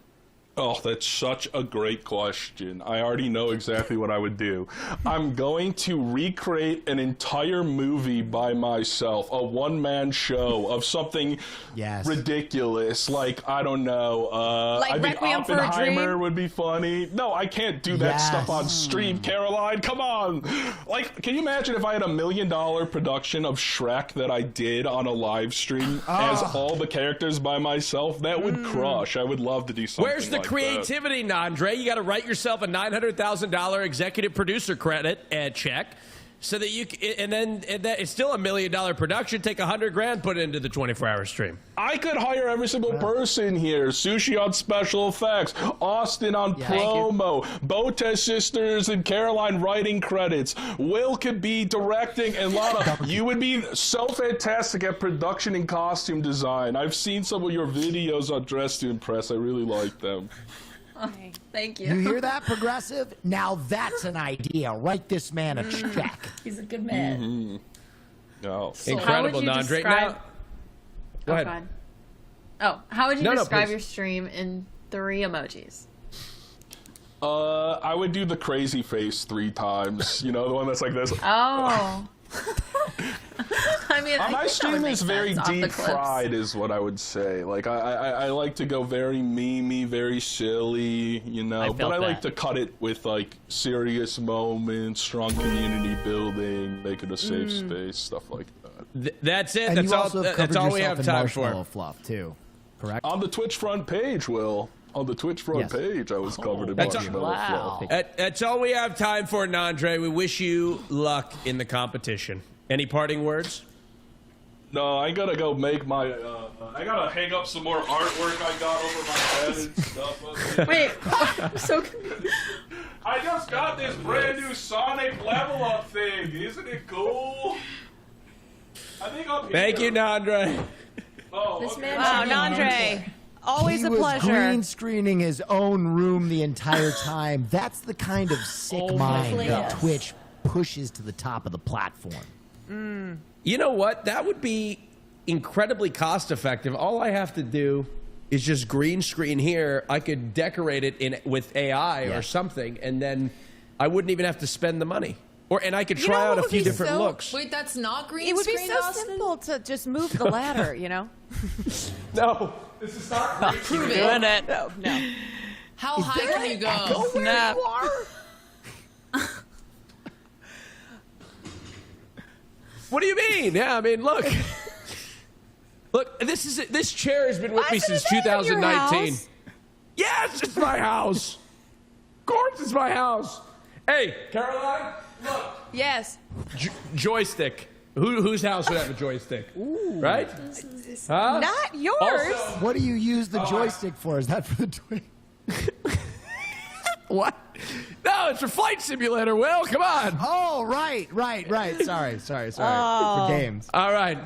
Oh, that's such a great question. I already know exactly what I would do. I'm going to recreate an entire movie by myself, a one-man show of something ridiculous. Like, I don't know. Like I think Requiem for a Oppenheimer Dream? would be funny. No, I can't do that stuff on stream, Caroline. Come on. Like, can you imagine if I had $1 million production of Shrek that I did on a live stream as all the characters by myself? That would crush. I would love to do something Where's the like creativity, Nandre? You got to write yourself a $900,000 executive producer credit check, so that you and then it's still $1 million production. Take $100,000, put it into the 24-hour stream. I could hire every single person here. Sushi on special effects, Austin on promo, Botez sisters and Caroline writing credits. Will could be directing, and Lana, you would be so fantastic at production and costume design. I've seen some of your videos on Dress to Impress. I really like them. Oh, thank you. You hear that, Progressive? Now that's an idea. Write this man a check. He's a good man. No. Incredible, Nandre. Now, go ahead. God. Oh, how would you No, describe please. your stream in 3 emojis? I would do the crazy face 3 times. You know, the one that's like this. Oh. I mean, My stream is very sense off the deep clips. fried, is what I would say. Like, I like to go very memey, very silly, you know. But I like to cut it with, like, serious moments, strong community building, make it a safe space, stuff like that. That's it. And That's you all. also have That's covered all we yourself have in time for. marshmallow fluff, too. Correct? On the Twitch front page, Will. On the Twitch front page, I was covered in That's marshmallow fluff. That's all we have time for, Nandre. We wish you luck in the competition. Any parting words? No, I gotta go make my. I gotta hang up some more artwork I got over my head and stuff. Wait, I'm so confused. I just got this brand new Sonic level up thing. Isn't it cool? I think I'm here. Thank you, Nandre. Oh, This okay. man Wow, should be Nandre. Always he a was pleasure. green screening his own room the entire time. That's the kind of sick mind that yes. Twitch pushes to the top of the platform. You know what? That would be incredibly cost effective. All I have to do is just green screen here. I could decorate it with AI or something, and then I wouldn't even have to spend the money. And I could try out a few different looks. Wait, that's not green It would be screen, so Austin? simple to just move the ladder, you know? No, this is not green Prove screen. it. Doing it. No. How high can you go? Snap. What do you mean? Yeah, I mean, look. Look, this chair has been with me since Isn't it at your 2019. house? Yes, it's my house. Of course, it's my house. Hey, Caroline, look. Yes. Joystick. Whose house would have a joystick? Ooh. Right? Huh? Not yours. Also, What do you use the joystick for? Is that for the Twitch? what? No, it's for Flight Simulator, Will. Come on. Oh, right. Sorry. Oh. For games. All right,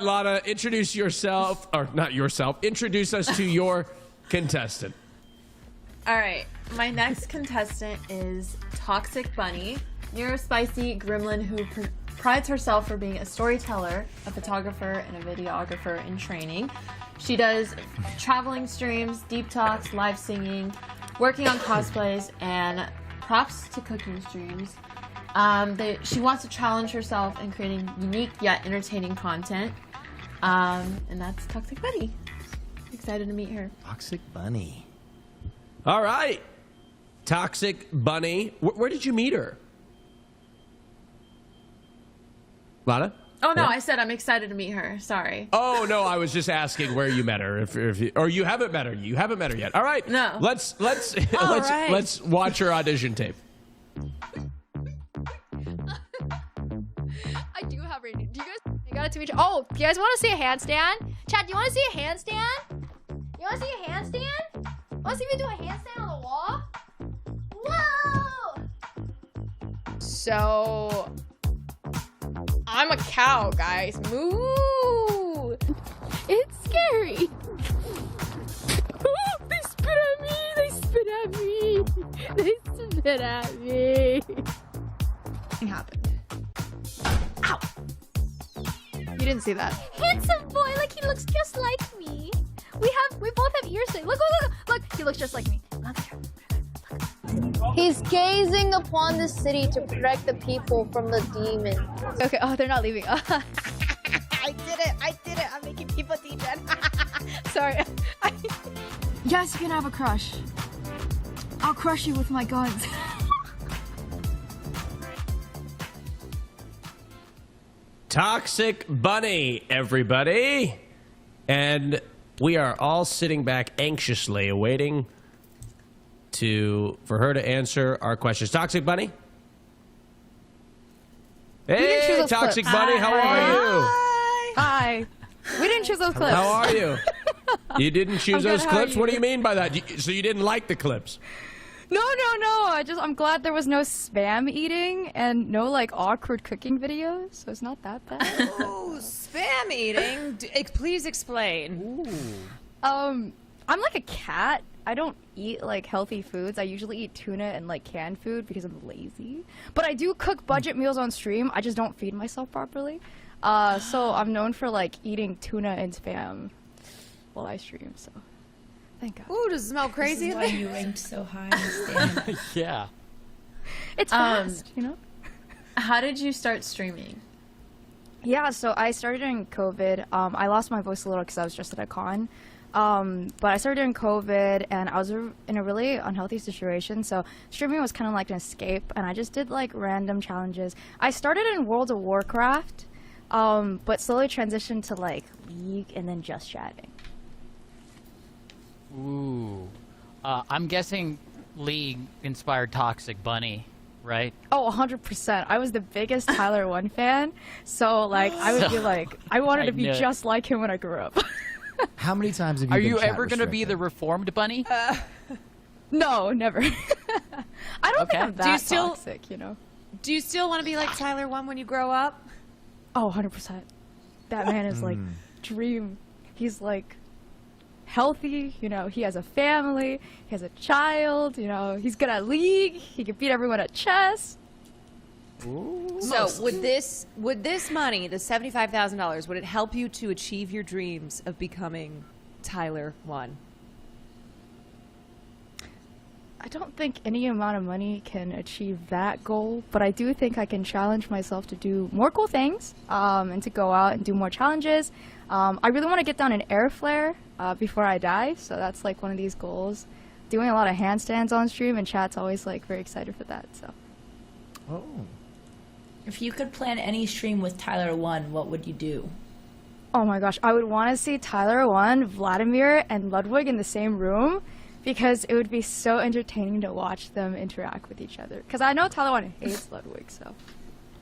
Lana, introduce yourself, or not yourself, introduce us to your contestant. All right, my next contestant is Toxic Bunny, neurospicy gremlin who prides herself for being a storyteller, a photographer, and a videographer in training. She does traveling streams, deep talks, live singing, working on cosplays, and props to cooking streams. She wants to challenge herself in creating unique yet entertaining content. And that's Toxic Bunny. Excited to meet her. Toxic Bunny. All right. Toxic Bunny. Where did you meet her? Lana? Oh no, What? I said I'm excited to meet her. Sorry. Oh, no, I was just asking where you met her. Or you haven't met her. You haven't met her yet. All right. No. Let's right. let's watch her audition tape. got it to each. Oh, you guys want to see a handstand? Chat, do you want to see a handstand? You want to see a handstand? Want to see me do a handstand on the wall? Whoa! So, I'm a cow, guys. Moo! It's scary. They spit at me. They spit at me. They spit at me. What happened? Ow! You didn't see that. Handsome boy, like he looks just like me. We both have ears. Look, he looks just like me. He's gazing upon the city to protect the people from the demons. Okay, oh, they're not leaving. I did it. I'm making people degen. Sorry. Yes, you can have a crush. I'll crush you with my guns. Toxic Bunny, everybody. And we are all sitting back anxiously awaiting for her to answer our questions. Toxic Bunny? Hey, Toxic Bunny, how are you? Hi. We didn't choose those clips. How are you? You didn't choose I'm good, those how are clips? What do you? you mean by that? So you didn't like the clips? No. I'm glad there was no spam eating and no like awkward cooking videos, so it's not that bad. Oh, spam eating. Please explain. I'm like a cat. I don't eat like healthy foods. I usually eat tuna and like canned food because I'm lazy. But I do cook budget meals on stream. I just don't feed myself properly. So I'm known for like eating tuna and spam while I stream. So thank God. Ooh, does it smell crazy? This is why you ranked so high in stand. Yeah. It's fast, you know? How did you start streaming? Yeah, so I started during COVID. I lost my voice a little because I was just at a con. But I started during COVID, and I was in a really unhealthy situation, so streaming was kind of like an escape, and I just did like random challenges. I started in World of Warcraft, but slowly transitioned to like League and then just chatting. Ooh. I'm guessing League inspired Toxic Bunny, right? Oh, 100%. I was the biggest Tyler 1 fan, so like I would be like, I wanted to be knew it. just like him when I grew up. How many times have you Are been you chat ever going to be the reformed bunny? No, never. I don't think I'm that Do you still- toxic, you know? Do you still want to be like Tyler 1 when you grow up? Oh, 100%. That man is like dream. He's like healthy, you know, he has a family, he has a child, you know, he's good at League, he can beat everyone at chess. So would this money, the $75,000, would it help you to achieve your dreams of becoming Tyler 1? I don't think any amount of money can achieve that goal, but I do think I can challenge myself to do more cool things, and to go out and do more challenges. I really want to get down an air flare before I die, so that's like one of these goals. Doing a lot of handstands on stream, and chat's always like very excited for that. So. Oh. If you could plan any stream with Tyler 1, what would you do? Oh my gosh, I would want to see Tyler 1, Vladimir, and Ludwig in the same room, because it would be so entertaining to watch them interact with each other. Because I know Tyler 1 hates Ludwig, so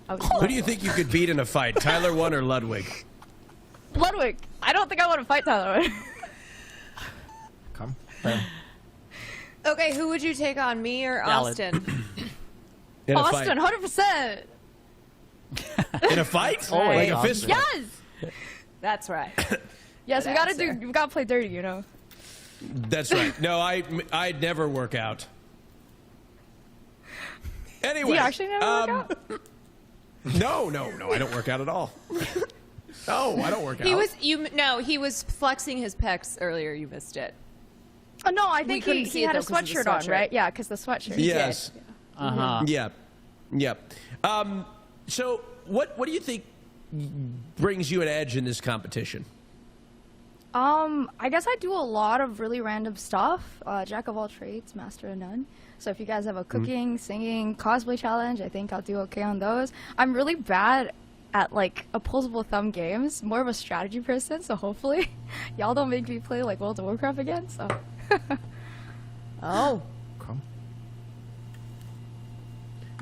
I would Who do you think you could beat in a fight, Tyler 1 or Ludwig? Ludwig! I don't think I want to fight Tyler 1. Come. Okay, who would you take on, me or Valid. Austin? In a Austin, fight. 100%! In a fight? Oh, like a Austin. fist fight? Yes! That's right. Yes, Good we answer. gotta play dirty, you know. That's right. No, I'd never work out. Anyway. Do you actually never work out? No, I don't work out at all. No, I don't work out. He was flexing his pecs earlier. You missed it. Oh, no, I think couldn't he see it, had a though, 'cause of the sweatshirt on, sweatshirt. right? Yeah, because the sweatshirt. Yes. Uh-huh. Yeah. So what do you think brings you an edge in this competition? I guess I do a lot of really random stuff. Jack of all trades, master of none. So if you guys have a cooking, singing, cosplay challenge, I think I'll do okay on those. I'm really bad at like opposable thumb games, more of a strategy person, so hopefully y'all don't make me play like World of Warcraft again, so. Oh. Come.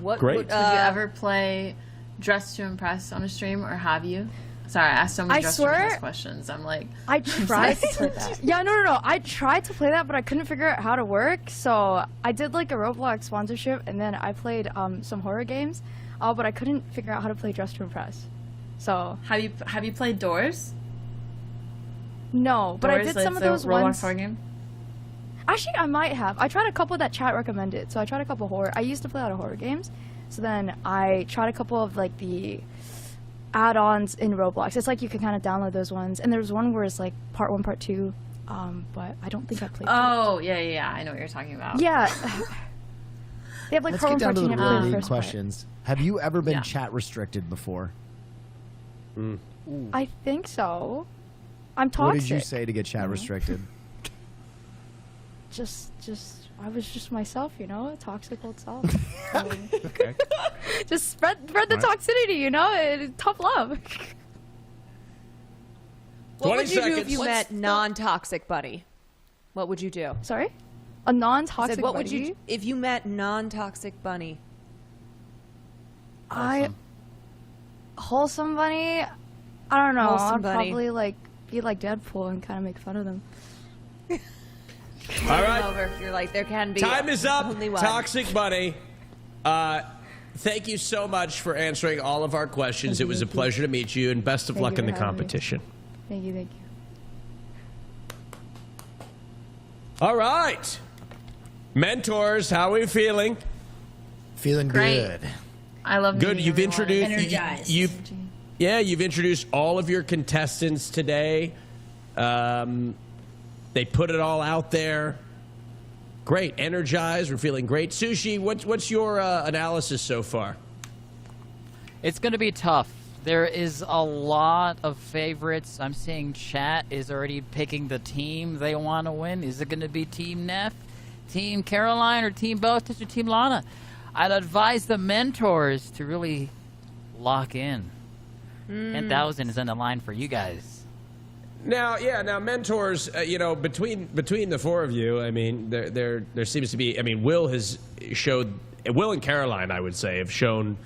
What? Great. Would you ever play Dress to Impress on a stream, or have you? Sorry, I asked so many I dress swear- rehearsal questions. I'm like, I tried to play that. Yeah, no. I tried to play that, but I couldn't figure out how to work. So I did like a Roblox sponsorship, and then I played some horror games. But I couldn't figure out how to play Dress to Impress. So have you played Doors? No, but I did some of those Roblox ones. horror game? Actually, I might have. I tried a couple that chat recommended. So I tried a couple horror. I used to play a lot of horror games. So then I tried a couple of like the add-ons in Roblox. It's like you can kind of download those ones. And there's one where it's like part 1, part 2. But I don't think I played. Oh, yeah. I know what you're talking about. Yeah. They have like Let's part 1, get down part to 2. the You never played really the big first part. questions. Have you ever been chat restricted before? I think so. I'm toxic. What did you say to get chat restricted? Just I was just myself, a toxic old self. Okay. Just spread the toxicity, tough love. What would you do 20 if you seconds. met non-toxic buddy? What would you do? Sorry? A non-toxic I said, what buddy? would you if you met non-toxic bunny? Wholesome bunny? I don't know. Wholesome I'd bunny. probably be like Deadpool and kind of make fun of them. All right. Over. You're like, there can be Time is up. only one. Toxic Bunny. Thank you so much for answering all of our questions. It was a pleasure to meet you, and best of Thank luck you in the for having me. competition. Thank you. All right. Mentors, how are we feeling? Feeling Great. good. I love Good. meeting You've everyone. introduced. Energized. You've introduced all of your contestants today. They put it all out there. Great. Energized. We're feeling great. Sushi, what's your analysis so far? It's going to be tough. There is a lot of favorites. I'm seeing chat is already picking the team they want to win. Is it going to be Team Neff, Team Caroline, or Team Botis, or Team Lana? I'd advise the mentors to really lock in. 10,000 is on the line for you guys. Now, mentors, between the four of you, I mean, there seems to be, Will and Caroline, I would say, have shown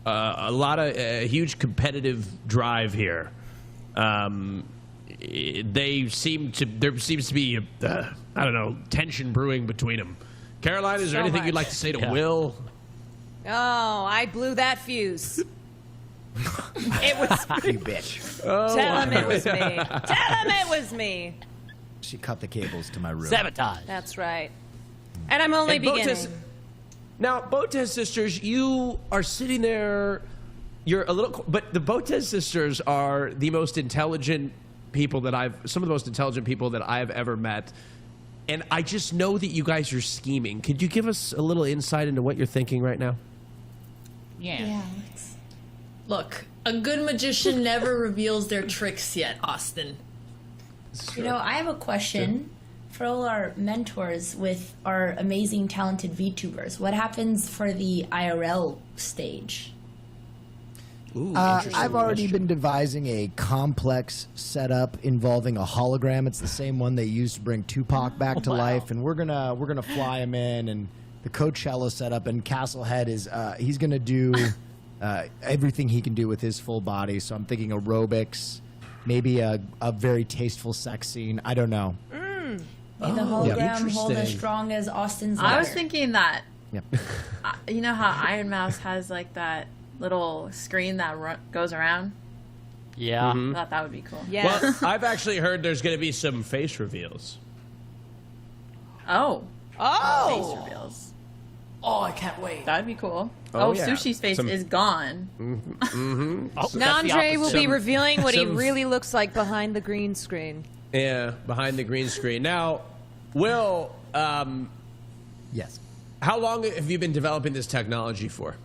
a lot of huge competitive drive here. There seems to be, tension brewing between them. Caroline, is there So anything you'd much. like to say to Will? Oh, I blew that fuse. It was You bitch. Tell him it was me. Tell him it was me. She cut the cables to my room. Sabotage. That's right. And I'm only And beginning. Now, Botes sisters, you are sitting there. You're a little, but the Botes sisters are the most intelligent people some of the most intelligent people that I've ever met. And I just know that you guys are scheming. Could you give us a little insight into what you're thinking right now? Yeah. Look, a good magician never reveals their tricks yet, Austin. I have a question for all our mentors with our amazing, talented VTubers. What happens for the IRL stage? I've already been devising a complex setup involving a hologram. It's the same one they used to bring Tupac back to life, and we're gonna fly him in. And the Coachella setup, and Castlehead is he's gonna do everything he can do with his full body. So I'm thinking aerobics, maybe a very tasteful sex scene. I don't know. May the hologram hold as strong as Austin's I was letter. thinking that. Yep. You know how Iron Mouse has like that little screen that goes around? Yeah. I thought that would be cool. Well, I've actually heard there's going to be some face reveals. Oh. Oh. Face reveals. Oh, I can't wait. That'd be cool. Oh, Oh, yeah. Sushi's face Some- is gone. Nandre will be Some- revealing what he some- really looks like behind the green screen. Yeah, behind the green screen. Now, Will, Yes. how long have you been developing this technology for?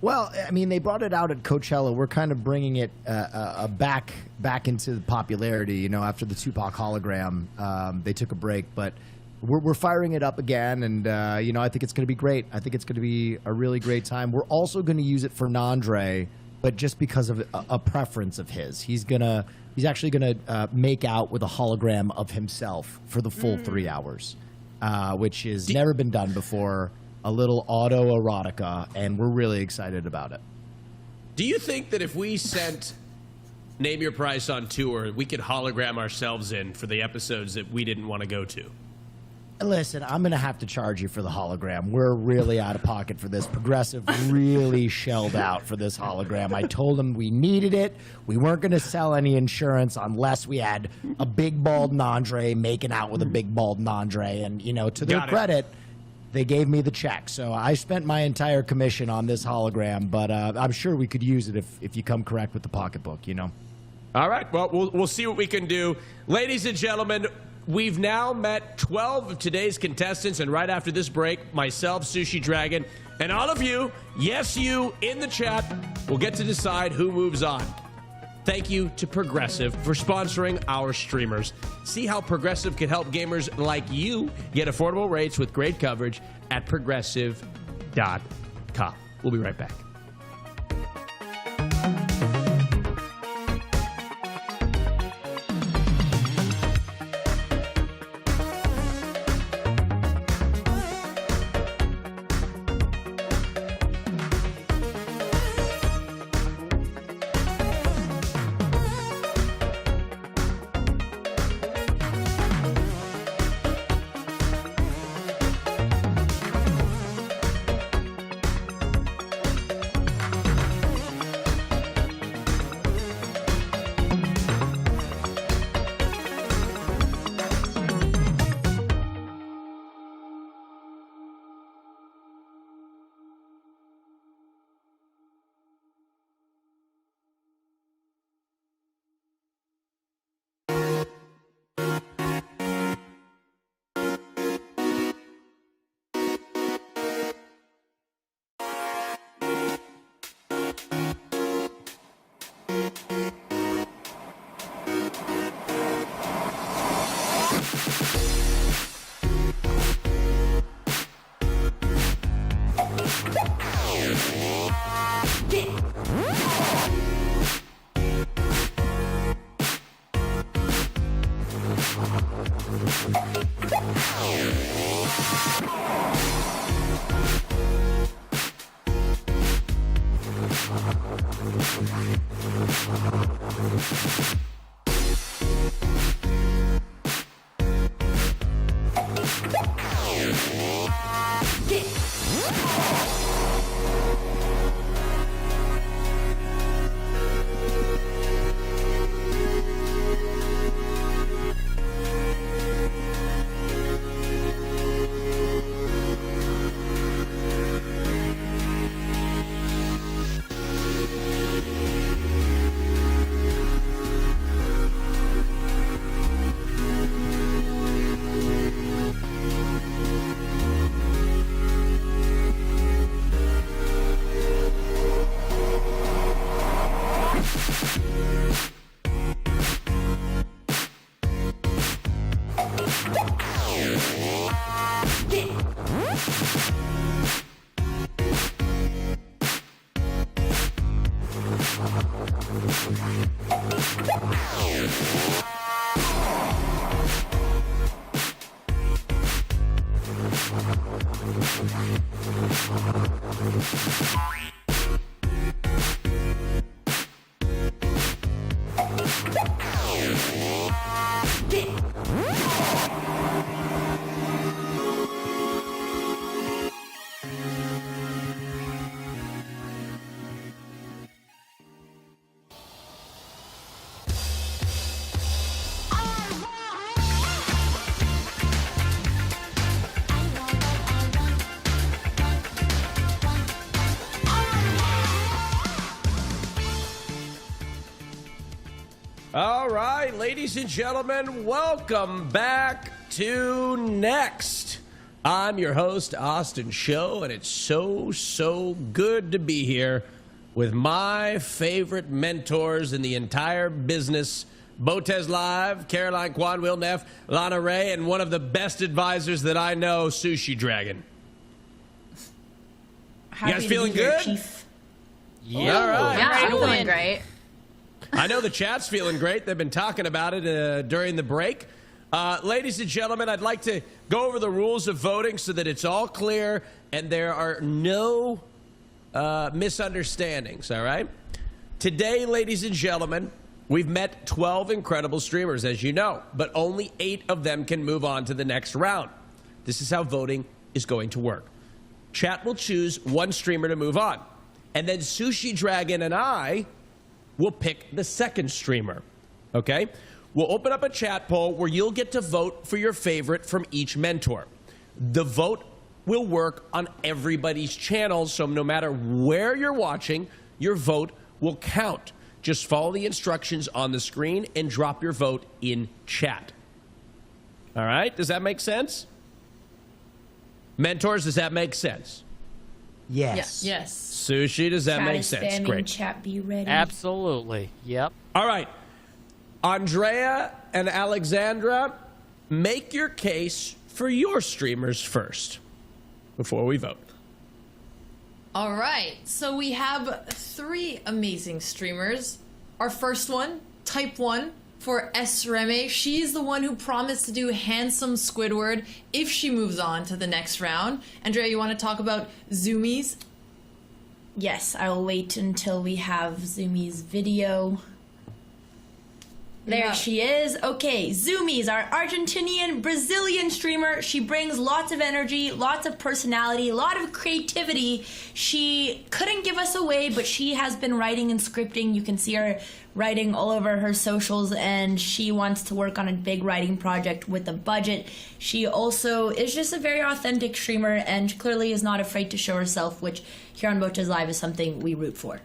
Well, I mean, they brought it out at Coachella. We're kind of bringing it back into the popularity. After the Tupac hologram, they took a break, but we're firing it up again, and I think it's going to be great. I think it's going to be a really great time. We're also going to use it for Nandre, but just because of a preference of his. He's actually gonna make out with a hologram of himself for the full 3 hours, which has never been done before. A little autoerotica, and we're really excited about it. Do you think that if we sent name your price on tour. We could hologram ourselves in for the episodes that we didn't want to go to. Listen, I'm going to have to charge you for the hologram. We're really out of pocket for this. Progressive really shelled out for this hologram. I told them we needed it. We weren't going to sell any insurance unless we had a big bald Nandre making out with a big bald Nandre. And, you know, to their credit, they gave me the check. So I spent my entire commission on this hologram, but I'm sure we could use it if you come correct with the pocketbook, you know. All right. Well, we'll see what we can do. Ladies and gentlemen, we've now met 12 of today's contestants, and right after this break, myself, Sushi Dragon, and all of you, yes, you, in the chat, will get to decide who moves on. Thank you to Progressive for sponsoring our streamers. See how Progressive can help gamers like you get affordable rates with great coverage at Progressive.com. We'll be right back. All right, ladies and gentlemen, welcome back to Next. I'm your host, Austin Show, and it's so good to be here with my favorite mentors in the entire business, Botez Live, Caroline Kwan-Will Neff, Lana Ray, and one of the best advisors that I know, Sushi Dragon. You guys feeling good? Chief. Yeah, all right. Yeah, I'm feeling great. I know the chat's feeling great. They've been talking about it during the break. Ladies and gentlemen, I'd like to go over the rules of voting so that it's all clear and there are no misunderstandings, all right? Today, ladies and gentlemen, We've met 12 incredible streamers, as you know, but only 8 of them can move on to the next round. This is how voting is going to work. Chat will choose one streamer to move on, and then Sushi Dragon and I will pick the second streamer, okay? We'll open up a chat poll where you'll get to vote for your favorite from each mentor. The vote will work on everybody's channel, so no matter where you're watching, your vote will count. Just follow the instructions on the screen and drop your vote in chat. All right? Does that make sense? Mentors, does that make sense? Yes. Yes. Sushi, does that make sense? Great. Chat, be ready. Absolutely. Yep. All right. Andrea and Alexandra, make your case for your streamers first before we vote. All right, so we have 3 amazing streamers. Our first one, Type 1 for S. Reme. She's the one who promised to do Handsome Squidward if she moves on to the next round. Andrea, you want to talk about Zooies? Yes, I will wait until we have Zoomies video. There she is. Okay, Zoomies, our Argentinian Brazilian streamer. She brings lots of energy, lots of personality, a lot of creativity. She couldn't give us away, but she has been writing and scripting. You can see her writing all over her socials, and she wants to work on a big writing project with a budget. She also is just a very authentic streamer and clearly is not afraid to show herself, which here on Boches Live is something we root for.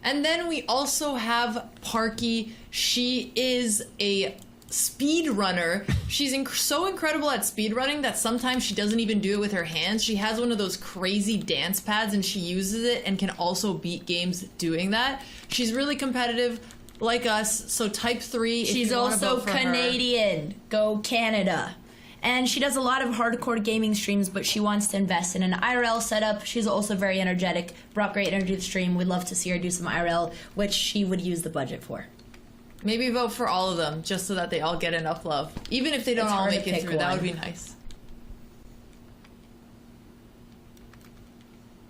And then we also have Parky. She is a speed runner. She's so incredible at speed running that sometimes she doesn't even do it with her hands. She has one of those crazy dance pads and she uses it and can also beat games doing that. She's really competitive like us. So Type 3. She's also Canadian. Go Canada. And she does a lot of hardcore gaming streams, but she wants to invest in an IRL setup. She's also very energetic, brought great energy to the stream. We'd love to see her do some IRL, which she would use the budget for. Maybe vote for all of them, just so that they all get enough love. Even if they don't all make it through, that would be nice.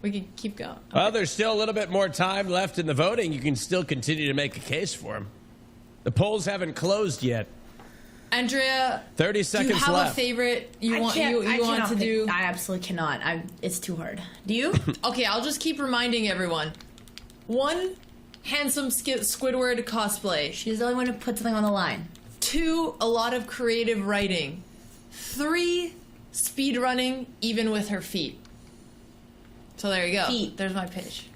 We can keep going. Well, there's still a little bit more time left in the voting. You can still continue to make a case for him. The polls haven't closed yet. Andrea, 30 seconds do you have left. a favorite you want to do? I absolutely cannot. It's too hard. Do you? Okay, I'll just keep reminding everyone. 1, handsome Squidward cosplay. She's the only one who put something on the line. 2, a lot of creative writing. 3, speed running, even with her feet. So there you go. Feet. There's my pitch.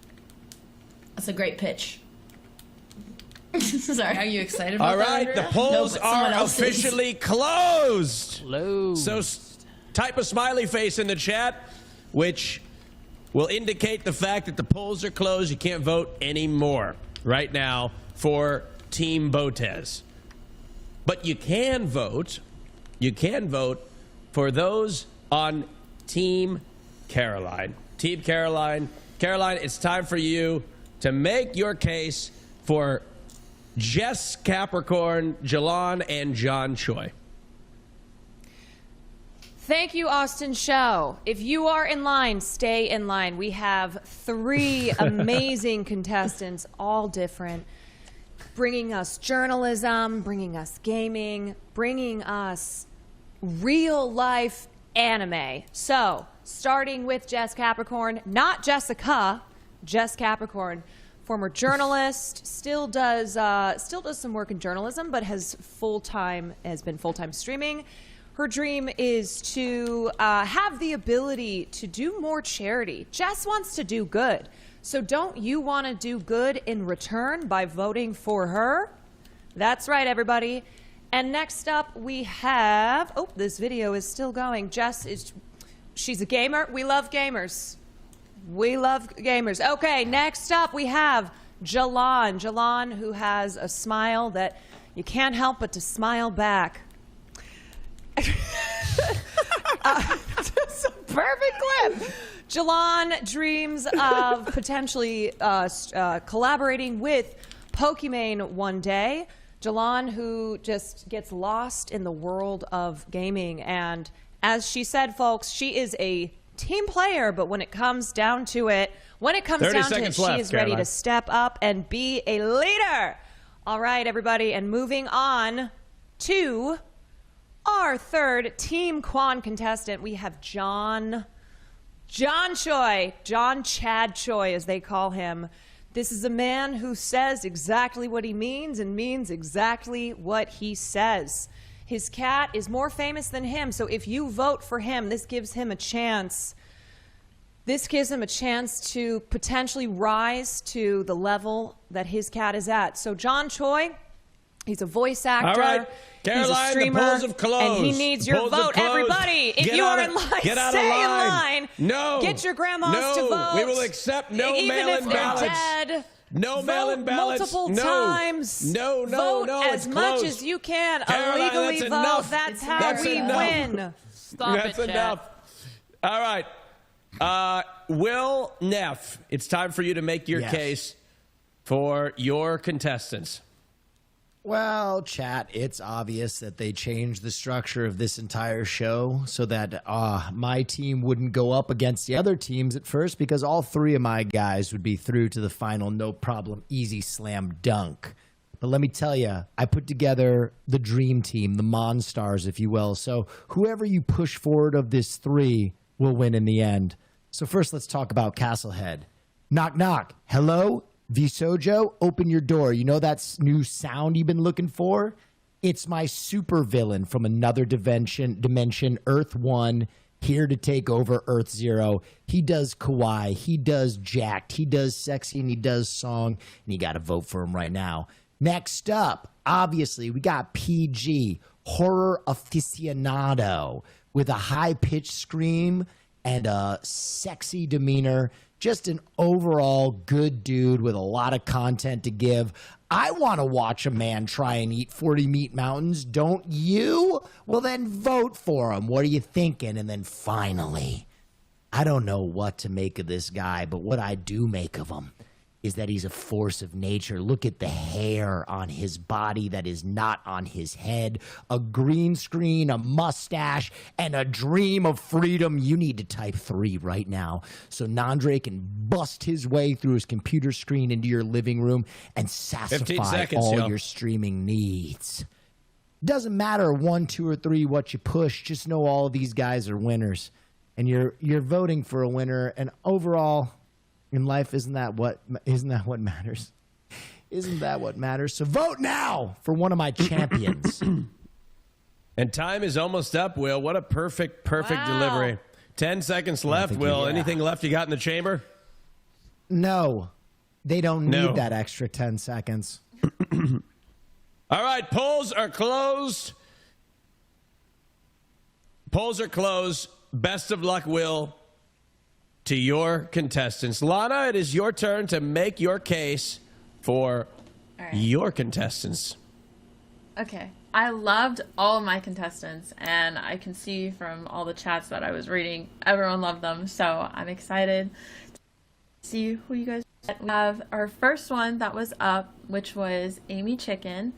That's a great pitch. Sorry. Are you excited about All right, that, the polls are officially closed. Closed. So type a smiley face in the chat, which will indicate the fact that the polls are closed. You can't vote anymore right now for Team Botes. But you can vote. You can vote for those on Team Caroline. Team Caroline. Caroline, it's time for you to make your case for Jess Capricorn, Jalon, and John Choi. Thank you, Austin Show. If you are in line, stay in line. We have 3 amazing contestants, all different, bringing us journalism, bringing us gaming, bringing us real-life anime. So, starting with Jess Capricorn, not Jessica, Jess Capricorn. Former journalist, still does some work in journalism, but has been full-time streaming. Her dream is to have the ability to do more charity. Jess wants to do good. So don't you want to do good in return by voting for her? That's right, everybody. And next up we have, oh, this video is still going. She's a gamer. We love gamers. We love gamers. Okay, next up we have Jalon. Jalon, who has a smile that you can't help but to smile back. Just a perfect clip. Jalon dreams of potentially collaborating with Pokimane one day. Jalon, who just gets lost in the world of gaming. And as she said, folks, she is a team player, but when it comes down to it, she is ready to step up and be a leader. All right, everybody, and moving on to our third Team Quan contestant, we have John Choi, John Chad Choi, as they call him. This is a man who says exactly what he means and means exactly what he says. His cat is more famous than him, so if you vote for him, this gives him a chance. This gives him a chance to potentially rise to the level that his cat is at. So John Choi, he's a voice actor. All right, Caroline, he's a streamer, the polls have closed. and he needs your Polls have vote. closed. Everybody, if Get you out are of- in line, get out of stay in line. line. No. Get your grandmas No. to vote. We will accept no Even mail-in if they're ballots. dead. No Vote mail-in ballots. multiple No. times. No, vote it's as much closed. as you can. Caroline, Illegally that's vote. enough. That's how That's we enough. win. That's enough. All right. Will Neff, it's time for you to make your Yes. case for your contestants. Well, chat, it's obvious that they changed the structure of this entire show so that my team wouldn't go up against the other teams at first, because all three of my guys would be through to the final, no problem, easy slam dunk. But let me tell you, I put together the dream team, the Monstars, if you will. So whoever you push forward of this three will win in the end. So first, let's talk about Castlehead. Knock, knock. Hello? Visojo, open your door. You know that new sound you've been looking for? It's my super villain from another dimension, Earth 1, here to take over Earth 0. He does kawaii, he does jacked, he does sexy, and he does song, and you got to vote for him right now. Next up, obviously, we got PG, horror aficionado, with a high-pitched scream and a sexy demeanor. Just an overall good dude with a lot of content to give. I want to watch a man try and eat 40 meat mountains, don't you? Well, then vote for him. What are you thinking? And then finally, I don't know what to make of this guy, but what I do make of him is that he's a force of nature. Look at the hair on his body that is not on his head. A green screen, a mustache, and a dream of freedom. You need to type 3 right now so Nandre can bust his way through his computer screen into your living room and 15 satisfy seconds, all yo. your streaming needs. Doesn't matter 1, 2, or 3 what you push. Just know all of these guys are winners. And you're voting for a winner. And overall, in life, isn't that what matters? Isn't that what matters? So vote now for one of my champions. And time is almost up, Will. What a perfect delivery. 10 seconds left, Will. yeah. Anything left you got in the chamber? No, they don't No. need that extra 10 seconds. All right, polls are closed. Polls are closed. Best of luck, Will, to your contestants. Lana, it is your turn to make your case for your contestants. Okay. I loved all of my contestants, and I can see from all the chats that I was reading, everyone loved them. So I'm excited to see who you guys get. We have our first one that was up, which was Amy Chicken.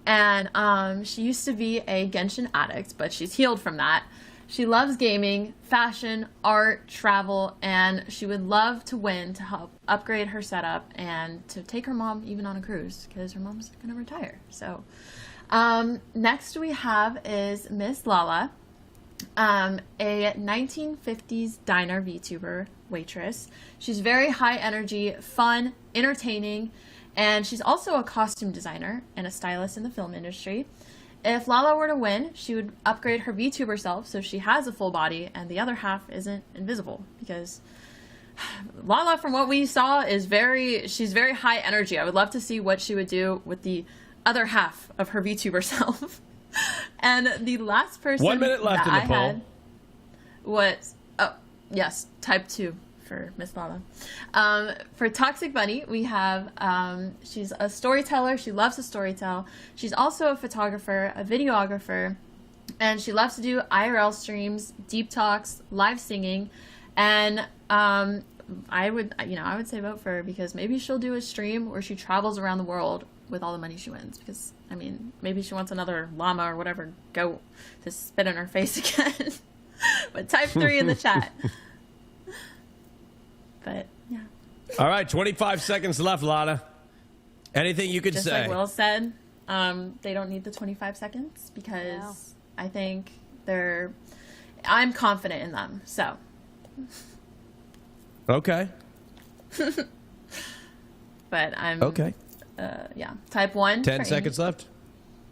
And she used to be a Genshin addict, but she's healed from that. She loves gaming, fashion, art, travel, and she would love to win to help upgrade her setup and to take her mom even on a cruise because her mom's going to retire. So next we have is Miss Lala, a 1950s diner VTuber waitress. She's very high energy, fun, entertaining, and she's also a costume designer and a stylist in the film industry. If Lala were to win, she would upgrade her VTuber self so she has a full body and the other half isn't invisible, because Lala, from what we saw, she's very high energy. I would love to see what she would do with the other half of her VTuber self. And the last person 1 minute left in the poll. had was, yes, type 2 for Miss Lala. For Toxic Bunny, we have, she's a storyteller. She loves to storytell. She's also a photographer, a videographer, and she loves to do IRL streams, deep talks, live singing, and I would say vote for her because maybe she'll do a stream where she travels around the world with all the money she wins, because, I mean, maybe she wants another llama or whatever go to spit in her face again. But type 3 in the chat. But yeah. All right, 25 seconds left, Lana. Anything you could just say? like Will said, they don't need the 25 seconds because I think I'm confident in them. So. Okay. But I'm okay. Type 1. 10 for seconds Amy, left.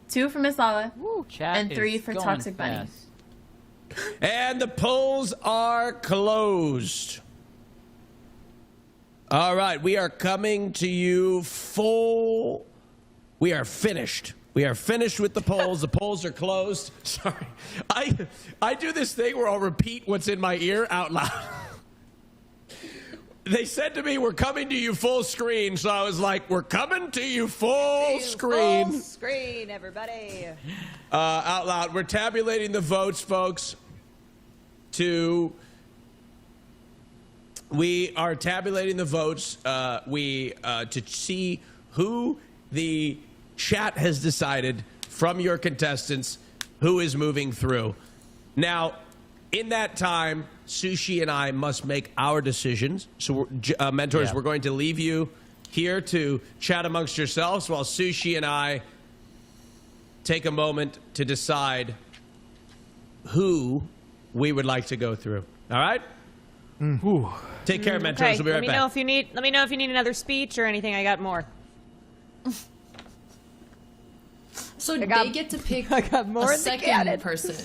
2 for Miss Lala, Chat and 3 is for going Toxic Bunny. fast. And the polls are closed. All right, we are coming to you full. We are finished. We are finished with the polls. The polls are closed. Sorry. I do this thing where I'll repeat what's in my ear out loud. They said to me, we're coming to you full screen. So I was like, we're coming to you full screen. Full screen, everybody. Out loud. We're tabulating the votes, folks. We are tabulating the votes. To see who the chat has decided from your contestants who is moving through. Now, in that time, Sushi and I must make our decisions. So, mentors, we're going to leave you here to chat amongst yourselves while Sushi and I take a moment to decide who we would like to go through. All right? Take care, mentors. Okay, We'll be right back. Let me know if you need another speech or anything. I got more. So they get to pick I got more a in the second cannon. person.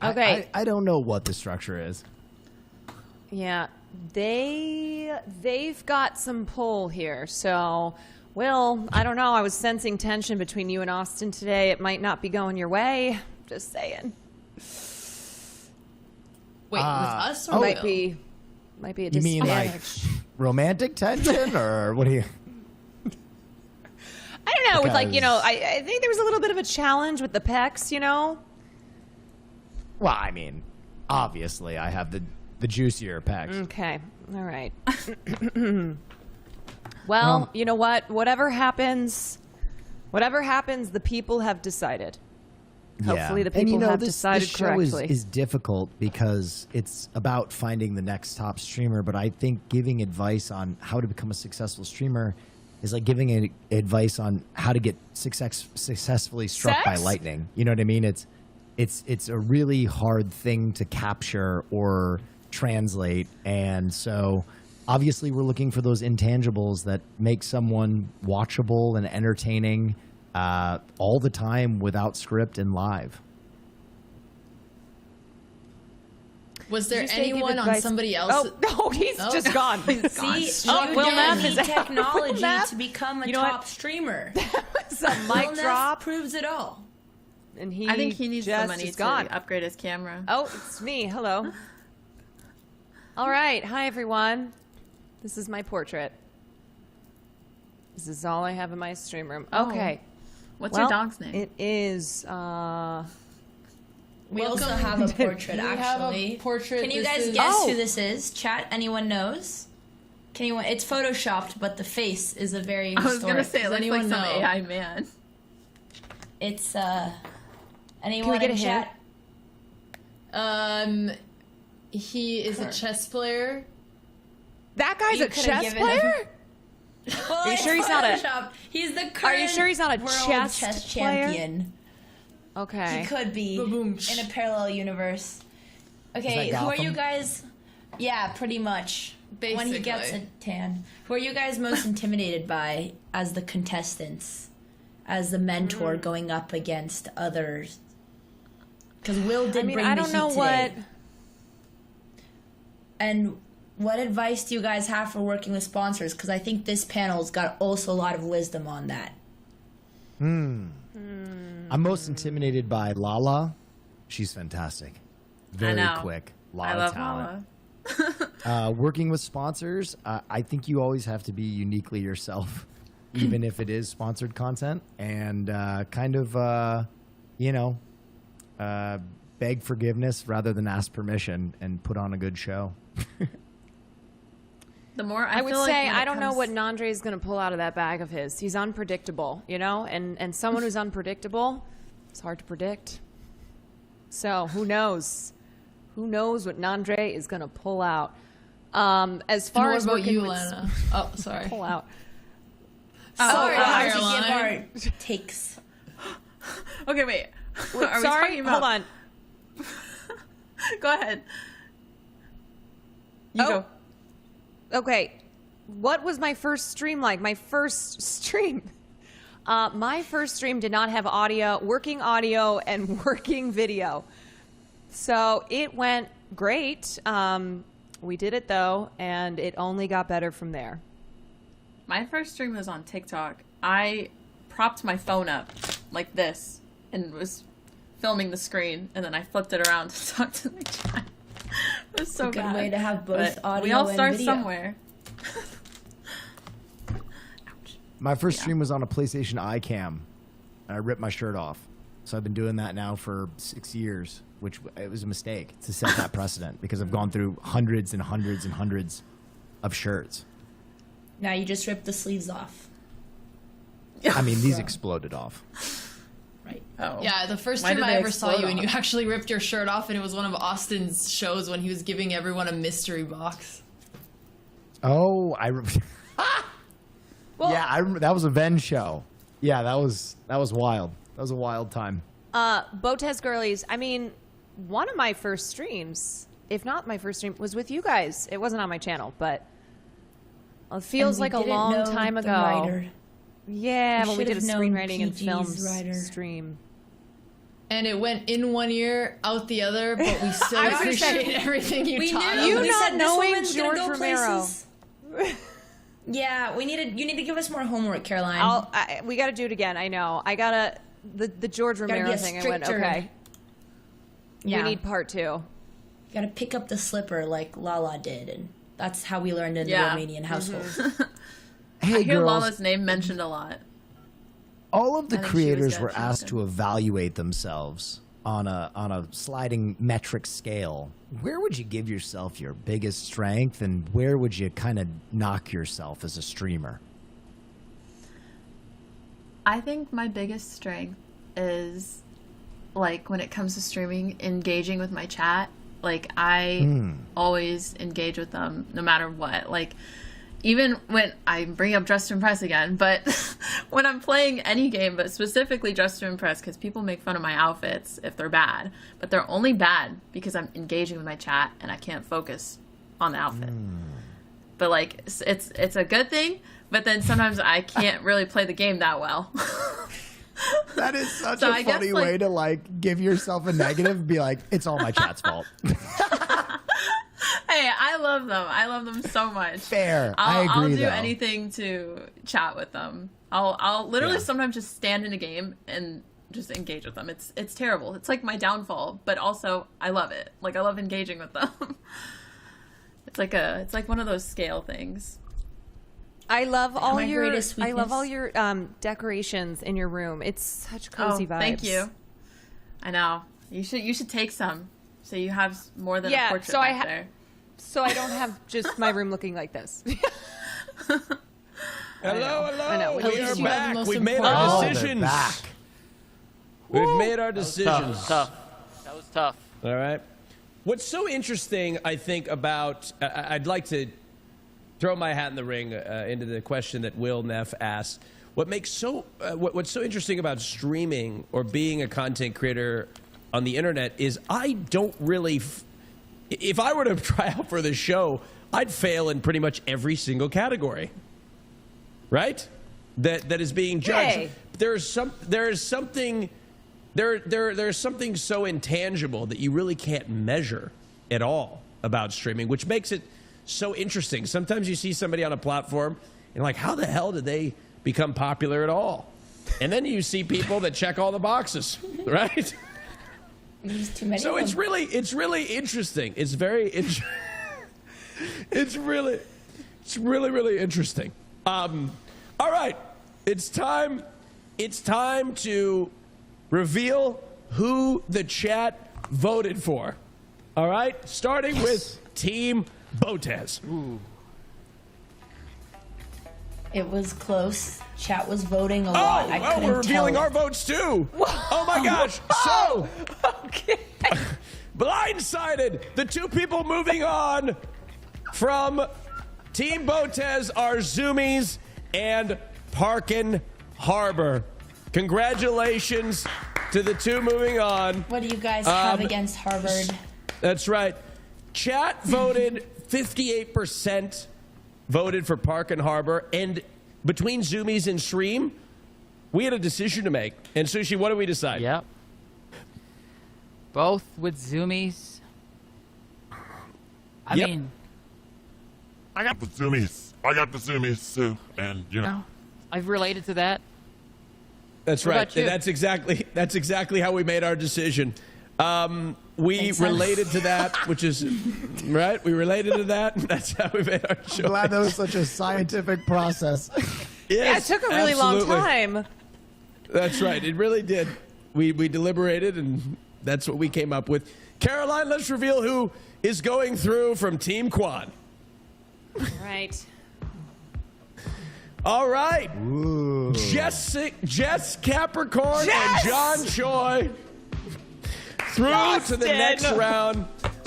Okay. I don't know what the structure is. Yeah, they've got some pull here. So, Will, I don't know. I was sensing tension between you and Austin today. It might not be going your way. Just saying. Wait, with us or might Will? be a You mean like disadvantage. romantic tension, or what do you? I don't know. With like, Because- I think there was a little bit of a challenge with the pecs. Well, I mean, obviously, I have the juicier pecs. Okay. All right. Well, you know what? Whatever happens, the people have decided. Hopefully the people have decided this show correctly. is difficult because it's about finding the next top streamer, but I think giving advice on how to become a successful streamer is like giving advice on how to get successfully struck by lightning. You know what I mean? It's a really hard thing to capture or translate, and so obviously we're looking for those intangibles that make someone watchable and entertaining all the time without script and live. Was there Did you say give anyone on advice? somebody else? Oh, no, he's just gone. He's gone. See, Oh, you Will didn't Neff need is out. technology Will Neff? to become a You know top what? streamer. It's a mic Will Neff drop. proves it all. And I think he needs the just money is to gone. upgrade his camera. Oh, it's me. Hello. All right. Hi, everyone. This is my portrait. This is all I have in my stream room. Oh. Okay. What's your Well, dog's name? It is, We also have a portrait, We have a actually. portrait. Can you This guys is- guess Oh. who this is? Chat, anyone knows? It's photoshopped, but the face is a very I was historic. gonna say it Does looks like anyone some know? AI man. It's anyone get in a chat? He is a chess player. that guy's You a could've chess given player? Well, Are you it's sure he's not a- photoshopped. He's the current Are you sure he's not a world chess player? champion? Okay. He could be in a parallel universe. Okay, that who are you Gotham? guys? Yeah, pretty much. When he gets a Basically. tan. Who are you guys most intimidated by as the contestants? As the mentor going up against others? Because Will did bring I the don't heat know today. what. And what advice do you guys have for working with sponsors? Because I think this panel's got also a lot of wisdom on that. I'm most intimidated by Lala. She's fantastic. Very know. quick. I Lot love of talent. Lala. Working with sponsors, I think you always have to be uniquely yourself, even if it is sponsored content, and beg forgiveness rather than ask permission and put on a good show. The more I would feel like say when I it don't know comes- what Nandre is going to pull out of that bag of his. He's unpredictable, and someone who's unpredictable, it's hard to predict. So who knows? Who knows what Nandre is going to pull out? As far More as about working you, with Lana. Oh, sorry. pull out. Sorry, hi, to Caroline. give our takes. Okay, wait. Are we Sorry, talking about... hold on. Go ahead. You go. Okay. What was my first stream like? My first stream. My first stream did not have working audio and working video. So it went great. We did it though, and it only got better from there. My first stream was on TikTok. I propped my phone up like this and was filming the screen, and then I flipped it around to talk to the chat. It was so a good bad. way to have both But audio we all and start video. somewhere. My first stream was on a PlayStation iCam, and I ripped my shirt off. So I've been doing that now for 6 years, which it was a mistake to set that precedent because I've gone through hundreds and hundreds and hundreds of shirts. Now you just rip the sleeves off. I mean, these exploded off. Right. Oh. Yeah, the first Why time did I they ever saw explode you and on you it? actually ripped your shirt off, and it was one of Austin's shows when he was giving everyone a mystery box. Oh, yeah, that was a Ven show. Yeah, that was wild. That was a wild time. Botez Girlies, I mean, one of my first streams, if not my first stream, was with you guys. It wasn't on my channel, but it feels we like a didn't long know time the ago. writer. Yeah, We when we did a should have known screenwriting and film PG's writer. stream. And it went in one ear, out the other, but we still I was gonna say, appreciate everything you We taught knew. us. You We not said this knowing woman's gonna George go Romero. places. Yeah, you need to give us more homework, Caroline. We got to do it again. I know. I gotta the George Gotta be Romero a thing. I went stricter- okay. Yeah. We need part 2. You gotta pick up the slipper like Lala did, and that's how we learned in the Yeah. Romanian household. Hey, I hear girls. Lala's name mentioned a lot. All of the I think she was creators good. were She was asked good. to evaluate themselves on a sliding metric scale. Where would you give yourself your biggest strength, and where would you kind of knock yourself as a streamer? I think my biggest strength is, like, when it comes to streaming, engaging with my chat. Like, I always engage with them no matter what. Like, even when I bring up Dress to Impress again, but when I'm playing any game, but specifically Dress to Impress, because people make fun of my outfits if they're bad, but they're only bad because I'm engaging with my chat and I can't focus on the outfit. But like, it's a good thing, but then sometimes I can't really play the game that well. That is such So a I guess, funny like- way to like give yourself a negative and be like, it's all my chat's fault. Hey, I love them. I love them so much. Fair. I'll I agree, do though. anything to chat with them. I'll literally sometimes just stand in a game and just engage with them. It's terrible. It's like my downfall, but also I love it. Like, I love engaging with them. It's like one of those scale things. I love all my your greatest I love weakness. all your decorations in your room. It's such cozy vibes. Thank you. I know. You should take some so you have more than a Yeah, portrait so back there. So I don't have just my room looking like this. Hello, I know. hello. At We least are you have the back. most We've made important- our Oh, they're decisions. back. We've made our decisions. Tough. That was tough. All right. What's so interesting, I think, about I'd like to throw my hat in the ring into the question that Will Neff asked. What's so interesting about streaming or being a content creator on the internet is I don't really. If I were to try out for this show, I'd fail in pretty much every single category. Right? That is being judged. Hey. There's something so intangible that you really can't measure at all about streaming, which makes it so interesting. Sometimes you see somebody on a platform and you're like, how the hell did they become popular at all? And then you see people that check all the boxes, right? There's too many. So of it's them. really interesting. It's very it's really interesting. All right, it's time to reveal who the chat voted for. All right, starting with Team Botez. It was close. Chat was voting a lot. I couldn't we're revealing tell. our votes too. Oh my gosh! So, blindsided. The two people moving on from Team Botez are Zooies and Parkin Harbor. Congratulations to the two moving on. What do you guys have against Harvard? That's right. Chat voted 58% voted for Parkin Harbor, and between Zoomies and Stream, we had a decision to make. And Sushi, what did we decide? Yep. Both with Zoomies. I mean, I got the Zoomies. I got the Zoomies too, and you know. I've related to that. That's What right. about you? That's exactly how we made our decision. We related to that, which is right. We related to that. That's how we made our choice. I'm glad that was such a scientific process. Yeah, it took a really long time. That's right. It really did. We deliberated, and that's what we came up with. Caroline, let's reveal who is going through from Team Quad. Right. All right. Jess Capricorn and John Choi through to the next round.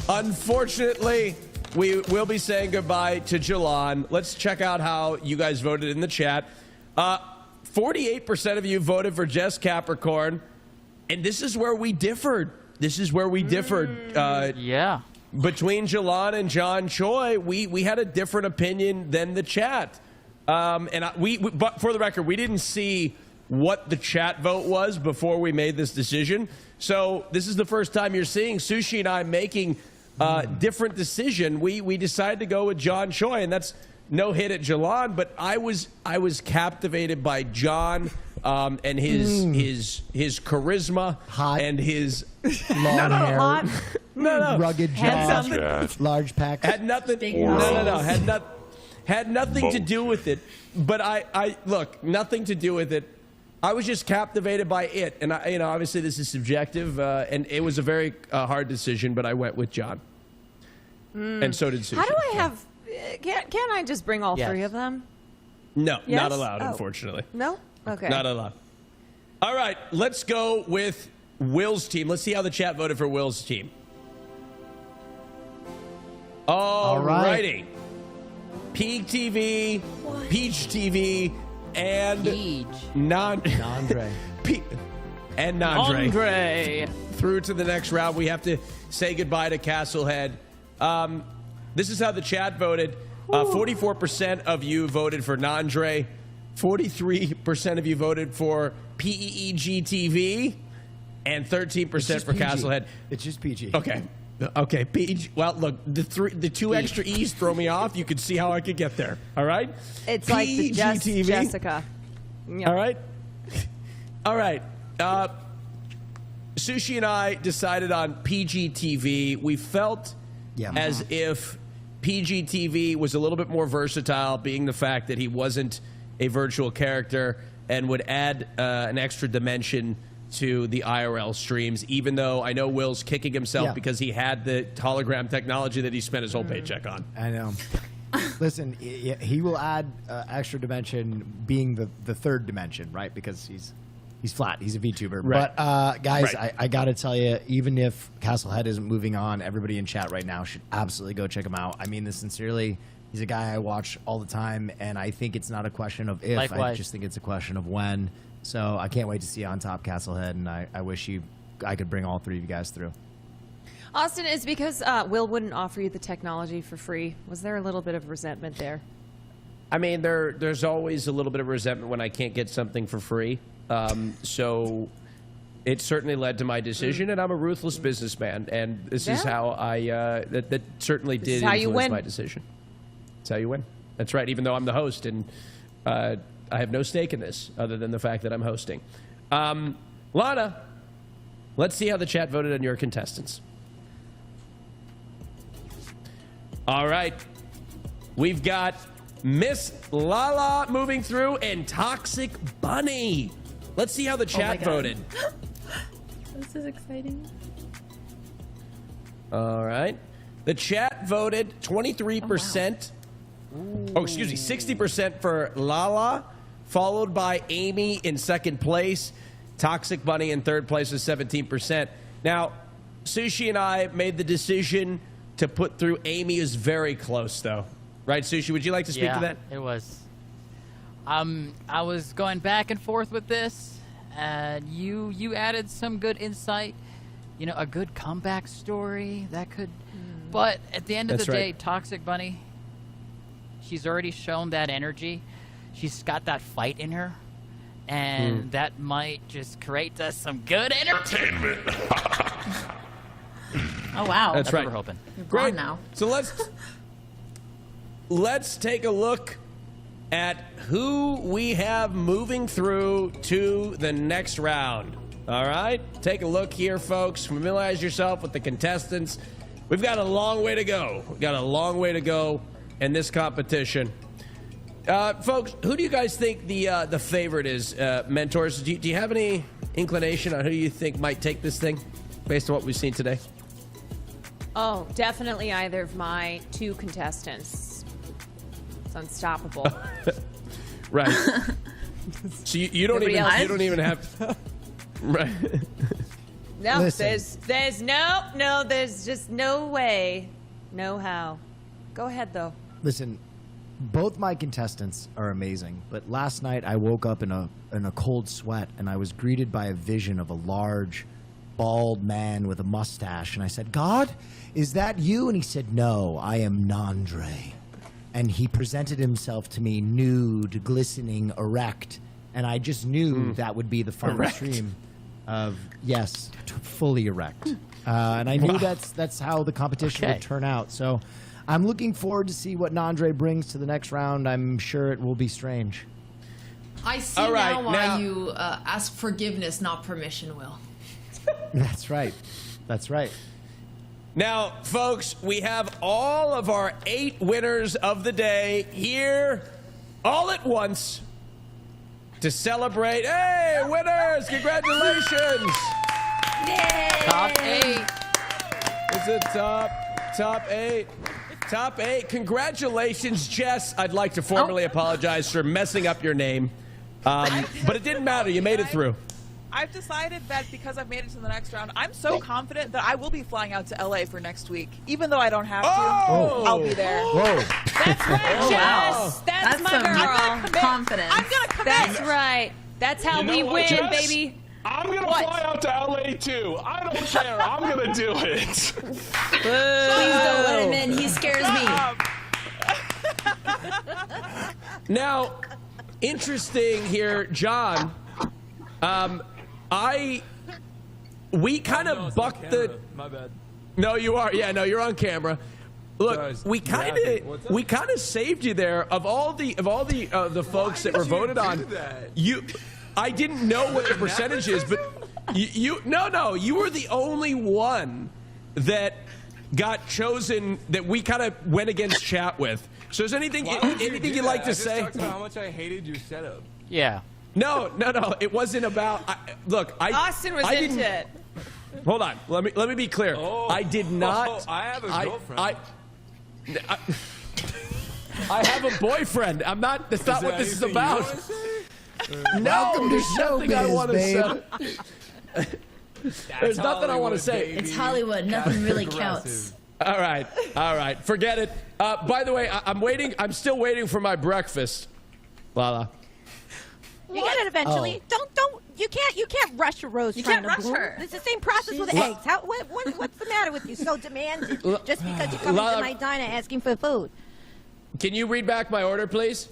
Unfortunately, we will be saying goodbye to Jalon. Let's check out how you guys voted in the chat. 48% of you voted for Jess Capricorn, and this is where we differed. Yeah. Between Jalon and John Choi, we had a different opinion than the chat. But for the record, we didn't see what the chat vote was before we made this decision. So this is the first time you're seeing Sushi and I making different decision. We decided to go with John Choi, and that's no hit at Jalon, but I was captivated by John and his charisma and his long hair, no, rugged jaw, large packs. Had nothing. Had nothing to do with it. But I look, nothing to do with it. I was just captivated by it, and obviously this is subjective, and it was a very hard decision. But I went with John, and so did Sushi. How do I have? Can I just bring all three of them? No, Yes? not allowed, Oh. unfortunately. No. Okay. Not allowed. All right, let's go with Will's team. Let's see how the chat voted for Will's team. All righty. Peak TV, Peach TV, and Nandre. And Nandre. Nandre. Through to the next round. We have to say goodbye to Castlehead. This is how the chat voted. 44% of you voted for Nandre. 43% of you voted for PEEG TV. And 13% for PG. Castlehead. It's just PG. Okay, PG. Well, look, the two extra E's throw me off. You could see how I could get there. All right? It's like the PEGTV. Jessica. Yep. All right. Sushi and I decided on PGTV. We felt as if PGTV was a little bit more versatile, being the fact that he wasn't a virtual character and would add an extra dimension to the IRL streams, even though I know Will's kicking himself because he had the hologram technology that he spent his whole paycheck on. I know. Listen, he will add extra dimension, being the third dimension, right? Because he's flat. He's a VTuber. Right. But guys, Right. I got to tell you, even if Castlehead isn't moving on, everybody in chat right now should absolutely go check him out. I mean this sincerely. He's a guy I watch all the time, and I think it's not a question of if. I Likewise. just think it's a question of when. So I can't wait to see you on top, Castlehead, and I wish I could bring all three of you guys through. Austin, is because Will wouldn't offer you the technology for free. Was there a little bit of resentment there? I mean, there's always a little bit of resentment when I can't get something for free. So it certainly led to my decision, and I'm a ruthless businessman, and this is how I that certainly This is did how you influence win. my decision. That's how you win. That's right. Even though I'm the host, and I have no stake in this other than the fact that I'm hosting. Lana, let's see how the chat voted on your contestants. All right. We've got Miss Lala moving through and Toxic Bunny. Let's see how the chat voted. This is exciting. All right. The chat voted 23%. Oh, excuse me, 60% for Lala, followed by Amy in second place. Toxic Bunny in third place with 17%. Now, Sushi and I made the decision to put through Amy is very close, though. Right, Sushi? Would you like to speak to that? It was. I was going back and forth with this, and you added some good insight. You know, a good comeback story that could. But at the end of the day, Toxic Bunny, she's already shown that energy. She's got that fight in her, and that might just create us some good entertainment. Oh wow, that's right. What we're hoping. Great. Now. So let's take a look at who we have moving through to the next round. All right, take a look here, folks. Familiarize yourself with the contestants. We've got a long way to go. We've got a long way to go in this competition. Folks, who do you guys think the favorite is? Mentors, do you have any inclination on who you think might take this thing based on what we've seen today? Oh, definitely either of my two contestants. It's unstoppable. Right. So you don't even have. Right. No, Listen. there's just no way, no how. Go ahead though. Listen, both my contestants are amazing, but last night I woke up in a cold sweat and I was greeted by a vision of a large, bald man with a mustache, and I said, "God, is that you?" And he said, "No, I am Nandre." And he presented himself to me nude, glistening, erect, and I just knew that would be the final stream of fully erect. And I knew that's how the competition would turn out. So I'm looking forward to see what Nandre brings to the next round. I'm sure it will be strange. I see now why you ask forgiveness, not permission, Will. That's right. That's right. Now, folks, we have all of our 8 winners of the day here all at once to celebrate. Hey, winners! Congratulations! Yay! Top 8. It's a top 8. Top 8. Congratulations, Jess. I'd like to formally apologize for messing up your name. But it didn't matter. You made it through. I've decided that because I've made it to the next round, I'm so confident that I will be flying out to LA for next week. Even though I don't have to, I'll be there. Whoa. That's right, Jess. That's my girl. I'm confident. I'm gonna commit. That's right. That's how we win, Jess? baby. I'm gonna fly out to LA too. I don't care. I'm gonna do it. Please don't let him in. He scares me. Now, interesting here, John. We kind of bucked the. My bad. No, you are. Yeah, no, you're on camera. Look, we kind of saved you there. Of all the folks that were voted on, I didn't know what the percentage is, but you were the only one that got chosen that we kind of went against chat with. So is anything you'd like to say? I just talked about how much I hated your setup. Yeah. No. It wasn't about. Austin was into it. Hold on. Let me be clear. I did not. I have a girlfriend. I have a boyfriend. I'm not. That's not what this is about. Welcome to there's nothing I want to say. There's nothing I want to say. It's Hollywood. Nothing really counts. All right. Forget it. By the way, I'm still waiting for my breakfast, Lala. You get it eventually. Don't. You can't rush a rose. You trying can't to rush bloom. her. It's the same process with eggs. What's the matter with you? So demanding just because you come into my diner asking for food. Can you read back my order, please?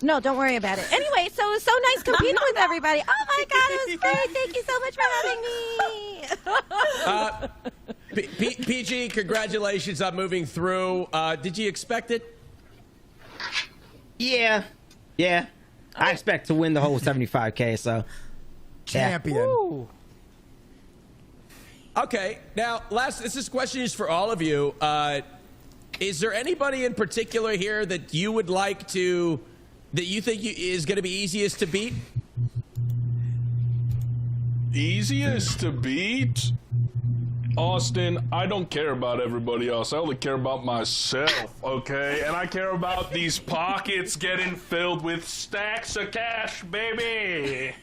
No, don't worry about it. Anyway, so it was so nice competing with everybody. Oh my God, it was great. Thank you so much for having me. PG, congratulations on moving through. Did you expect it? Yeah. I expect to win the whole 75K, so. Champion. Okay, now, this question is for all of you. Is there anybody in particular here that you would like to, that you think is going to be easiest to beat? Easiest to beat? Austin, I don't care about everybody else. I only care about myself, okay? And I care about these pockets getting filled with stacks of cash, baby.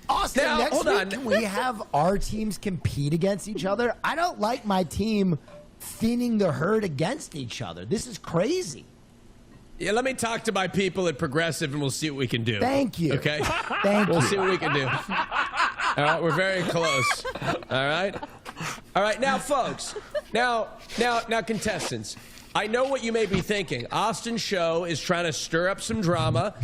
Austin, next week, can we have our teams compete against each other? I don't like my team thinning the herd against each other. This is crazy. Yeah, let me talk to my people at Progressive, and we'll see what we can do. Thank you. Okay? Thank We'll you. see what we can do. All right, we're very close. All right? All right, now, folks. Now, contestants. I know what you may be thinking. Austin's show is trying to stir up some drama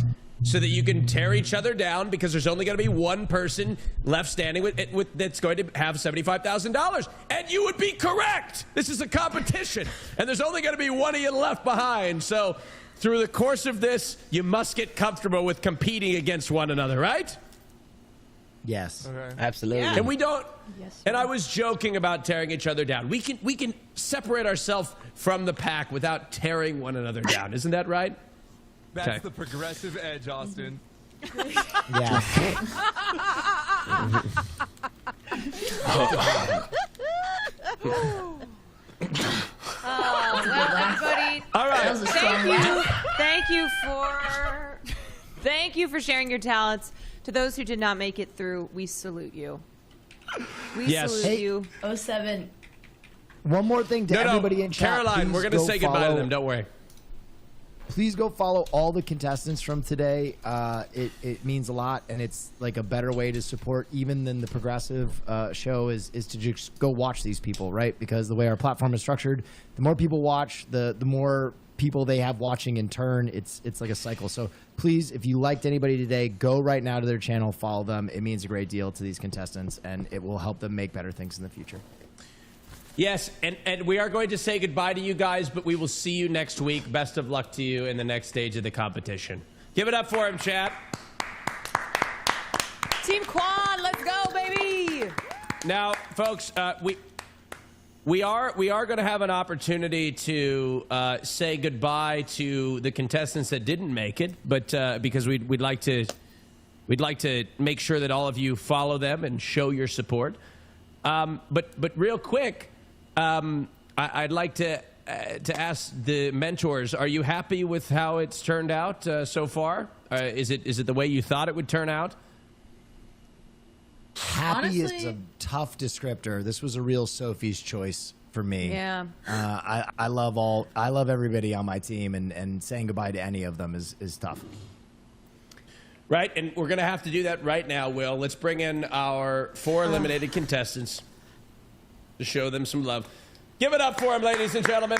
so that you can tear each other down because there's only going to be one person left standing with that's going to have $75,000. And you would be correct. This is a competition. And there's only going to be one of you left behind. So through the course of this, you must get comfortable with competing against one another, right? Yes. Absolutely. And we don't. And I was joking about tearing each other down. We can separate ourselves from the pack without tearing one another down. Isn't that right? That's Okay. the progressive edge, Austin. Yeah. Well, everybody. All right. Thank you for sharing your talents. To those who did not make it through, we salute you. We salute you. 07. One more thing to everybody in chat. Caroline, please we're going to go say goodbye to follow- them. Don't worry. Please go follow all the contestants from today. It means a lot, and it's like a better way to support even than the Progressive show is to just go watch these people, right? Because the way our platform is structured, the more people watch, the more people they have watching in turn. It's like a cycle. So please, if you liked anybody today, go right now to their channel, follow them. It means a great deal to these contestants, and it will help them make better things in the future. Yes, and we are going to say goodbye to you guys, but we will see you next week. Best of luck to you in the next stage of the competition. Give it up for him, chat. Team Quad, let's go, baby! Now, folks, we are going to have an opportunity to say goodbye to the contestants that didn't make it, but because we'd like to make sure that all of you follow them and show your support. But real quick, I'd like to ask the mentors: are you happy with how it's turned out so far? Is it the way you thought it would turn out? Happy is Honestly- a tough descriptor. This was a real Sophie's choice for me. Yeah. I love everybody on my team, and saying goodbye to any of them is tough. Right, and we're going to have to do that right now, Will. Let's bring in our 4 eliminated contestants to show them some love. Give it up for them, ladies and gentlemen.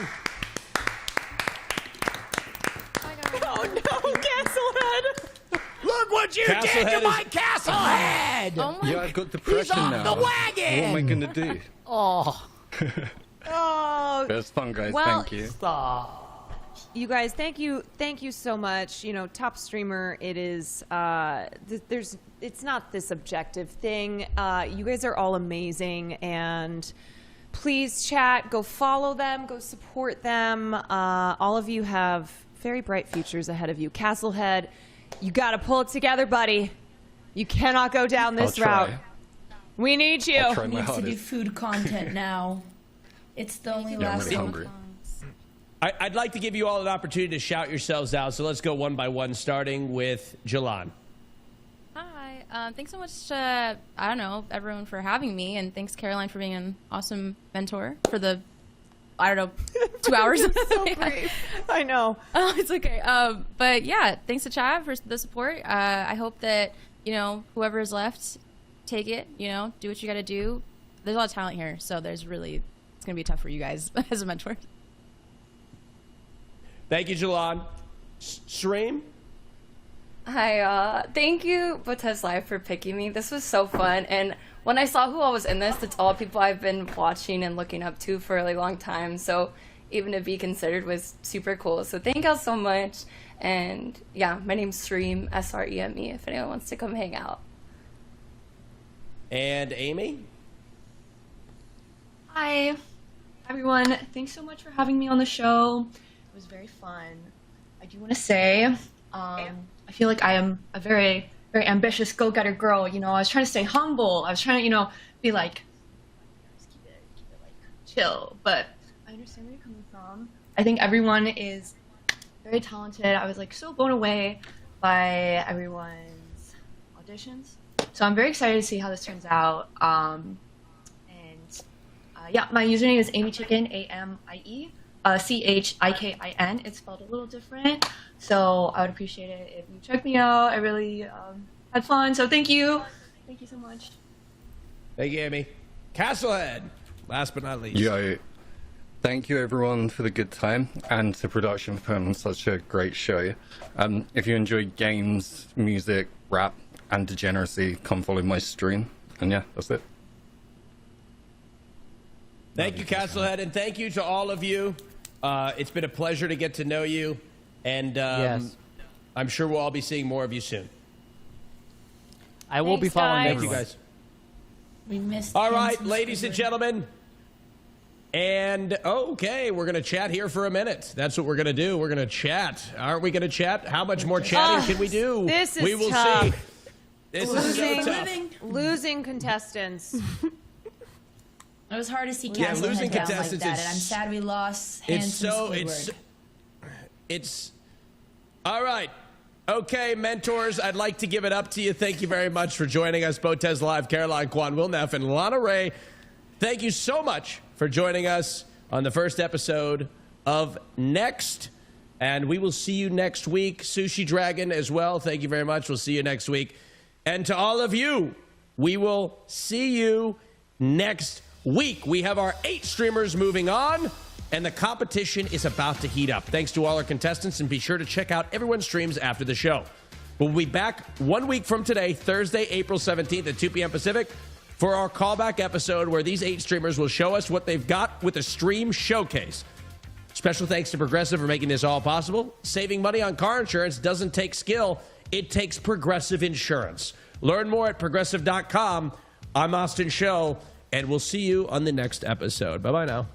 Oh no, Castlehead! Look what you Castlehead did to is- my castle head! Oh my Yeah, I've got depression off now. the wagon! What am I going to do? Oh. Oh, That's fun, guys. well, Thank you. you guys, thank you so much. You know, top streamer. It is. It's not this objective thing. You guys are all amazing, and please chat. Go follow them. Go support them. All of you have very bright futures ahead of you. Castlehead, you got to pull it together, buddy. You cannot go down this I'll try. route. We need you. I'll try my Needs to do hardest. food content now. It's the only Yeah, I'm last really thing. hungry. I'd like to give you all an opportunity to shout yourselves out, so let's go one by one, starting with Jalon. Hi. Thanks so much to, I don't know, everyone for having me, and thanks, Caroline, for being an awesome mentor for the, I don't know, 2 hours. So brief. I know. Oh, it's okay. But yeah, thanks to chat for the support. I hope that, you know, whoever is left, take it, you know, do what you got to do. There's a lot of talent here, so it's going to be tough for you guys as a mentor. Thank you, Jalon. Stream? Hi, thank you, Botez Live, for picking me. This was so fun, and when I saw who all was in this, it's all people I've been watching and looking up to for a really long time, so even to be considered was super cool. So thank y'all so much, and yeah, my name's Sreme, S-R-E-M-E, if anyone wants to come hang out. And Amy? Hi, everyone. Thanks so much for having me on the show. It was very fun. I do want to say, I feel like I am a very, very ambitious go-getter girl. You know, I was trying to stay humble. I was trying to, you know, be like, just keep it like chill. But I understand where you're coming from. I think everyone is very talented. I was like so blown away by everyone's auditions. So I'm very excited to see how this turns out. Yeah, my username is Amy Chicken, A-M-I-E. Chikin. It's spelled a little different. So I would appreciate it if you check me out. I really had fun. So thank you. Thank you so much. Thank you, Amy. Castlehead, last but not least. Yo, thank you everyone for the good time and to production for putting on such a great show. If you enjoy games, music, rap, and degeneracy, come follow my stream. And yeah, that's it. Thank you, Castlehead, and thank you to all of you. It's been a pleasure to get to know you, and Yes. I'm sure we'll all be seeing more of you soon. I will be following Thank everyone. you, guys. We missed. All right, Hanson ladies and Squidward. gentlemen. And okay, we're going to chat here for a minute. That's what we're going to do. We're going to chat. Aren't we going to chat? How much more chatting can we do? This is we will tough. see. This is so tough. Losing contestants. It was hard to see Yeah, Castle losing head down like contestants that, is- and I'm sad we lost Hanson Squidward. It's all right. Okay, mentors, I'd like to give it up to you. Thank you very much for joining us. Botez Live, Caroline Kwan Wilneff, and Lana Ray. Thank you so much for joining us on the first episode of Next. And we will see you next week. Sushi Dragon as well. Thank you very much. We'll see you next week. And to all of you, we will see you next week. We have our 8 streamers moving on, and the competition is about to heat up. Thanks to all our contestants, and be sure to check out everyone's streams after the show. We'll be back 1 week from today, Thursday, April 17th at 2 p.m. Pacific, for our callback episode where these 8 streamers will show us what they've got with a stream showcase. Special thanks to Progressive for making this all possible. Saving money on car insurance doesn't take skill, it takes Progressive Insurance. Learn more at progressive.com. I'm Austin Show, and we'll see you on the next episode. Bye-bye now.